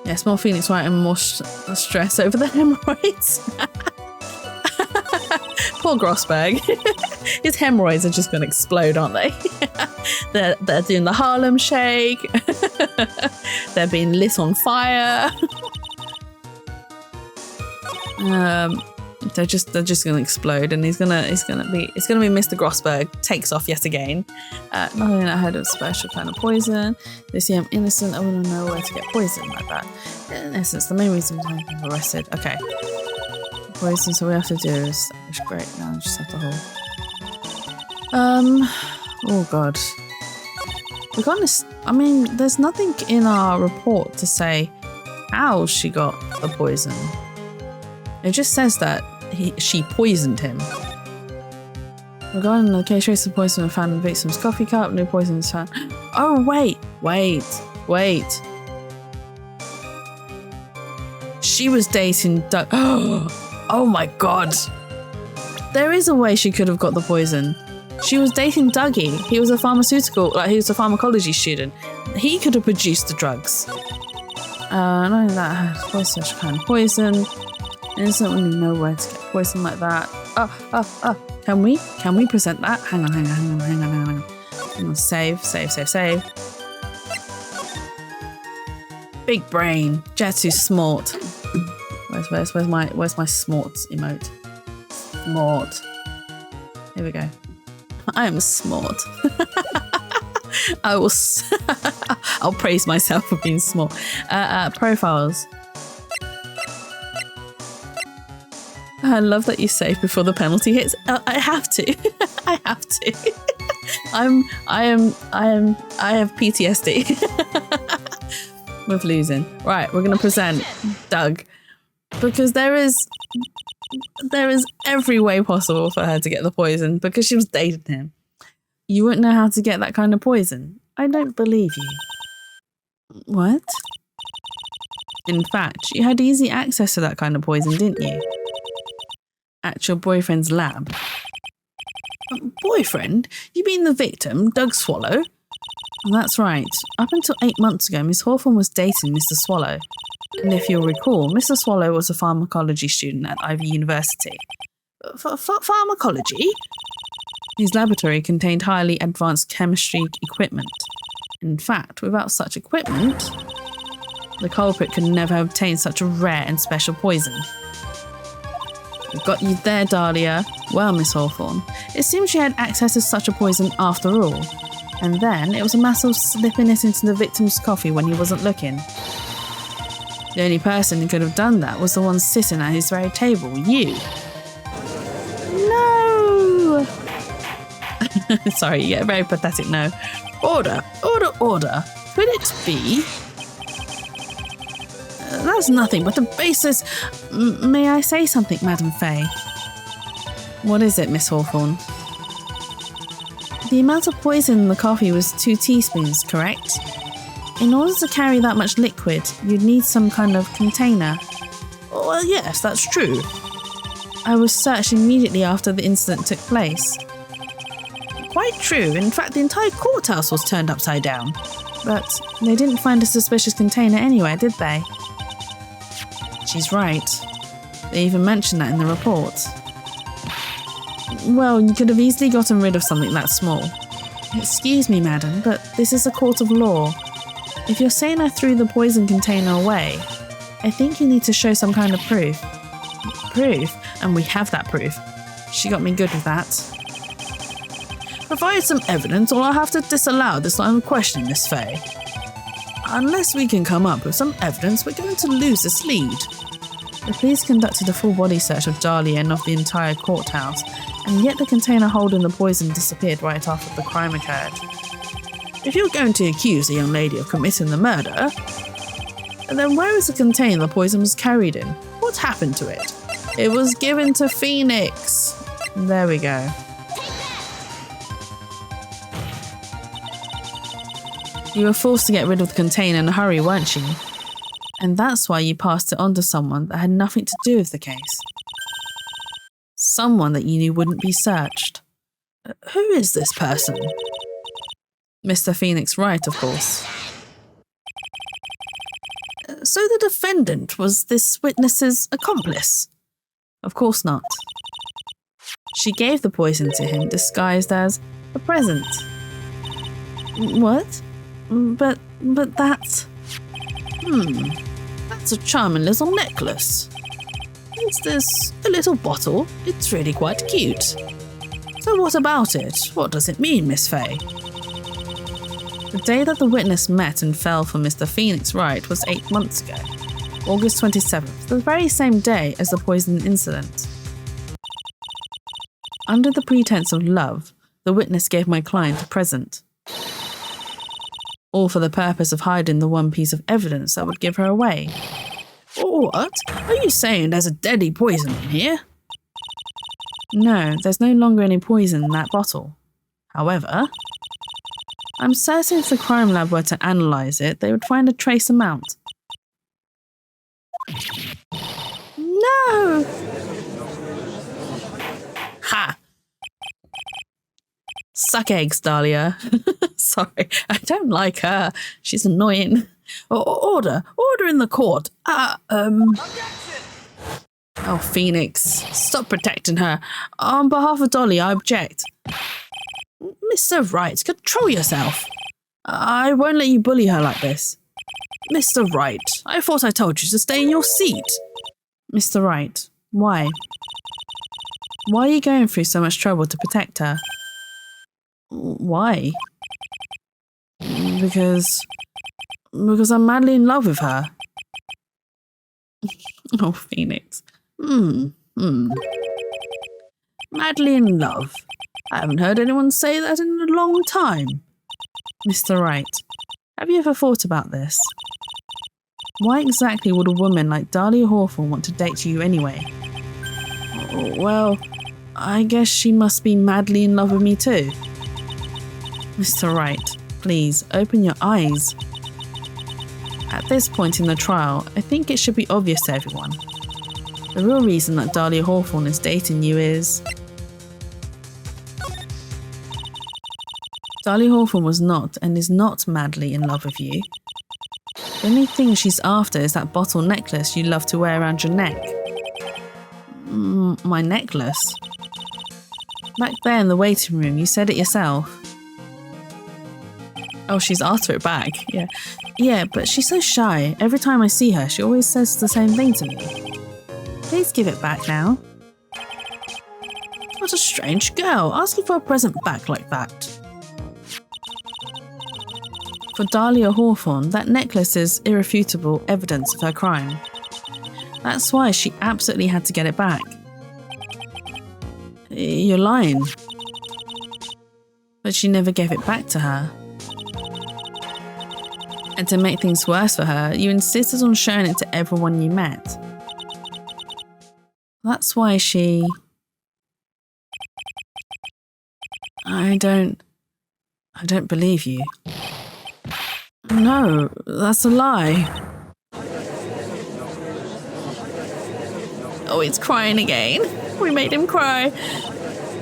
Yes, more Phoenix Wright and more stress over the hemorrhoids. Poor Grossberg. His hemorrhoids are just going to explode, aren't they? They're doing the Harlem Shake. They're being lit on fire. They're just going to explode, and it's going to be Mr. Grossberg takes off yet again. Nothing I heard of special kind of poison. They see I'm innocent. I wouldn't know where to get poison like that. In essence, the main reason I'm arrested. Okay. Poison, so we have to do is great. Now I just have to hold. Oh god. We got this. I mean, there's nothing in our report to say how she got the poison. It just says that she poisoned him. Regarding the case, trace of poison was found in the victim's coffee cup. No poison was found. Oh wait. She was dating Doug. Oh my god. There is a way she could have got the poison. She was dating Dougie. He was a pharmacology student. He could have produced the drugs. Not only that, poison, such kind of poison. Innocent when you know where to get poison like that. Can we present that? Hang on. Hang on. Save. Big brain. Jetsu smart. Where's my smart emote? Smart. Here we go. I am smart. I'll praise myself for being smart. Profiles. I love that you save before the penalty hits. I have to. I have to. I have PTSD with losing. Right, we're gonna present Doug because there is every way possible for her to get the poison because she was dating him. You wouldn't know how to get that kind of poison. I don't believe you. What? In fact, you had easy access to that kind of poison, didn't you? At your boyfriend's lab. Boyfriend? You mean the victim, Doug Swallow? That's right. Up until 8 months ago, Miss Hawthorne was dating Mr. Swallow. And if you'll recall, Mr. Swallow was a pharmacology student at Ivy University. Pharmacology? His laboratory contained highly advanced chemistry equipment. In fact, without such equipment, the culprit could never have obtained such a rare and special poison. We've got you there, Dahlia. Well, Miss Hawthorne, it seems she had access to such a poison after all. And then it was a matter of slipping it into the victim's coffee when he wasn't looking. The only person who could have done that was the one sitting at his very table, you. No! Sorry, yeah, very pathetic no. Order. Could it be? That's nothing but the basis. May I say something, Madam Faye? What is it, Miss Hawthorne? The amount of poison in the coffee was 2 teaspoons, correct? In order to carry that much liquid, you'd need some kind of container. Well, yes, that's true. I was searched immediately after the incident took place. Quite true. In fact, the entire courthouse was turned upside down. But they didn't find a suspicious container anywhere, did they? She's right. They even mentioned that in the report. Well, you could have easily gotten rid of something that small. Excuse me, madam, but this is a court of law. If you're saying I threw the poison container away, I think you need to show some kind of proof. Proof? And we have that proof. She got me good with that. Provide some evidence or I'll have to disallow this line of questioning, Miss Faye. Unless we can come up with some evidence, we're going to lose this lead. The police conducted a full body search of Dahlia and of the entire courthouse, and yet the container holding the poison disappeared right after the crime occurred. If you're going to accuse a young lady of committing the murder, then where is the container the poison was carried in? What happened to it? It was given to Phoenix. There we go. You were forced to get rid of the container in a hurry, weren't you? And that's why you passed it on to someone that had nothing to do with the case. Someone that you knew wouldn't be searched. Who is this person? Mr. Phoenix Wright, of course. So the defendant was this witness's accomplice? Of course not. She gave the poison to him disguised as a present. What? But that's... That's a charming little necklace. It's this a little bottle. It's really quite cute. So what about it? What does it mean, Miss Faye? The day that the witness met and fell for Mr. Phoenix Wright was 8 months ago, August 27th, the very same day as the poison incident. Under the pretense of love, the witness gave my client a present. All for the purpose of hiding the one piece of evidence that would give her away. What? Are you saying there's a deadly poison in here? No, there's no longer any poison in that bottle. However, I'm certain if the crime lab were to analyse it, they would find a trace amount. No! Ha! Suck eggs, Dahlia. Sorry, I don't like her. She's annoying. Order in the court. Oh, Phoenix, stop protecting her. On behalf of Dolly, I object. Mr. Wright, control yourself. I won't let you bully her like this. Mr. Wright, I thought I told you to stay in your seat. Mr. Wright, why? Why are you going through so much trouble to protect her? Why? Because I'm madly in love with her. Oh, Phoenix. Madly in love. I haven't heard anyone say that in a long time. Mr. Wright, have you ever thought about this? Why exactly would a woman like Dahlia Hawthorne want to date you anyway? Well, I guess she must be madly in love with me too. Mr. Wright, please, open your eyes. At this point in the trial, I think it should be obvious to everyone. The real reason that Dahlia Hawthorne is dating you is... Dahlia Hawthorne was not and is not madly in love with you. The only thing she's after is that bottle necklace you love to wear around your neck. My necklace? Back there in the waiting room, you said it yourself. Oh, she's asked for it back. Yeah, but she's so shy. Every time I see her, she always says the same thing to me. Please give it back now. What a strange girl, asking for a present back like that. For Dahlia Hawthorne, that necklace is irrefutable evidence of her crime. That's why she absolutely had to get it back. You're lying. But she never gave it back to her. And to make things worse for her, you insisted on showing it to everyone you met. That's why she... I don't believe you. No, that's a lie. Oh, he's crying again. We made him cry.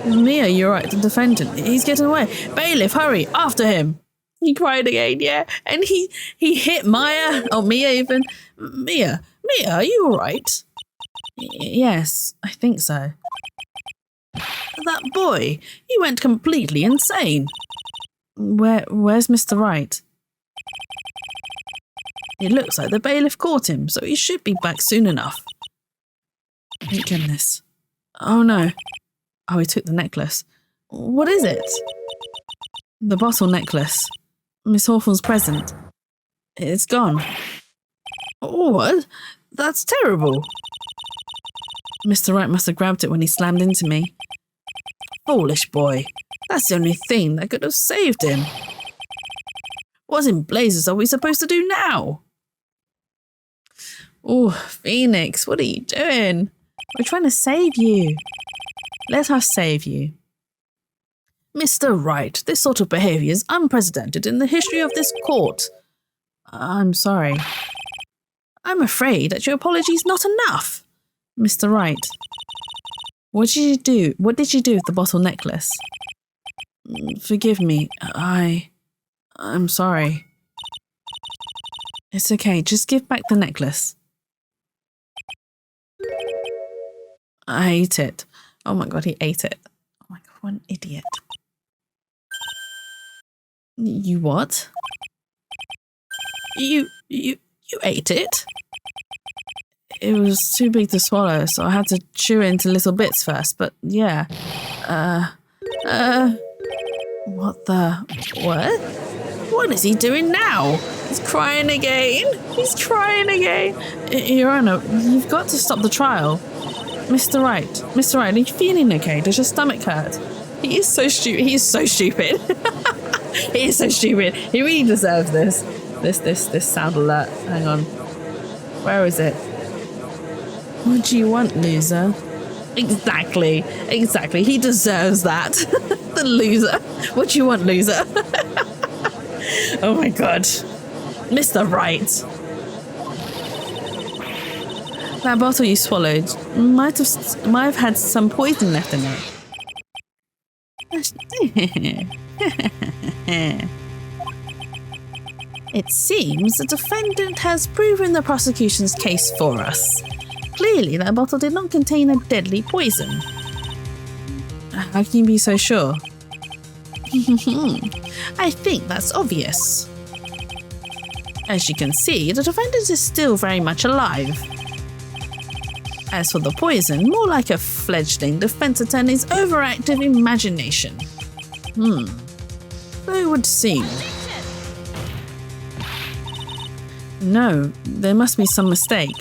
Mia, you're right, the defendant. He's getting away. Bailiff, hurry, after him. He cried again, yeah. And he hit Maya. Oh, Mia even. Mia, are you all right? Yes, I think so. That boy, he went completely insane. Where's Mr. Wright? It looks like the bailiff caught him, so he should be back soon enough. Thank goodness. Oh no. Oh, he took the necklace. What is it? The bottle necklace. Miss Hawthorne's present. It's gone. What? That's terrible. Mr. Wright must have grabbed it when he slammed into me. Foolish boy. That's the only thing that could have saved him. What in blazes are we supposed to do now? Oh, Phoenix, what are you doing? We're trying to save you. Let us save you. Mr. Wright, this sort of behaviour is unprecedented in the history of this court. I'm sorry. I'm afraid that your apology is not enough. Mr. Wright. What did you do? What did you do with the bottle necklace? Forgive me. I'm sorry. It's okay. Just give back the necklace. I ate it. Oh my god, he ate it. Oh my god, what an idiot. You what? You ate it? It was too big to swallow, so I had to chew it into little bits first, but yeah. What? What is he doing now? He's crying again. He's crying again. Your Honor, you've got to stop the trial. Mr. Wright, are you feeling okay? Does your stomach hurt? He is so stupid. He is so stupid. He is so stupid. He really deserves this. This sound alert. Hang on. Where is it? What do you want, loser? Exactly. He deserves that. The loser. What do you want, loser? Oh my god. Mr. Wright. That bottle you swallowed might have had some poison left in it. It seems the defendant has proven the prosecution's case for us. Clearly, that bottle did not contain a deadly poison. How can you be so sure? I think that's obvious. As you can see, the defendant is still very much alive. As for the poison, more like a fledgling defense attorney's overactive imagination. So it would seem. No, there must be some mistake.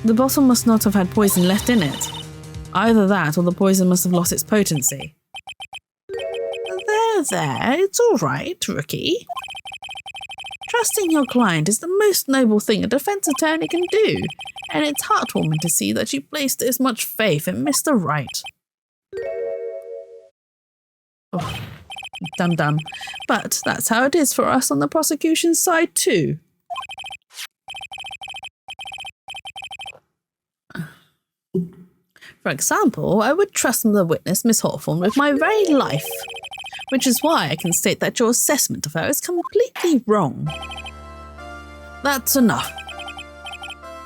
The bottle must not have had poison left in it. Either that or the poison must have lost its potency. There, it's all right, rookie. Trusting your client is the most noble thing a defense attorney can do, and it's heartwarming to see that you placed this much faith in Mr. Wright. Oh, dum-dum. But that's how it is for us on the prosecution's side too. For example, I would trust the witness, Miss Hawthorne, with my very life, which is why I can state that your assessment of her is completely wrong. That's enough.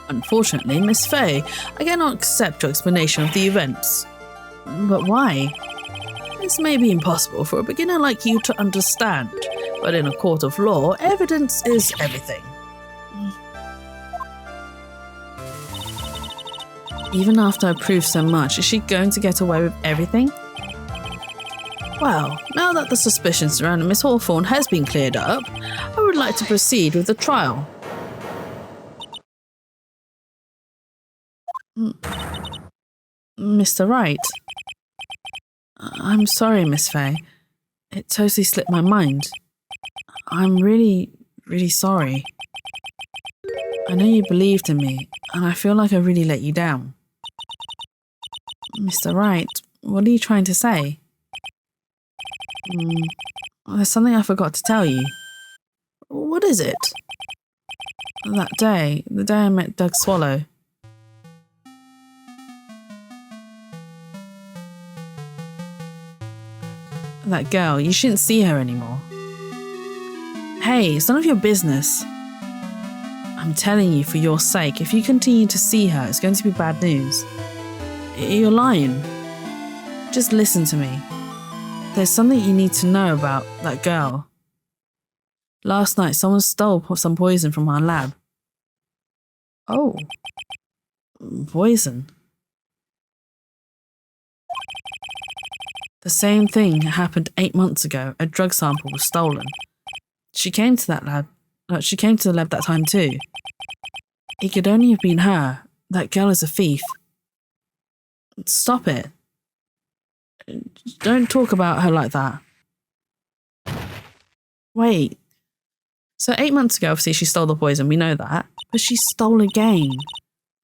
Unfortunately, Miss Fay, I cannot accept your explanation of the events. But why? This may be impossible for a beginner like you to understand, but in a court of law, evidence is everything. Even after I prove so much, is she going to get away with everything? Well, now that the suspicion surrounding Miss Hawthorne has been cleared up, I would like to proceed with the trial. Mr. Wright. I'm sorry, Miss Fay. It totally slipped my mind. I'm really, really sorry. I know you believed in me, and I feel like I really let you down. Mr. Wright, what are you trying to say? There's something I forgot to tell you. What is it? That day, the day I met Doug Swallow. That girl, you shouldn't see her anymore. Hey, it's none of your business. I'm telling you for your sake, if you continue to see her, it's going to be bad news. You're lying. Just listen to me. There's something you need to know about that girl. Last night, someone stole some poison from our lab. Oh. Poison? The same thing happened 8 months ago. A drug sample was stolen. She came to that lab. She came to the lab that time too. It could only have been her. That girl is a thief. Stop it. Don't talk about her like that. Wait. So 8 months ago, obviously, she stole the poison. We know that. But she stole again.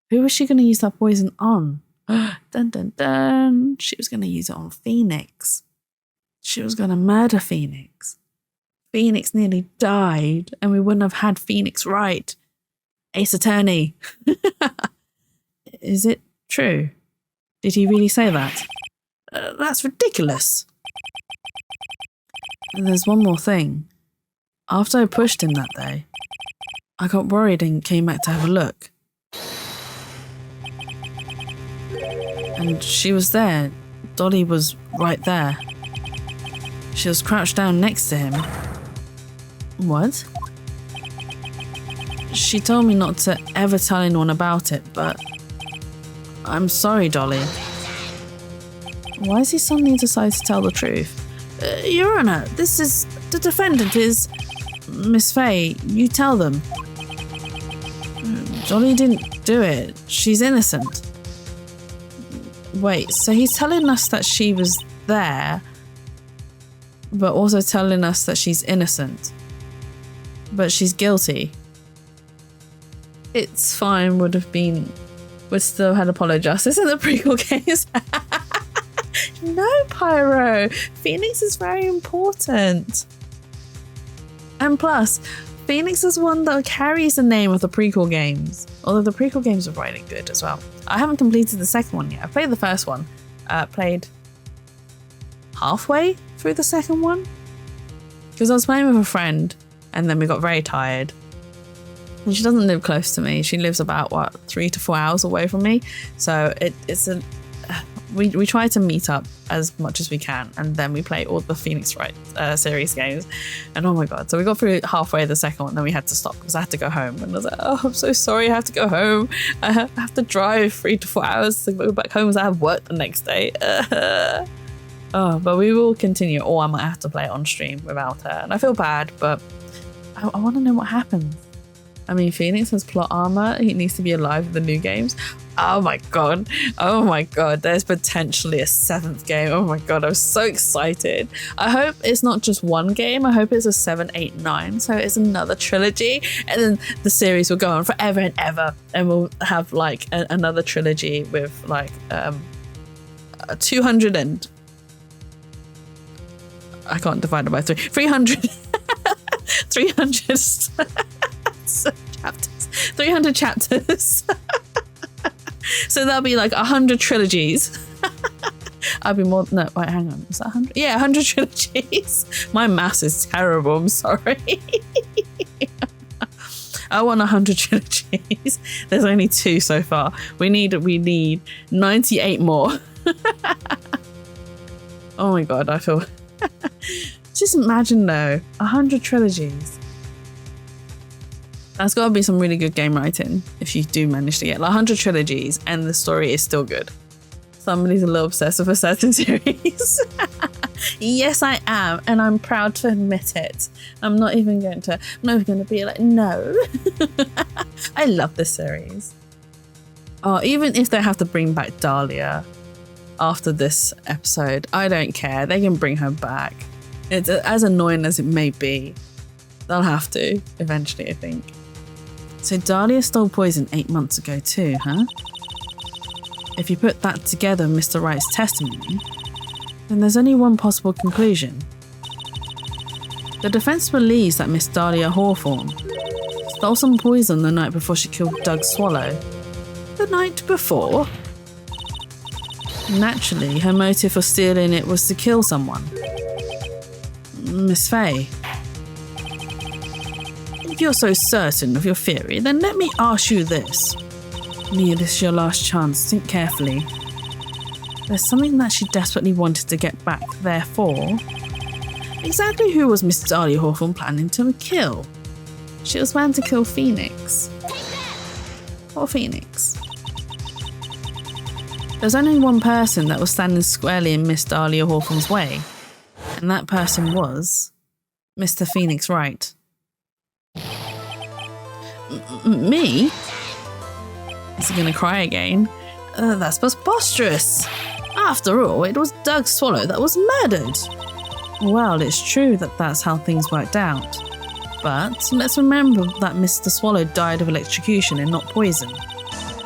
Who was she going to use that poison on? Dun dun dun. She was going to use it on Phoenix. She was going to murder Phoenix. Phoenix nearly died, and we wouldn't have had Phoenix right. Ace Attorney. Is it true? Did he really say that? That's ridiculous. And there's one more thing. After I pushed him that day, I got worried and came back to have a look. And she was there. Dolly was right there. She was crouched down next to him. What? She told me not to ever tell anyone about it, but I'm sorry, Dolly. Why has he suddenly decided to tell the truth? Your Honor, the defendant is Miss Faye. You tell them. Dolly didn't do it. She's innocent. Wait, so he's telling us that she was there, but also telling us that she's innocent. But she's guilty. It's fine, would still had apologized. This is the prequel games. No, Pyro. Phoenix is very important. And plus, Phoenix is one that carries the name of the prequel games. Although the prequel games are really good as well. I haven't completed the second one yet. I played the first one. Played halfway through the second one. Because I was playing with a friend and then we got very tired. And she doesn't live close to me. She lives about, 3 to 4 hours away from me. So we try to meet up as much as we can, and then we play all the Phoenix Wright series games. And oh my god, so we got through halfway the second one, and then we had to stop because I had to go home. And I was like, oh, I'm so sorry, I have to go home. I have to drive 3 to 4 hours to go back home because I have work the next day. But we will continue, or I might have to play it on stream without her. And I feel bad, but I want to know what happens. I mean, Phoenix has plot armor. He needs to be alive in the new games. Oh my god. There's potentially a 7th game. Oh my god, I'm so excited. I hope it's not just one game. I hope it's a 7, 8, 9. So it's another trilogy. And then the series will go on forever and ever. And we'll have like another trilogy with like 200 and... I can't divide it by 3. 300... 300... chapters. 300 chapters. So that'll be like 100 trilogies. I'll be more. No, wait, hang on. Is that 100? Yeah, 100 trilogies. My maths is terrible. I'm sorry. I want 100 trilogies. There's only 2 so far. We need 98 more. Oh my god, I feel. Just imagine though, 100 trilogies. That's got to be some really good game writing if you do manage to get like 100 trilogies and the story is still good. Somebody's a little obsessed with a certain series. Yes, I am, and I'm proud to admit it. I'm not even going to be like, no. I love this series. Oh, even if they have to bring back Dahlia after this episode, I don't care. They can bring her back. It's as annoying as it may be. They'll have to eventually, I think. So Dahlia stole poison 8 months ago too, huh? If you put that together with Mr. Wright's testimony, then there's only one possible conclusion. The defense believes that Miss Dahlia Hawthorne stole some poison the night before she killed Doug Swallow. The night before? Naturally, her motive for stealing it was to kill someone. Miss Faye. If you're so certain of your theory, then let me ask you this. Mia, this is your last chance. Think carefully. There's something that she desperately wanted to get back, therefore, Exactly who was Miss Dahlia Hawthorne planning to kill? She was planned to kill Phoenix. Poor Phoenix. There's only one person that was standing squarely in Miss Dahlia Hawthorne's way, and that person was Mr. Phoenix Wright. Me? Is he gonna cry again? That's preposterous. After all, it was Doug Swallow that was murdered. Well, it's true that that's how things worked out. But let's remember that Mr. Swallow died of electrocution and not poison.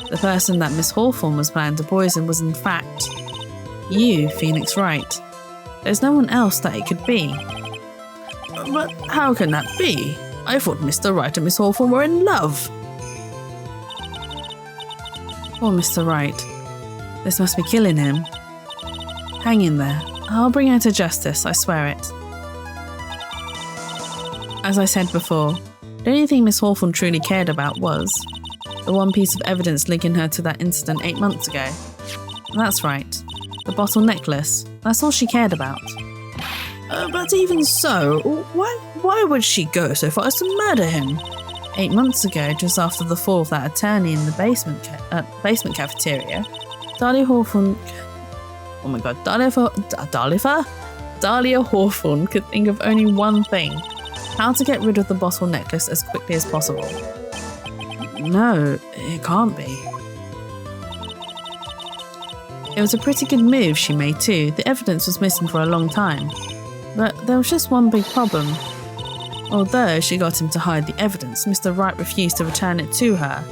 The person that Miss Hawthorne was planning to poison was in fact you, Phoenix Wright. There's no one else that it could be. But how can that be? I thought Mr. Wright and Miss Hawthorne were in love. Poor Mr. Wright. This must be killing him. Hang in there. I'll bring her to justice, I swear it. As I said before, the only thing Miss Hawthorne truly cared about was the one piece of evidence linking her to that incident 8 months ago. That's right, the bottle necklace. That's all she cared about. But even so, why would she go so far as to murder him? 8 months ago, just after the fall of that attorney in the basement cafeteria, Dahlia Hawthorne... Oh my god, Dahlia Hawthorne could think of only one thing: how to get rid of the bottle necklace as quickly as possible. No, it can't be. It was a pretty good move she made too. The evidence was missing for a long time. But there was just one big problem. Although she got him to hide the evidence, Mr. Wright refused to return it to her.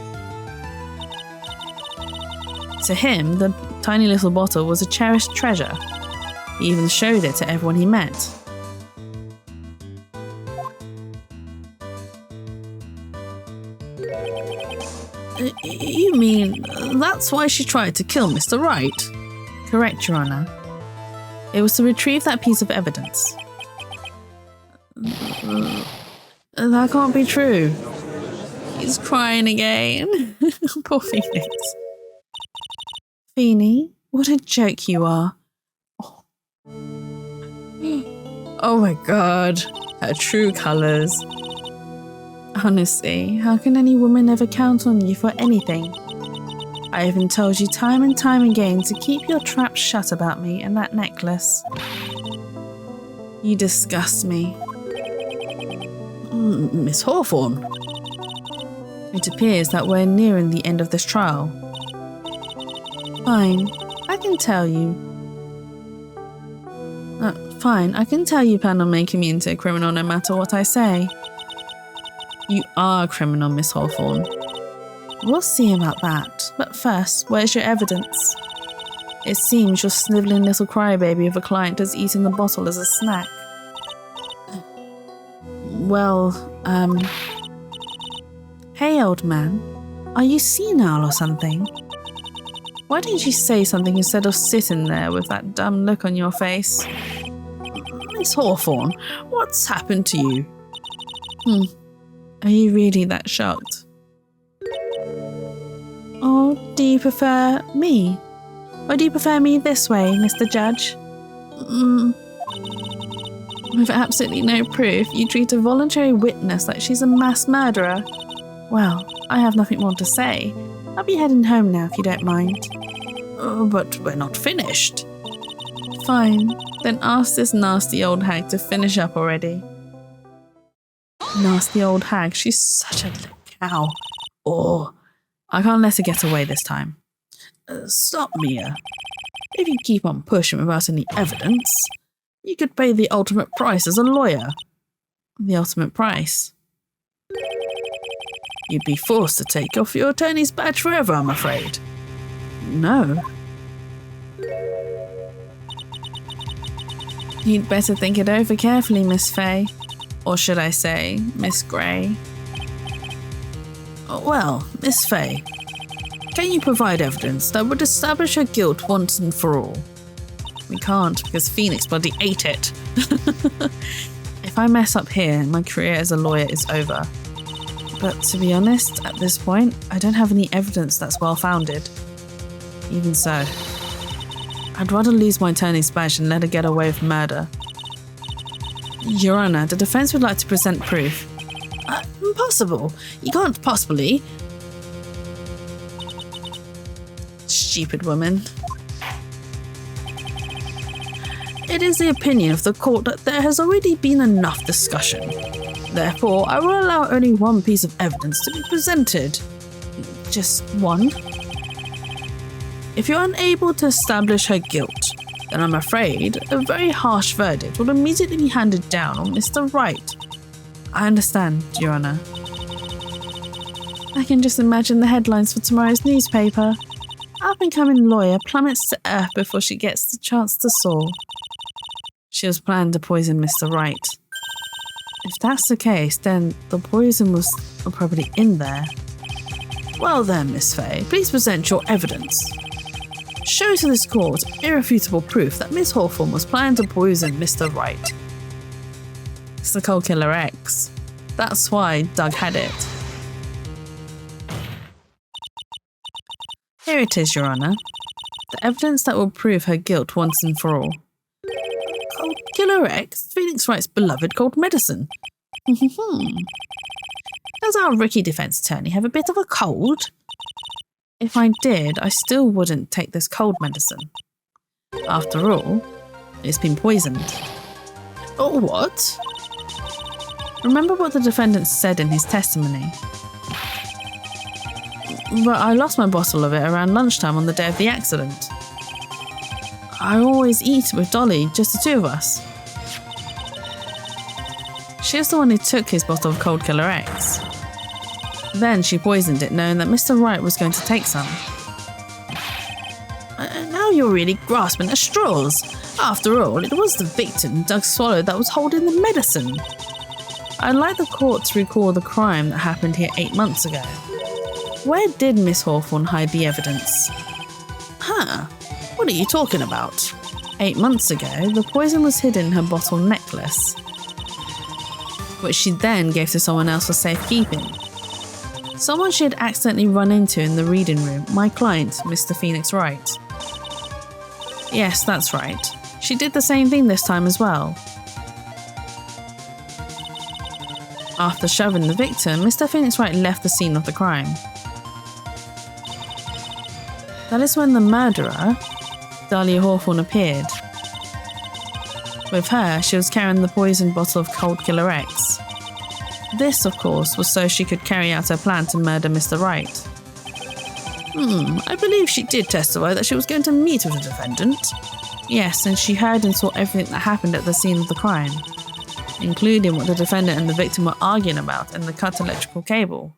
To him, the tiny little bottle was a cherished treasure. He even showed it to everyone he met. You mean that's why she tried to kill Mr. Wright? Correct, Your Honor. It was to retrieve that piece of evidence. That can't be true. He's crying again. Poor Phoenix. Feeny, what a joke you are. Oh my god, her true colours. Honestly, how can any woman ever count on you for anything? I even told you time and time again to keep your trap shut about me and that necklace. You disgust me. Miss Hawthorne. It appears that we're nearing the end of this trial. Fine, I can tell you. Fine, I can tell you plan on making me into a criminal no matter what I say. You are a criminal, Miss Hawthorne. We'll see about that. But first, where's your evidence? It seems your snivelling little crybaby of a client has eaten the bottle as a snack. Well, Hey, old man. Are you senile or something? Why didn't you say something instead of sitting there with that dumb look on your face? Miss Hawthorne, what's happened to you? Are you really that shocked? Or do you prefer me? Or do you prefer me this way, Mr. Judge? With absolutely no proof, you treat a voluntary witness like she's a mass murderer. Well, I have nothing more to say. I'll be heading home now if you don't mind. But we're not finished. Fine, then ask this nasty old hag to finish up already. Nasty old hag, she's such a little cow. Oh, I can't let her get away this time. Stop, Mia. If you keep on pushing without any evidence, you could pay the ultimate price as a lawyer. The ultimate price? You'd be forced to take off your attorney's badge forever, I'm afraid. No. You'd better think it over carefully, Miss Fay. Or should I say, Miss Grey? Well, Miss Fay, can you provide evidence that would establish her guilt once and for all? We can't, because Phoenix bloody ate it. If I mess up here, my career as a lawyer is over. But to be honest, at this point, I don't have any evidence that's well-founded. Even so, I'd rather lose my attorney's badge and let her get away with murder. Your Honor, the defense would like to present proof. Impossible. You can't possibly. Stupid woman. It is the opinion of the court that there has already been enough discussion. Therefore, I will allow only one piece of evidence to be presented. Just one. If you're unable to establish her guilt, then I'm afraid a very harsh verdict will immediately be handed down on Mr. Wright. I understand, Your Honor. I can just imagine the headlines for tomorrow's newspaper. Up-and-coming lawyer plummets to earth before she gets the chance to soar. She was planning to poison Mr. Wright. If that's the case, then the poison was probably in there. Well then, Miss Fay, please present your evidence. Show to this court irrefutable proof that Miss Hawthorne was planning to poison Mr. Wright. It's the Cold Killer X. That's why Doug had it. Here it is, Your Honor. The evidence that will prove her guilt once and for all. Cold Killer X, Phoenix Wright's beloved cold medicine. Does our rookie defense attorney have a bit of a cold? If I did, I still wouldn't take this cold medicine. After all, it's been poisoned. Oh, what? Remember what the defendant said in his testimony? But I lost my bottle of it around lunchtime on the day of the accident. I always eat with Dolly, just the two of us. She was the one who took his bottle of Cold Killer X. Then she poisoned it, knowing that Mr. Wright was going to take some. Now you're really grasping at straws. After all, it was the victim, Doug Swallow, that was holding the medicine. I'd like the court to recall the crime that happened here 8 months ago. Where did Miss Hawthorne hide the evidence? What are you talking about? 8 months ago, the poison was hidden in her bottle necklace, which she then gave to someone else for safekeeping. Someone she had accidentally run into in the reading room, my client, Mr. Phoenix Wright. Yes, that's right. She did the same thing this time as well. After shoving the victim, Mr. Phoenix Wright left the scene of the crime. That is when the murderer, Dahlia Hawthorne, appeared. With her, she was carrying the poisoned bottle of Cold Killer X. This, of course, was so she could carry out her plan to murder Mr. Wright. I believe she did testify that she was going to meet with the defendant. Yes, and she heard and saw everything that happened at the scene of the crime, including what the defendant and the victim were arguing about and the cut electrical cable.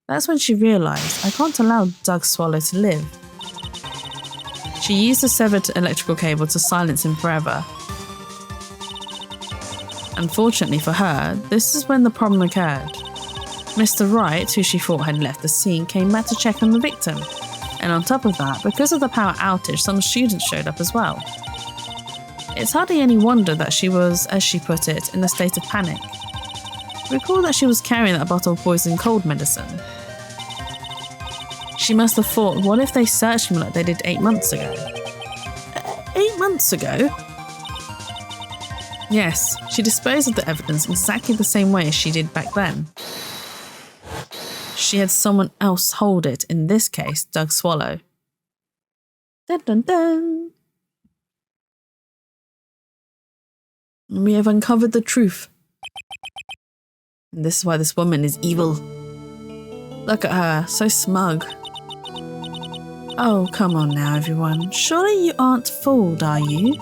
That's when she realised, I can't allow Doug Swallow to live. She used the severed electrical cable to silence him forever. Unfortunately for her, this is when the problem occurred. Mr. Wright, who she thought had left the scene, came back to check on the victim. And on top of that, because of the power outage, some students showed up as well. It's hardly any wonder that she was, as she put it, in a state of panic. Recall that she was carrying that bottle of poisoned cold medicine. She must have thought, what if they searched me like they did 8 months ago? 8 months ago? Yes, she disposed of the evidence exactly the same way as she did back then. She had someone else hold it, in this case, Doug Swallow. Dun dun dun! We have uncovered the truth. And this is why this woman is evil. Look at her, so smug. Oh, come on now, everyone. Surely you aren't fooled, are you?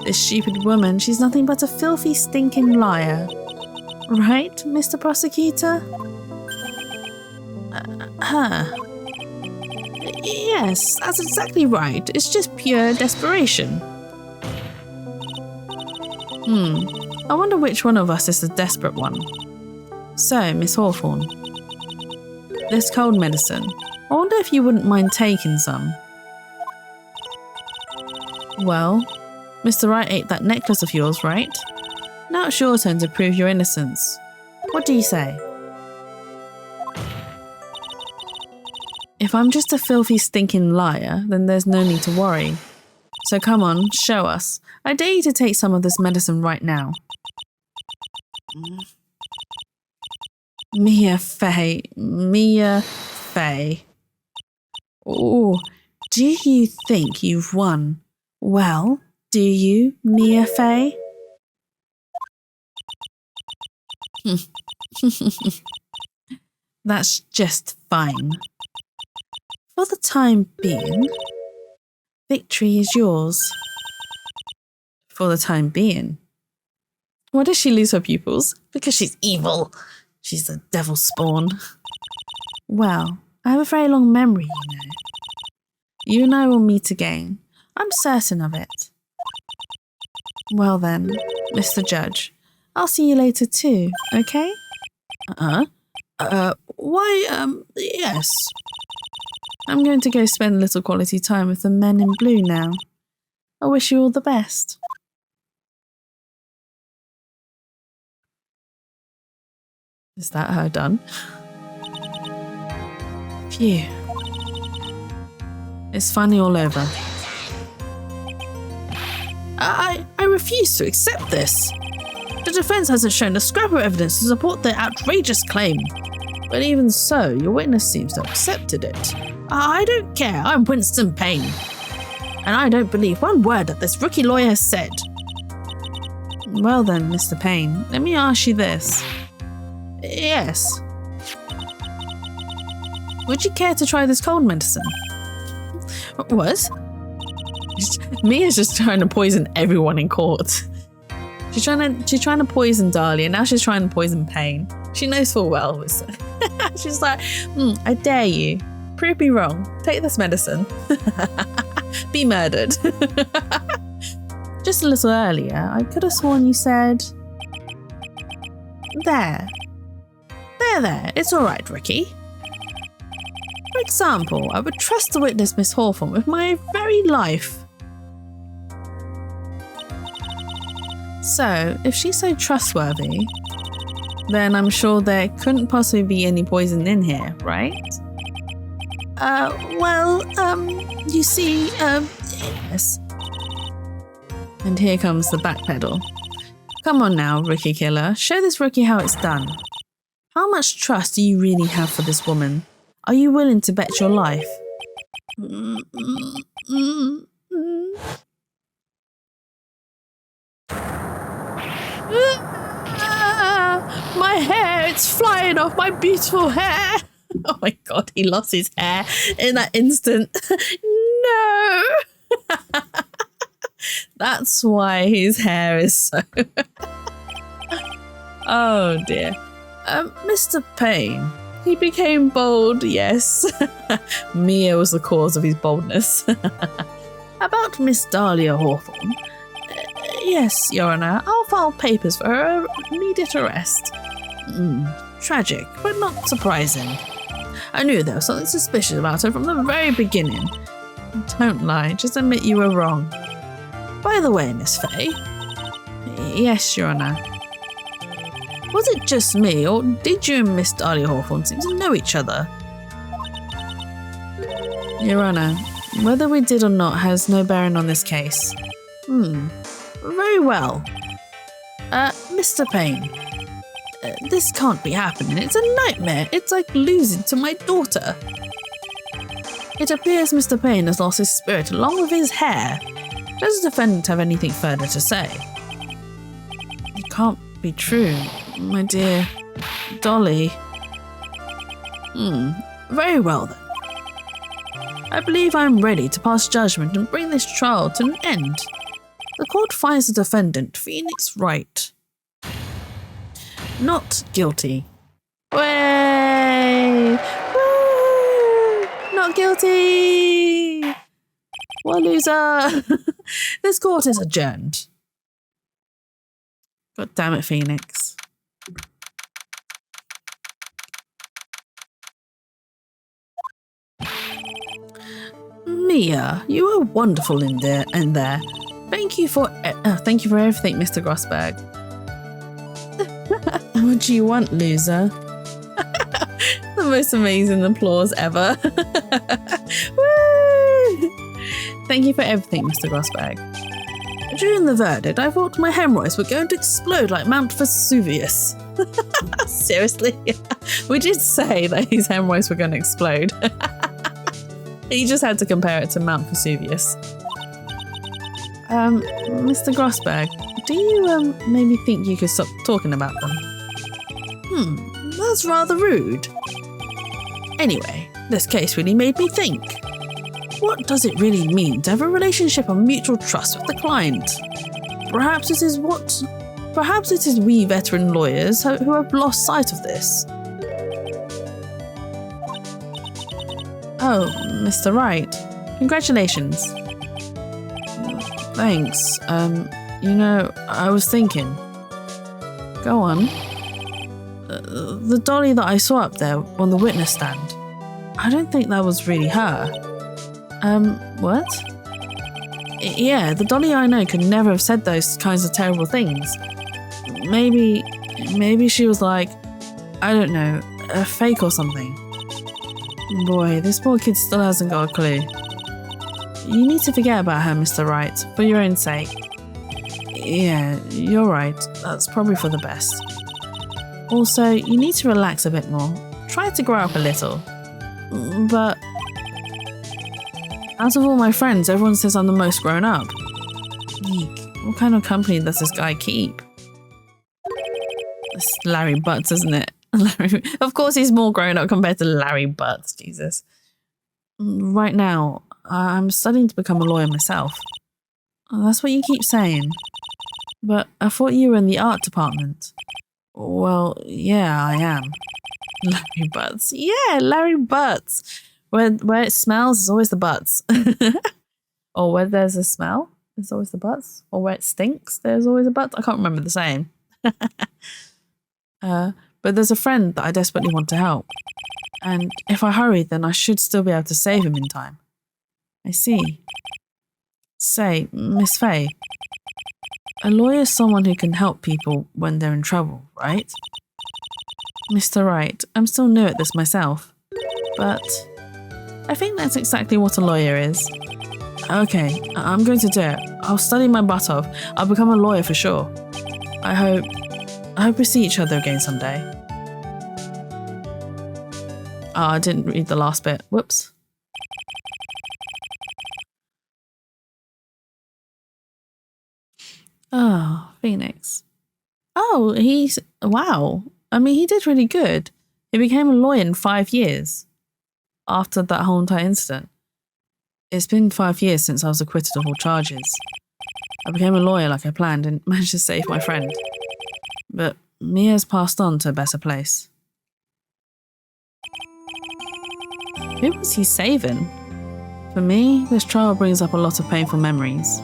This stupid woman, she's nothing but a filthy, stinking liar. Right, Mr. Prosecutor? Yes, that's exactly right. It's just pure desperation. I wonder which one of us is the desperate one. So, Miss Hawthorne, this cold medicine, I wonder if you wouldn't mind taking some. Well, Mr. Wright ate that necklace of yours, right? Now it's your turn to prove your innocence. What do you say? If I'm just a filthy, stinking liar, then there's no need to worry. So come on, show us. I dare you to take some of this medicine right now. Mia Fey. Oh, do you think you've won? Well, do you, Mia Fey? That's just fine. For the time being, victory is yours. For the time being. Why does she lose her pupils? Because she's evil. She's the devil's spawn. Well, I have a very long memory, you know. You and I will meet again. I'm certain of it. Well then, Mr. Judge, I'll see you later too, okay? Yes. I'm going to go spend a little quality time with the men in blue now. I wish you all the best. Is that her done? Phew. It's finally all over. I refuse to accept this. The defense hasn't shown a scrap of evidence to support their outrageous claim. But even so, your witness seems to have accepted it. I don't care, I'm Winston Payne. And I don't believe one word that this rookie lawyer has said. Well then, Mr. Payne, let me ask you this. Yes. Would you care to try this cold medicine? What? Mia's just trying to poison everyone in court. She's trying to poison Dahlia, now she's trying to poison Payne. She knows full well. She's like, I dare you. Prove me wrong. Take this medicine. Be murdered. Just a little earlier, I could have sworn you said... There. It's all right, Ricky. For example, I would trust the witness, Miss Hawthorne, with my very life. So, if she's so trustworthy, then I'm sure there couldn't possibly be any poison in here, right? You see, yes. And here comes the backpedal. Come on now, rookie killer. Show this rookie how it's done. How much trust do you really have for this woman? Are you willing to bet your life? My hair, it's flying off, my beautiful hair. Oh my God, he lost his hair in that instant. No. That's why his hair is so... Oh dear. Mr. Payne, he became bold, yes. Mia was the cause of his boldness. About Miss Dahlia Hawthorne. Yes, Your Honour, I'll file papers for her immediate arrest. Tragic, but not surprising. I knew there was something suspicious about her from the very beginning. Don't lie, just admit you were wrong. By the way, Miss Fay. Yes, Your Honour. Was it just me, or did you and Miss Dahlia Hawthorne seem to know each other? Your Honour, whether we did or not has no bearing on this case. Very well. Mr. Payne. This can't be happening. It's a nightmare. It's like losing to my daughter. It appears Mr. Payne has lost his spirit along with his hair. Does the defendant have anything further to say? It can't be true, my dear Dolly. Very well then. I believe I am ready to pass judgment and bring this trial to an end. The court finds the defendant, Phoenix Wright, not guilty. Way! Woo! Not guilty! What a loser! This court is adjourned. God damn it, Phoenix. Mia, you are wonderful in there. Thank you for everything, Mr. Grossberg. What do you want, loser? The most amazing applause ever. Woo! Thank you for everything, Mr. Grossberg. During the verdict, I thought my hemorrhoids were going to explode like Mount Vesuvius. Seriously? We did say that his hemorrhoids were going to explode. He just had to compare it to Mount Vesuvius. Mr. Grossberg, do you maybe think you could stop talking about them? That's rather rude. Anyway, this case really made me think. What does it really mean to have a relationship of mutual trust with the client? Perhaps it is we veteran lawyers who have lost sight of this. Oh, Mr. Wright, congratulations. Thanks. I was thinking. Go on. The dolly that I saw up there on the witness stand, I don't think that was really her. What? Yeah, the dolly I know could never have said those kinds of terrible things. Maybe she was like, I don't know, a fake or something. Boy, this poor kid still hasn't got a clue. You need to forget about her, Mr. Wright, for your own sake. Yeah, you're right. That's probably for the best. Also, you need to relax a bit more. Try to grow up a little. But out of all my friends, everyone says I'm the most grown up. Eek, what kind of company does this guy keep? It's Larry Butts, isn't it? Of course he's more grown up compared to Larry Butts, Jesus. Right now, I'm studying to become a lawyer myself. That's what you keep saying. But I thought you were in the art department. Well, yeah, I am. Larry Butts. Yeah, Larry Butts. Where it smells, there's always the butts. Or where there's a smell, there's always the butts. Or where it stinks, there's always a butt. I can't remember the saying. But there's a friend that I desperately want to help. And if I hurry, then I should still be able to save him in time. I see. Say, Miss Faye, a lawyer is someone who can help people when they're in trouble, right? Mr. Wright, I'm still new at this myself, but I think that's exactly what a lawyer is. Okay, I'm going to do it. I'll study my butt off. I'll become a lawyer for sure. I hope we see each other again someday. Oh, I didn't read the last bit. Whoops. Oh, Phoenix. Oh, wow. I mean, he did really good. He became a lawyer in 5 years after that whole entire incident. It's been 5 years since I was acquitted of all charges. I became a lawyer like I planned and managed to save my friend. But Mia's passed on to a better place. Who was he saving? For me, this trial brings up a lot of painful memories.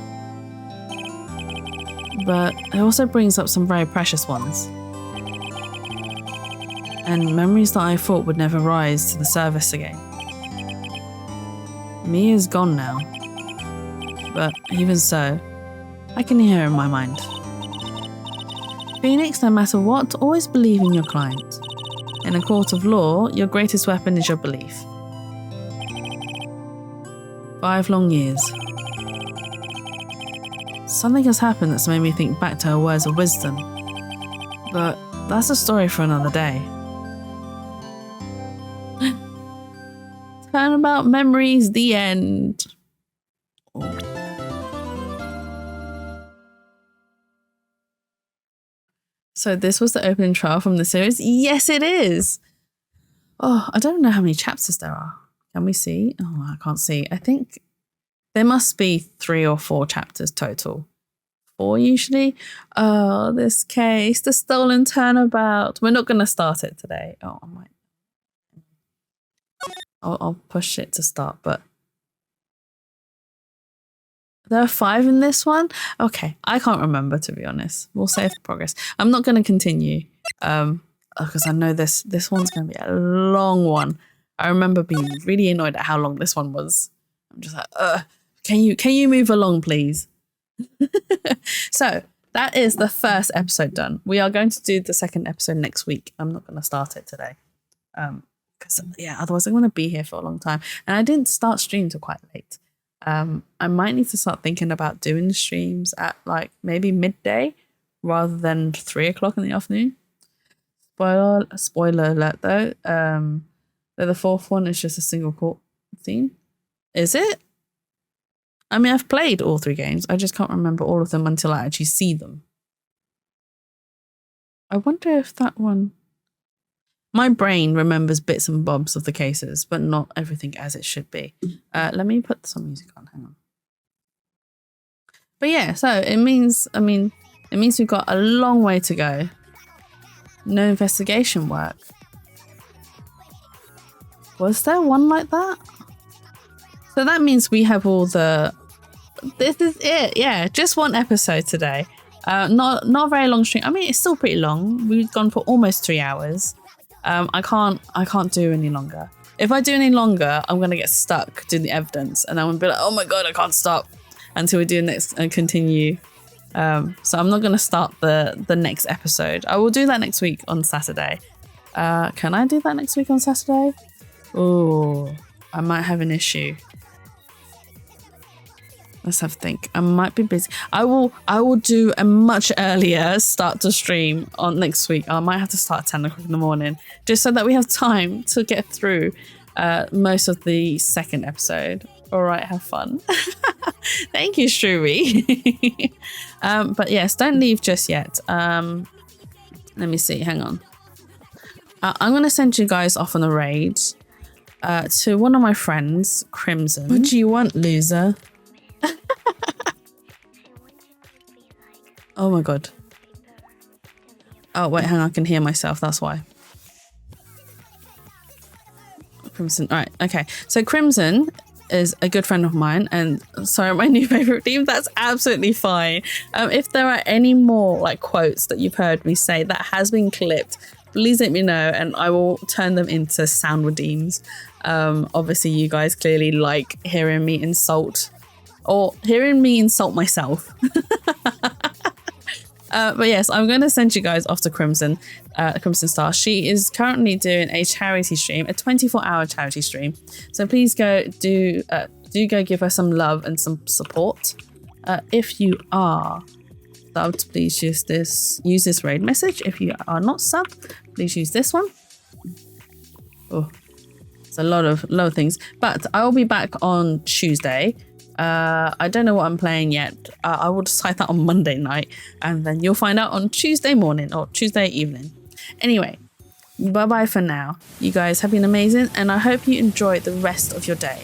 But it also brings up some very precious ones. And memories that I thought would never rise to the surface again. Mia's gone now. But even so, I can hear her in my mind. Phoenix, no matter what, always believe in your client. In a court of law, your greatest weapon is your belief. 5 long years. Something has happened that's made me think back to her words of wisdom. But that's a story for another day. Turnabout memories, the end. So this was the opening trial from the series? Yes, it is! Oh, I don't know how many chapters there are. Can we see? Oh, I can't see. I think there must be 3 or 4 chapters total. 4 usually. Oh, this case, the stolen turnabout. We're not going to start it today. Oh, I might. I'll push it to start, but there are 5 in this one. Okay, I can't remember, to be honest. We'll save progress. I'm not going to continue because I know this one's going to be a long one. I remember being really annoyed at how long this one was. I'm just like, can you move along, please? So that is the first episode done. We are going to do the second episode next week. I'm not going to start it today. Because otherwise I'm going to be here for a long time. And I didn't start stream till quite late. I might need to start thinking about doing the streams at like maybe midday rather than 3 o'clock in the afternoon. Spoiler alert though. The fourth one is just a single court scene. Is it? I mean, I've played all 3 games. I just can't remember all of them until I actually see them. I wonder if that one... My brain remembers bits and bobs of the cases, but not everything as it should be. Let me put some music on. Hang on. But yeah, so it means we've got a long way to go. No investigation work. Was there one like that? So that means we have all the... This is it. Yeah, just one episode today. Not a very long stream. I mean, it's still pretty long. We've gone for almost 3 hours. I can't do any longer. If I do any longer, I'm gonna get stuck doing the evidence, and I'm gonna be like, oh my god, I can't stop until we do next and continue. So I'm not gonna start the next episode. I will do that next week on Saturday. Can I do that next week on Saturday? Oh, I might have an issue. Let's have a think. I might be busy. I will do a much earlier start to stream on next week. I might have to start at 10 o'clock in the morning just so that we have time to get through most of the second episode. All right, have fun. Thank you, Shrewy. But yes, don't leave just yet. Let me see. Hang on. I'm going to send you guys off on a raid to one of my friends, Crimson. What do you want, loser? Oh my god. Oh wait, hang on, I can hear myself, that's why. Crimson, alright, okay. So Crimson is a good friend of mine, and sorry, my new favourite theme, that's absolutely fine. If there are any more like quotes that you've heard me say that has been clipped, please let me know and I will turn them into sound redeems. Obviously you guys clearly like hearing me insult myself. But yes, I'm going to send you guys off to Crimson Star. She is currently doing a charity stream, a 24-hour charity stream. So please go go give her some love and some support. If you are subbed, please use this raid message. If you are not subbed, please use this one. Oh, it's a lot of things. But I will be back on Tuesday. I don't know what I'm playing yet. I will decide that on Monday night, and then you'll find out on Tuesday morning or Tuesday evening. Anyway, bye bye for now. You guys have been amazing, and I hope you enjoy the rest of your day.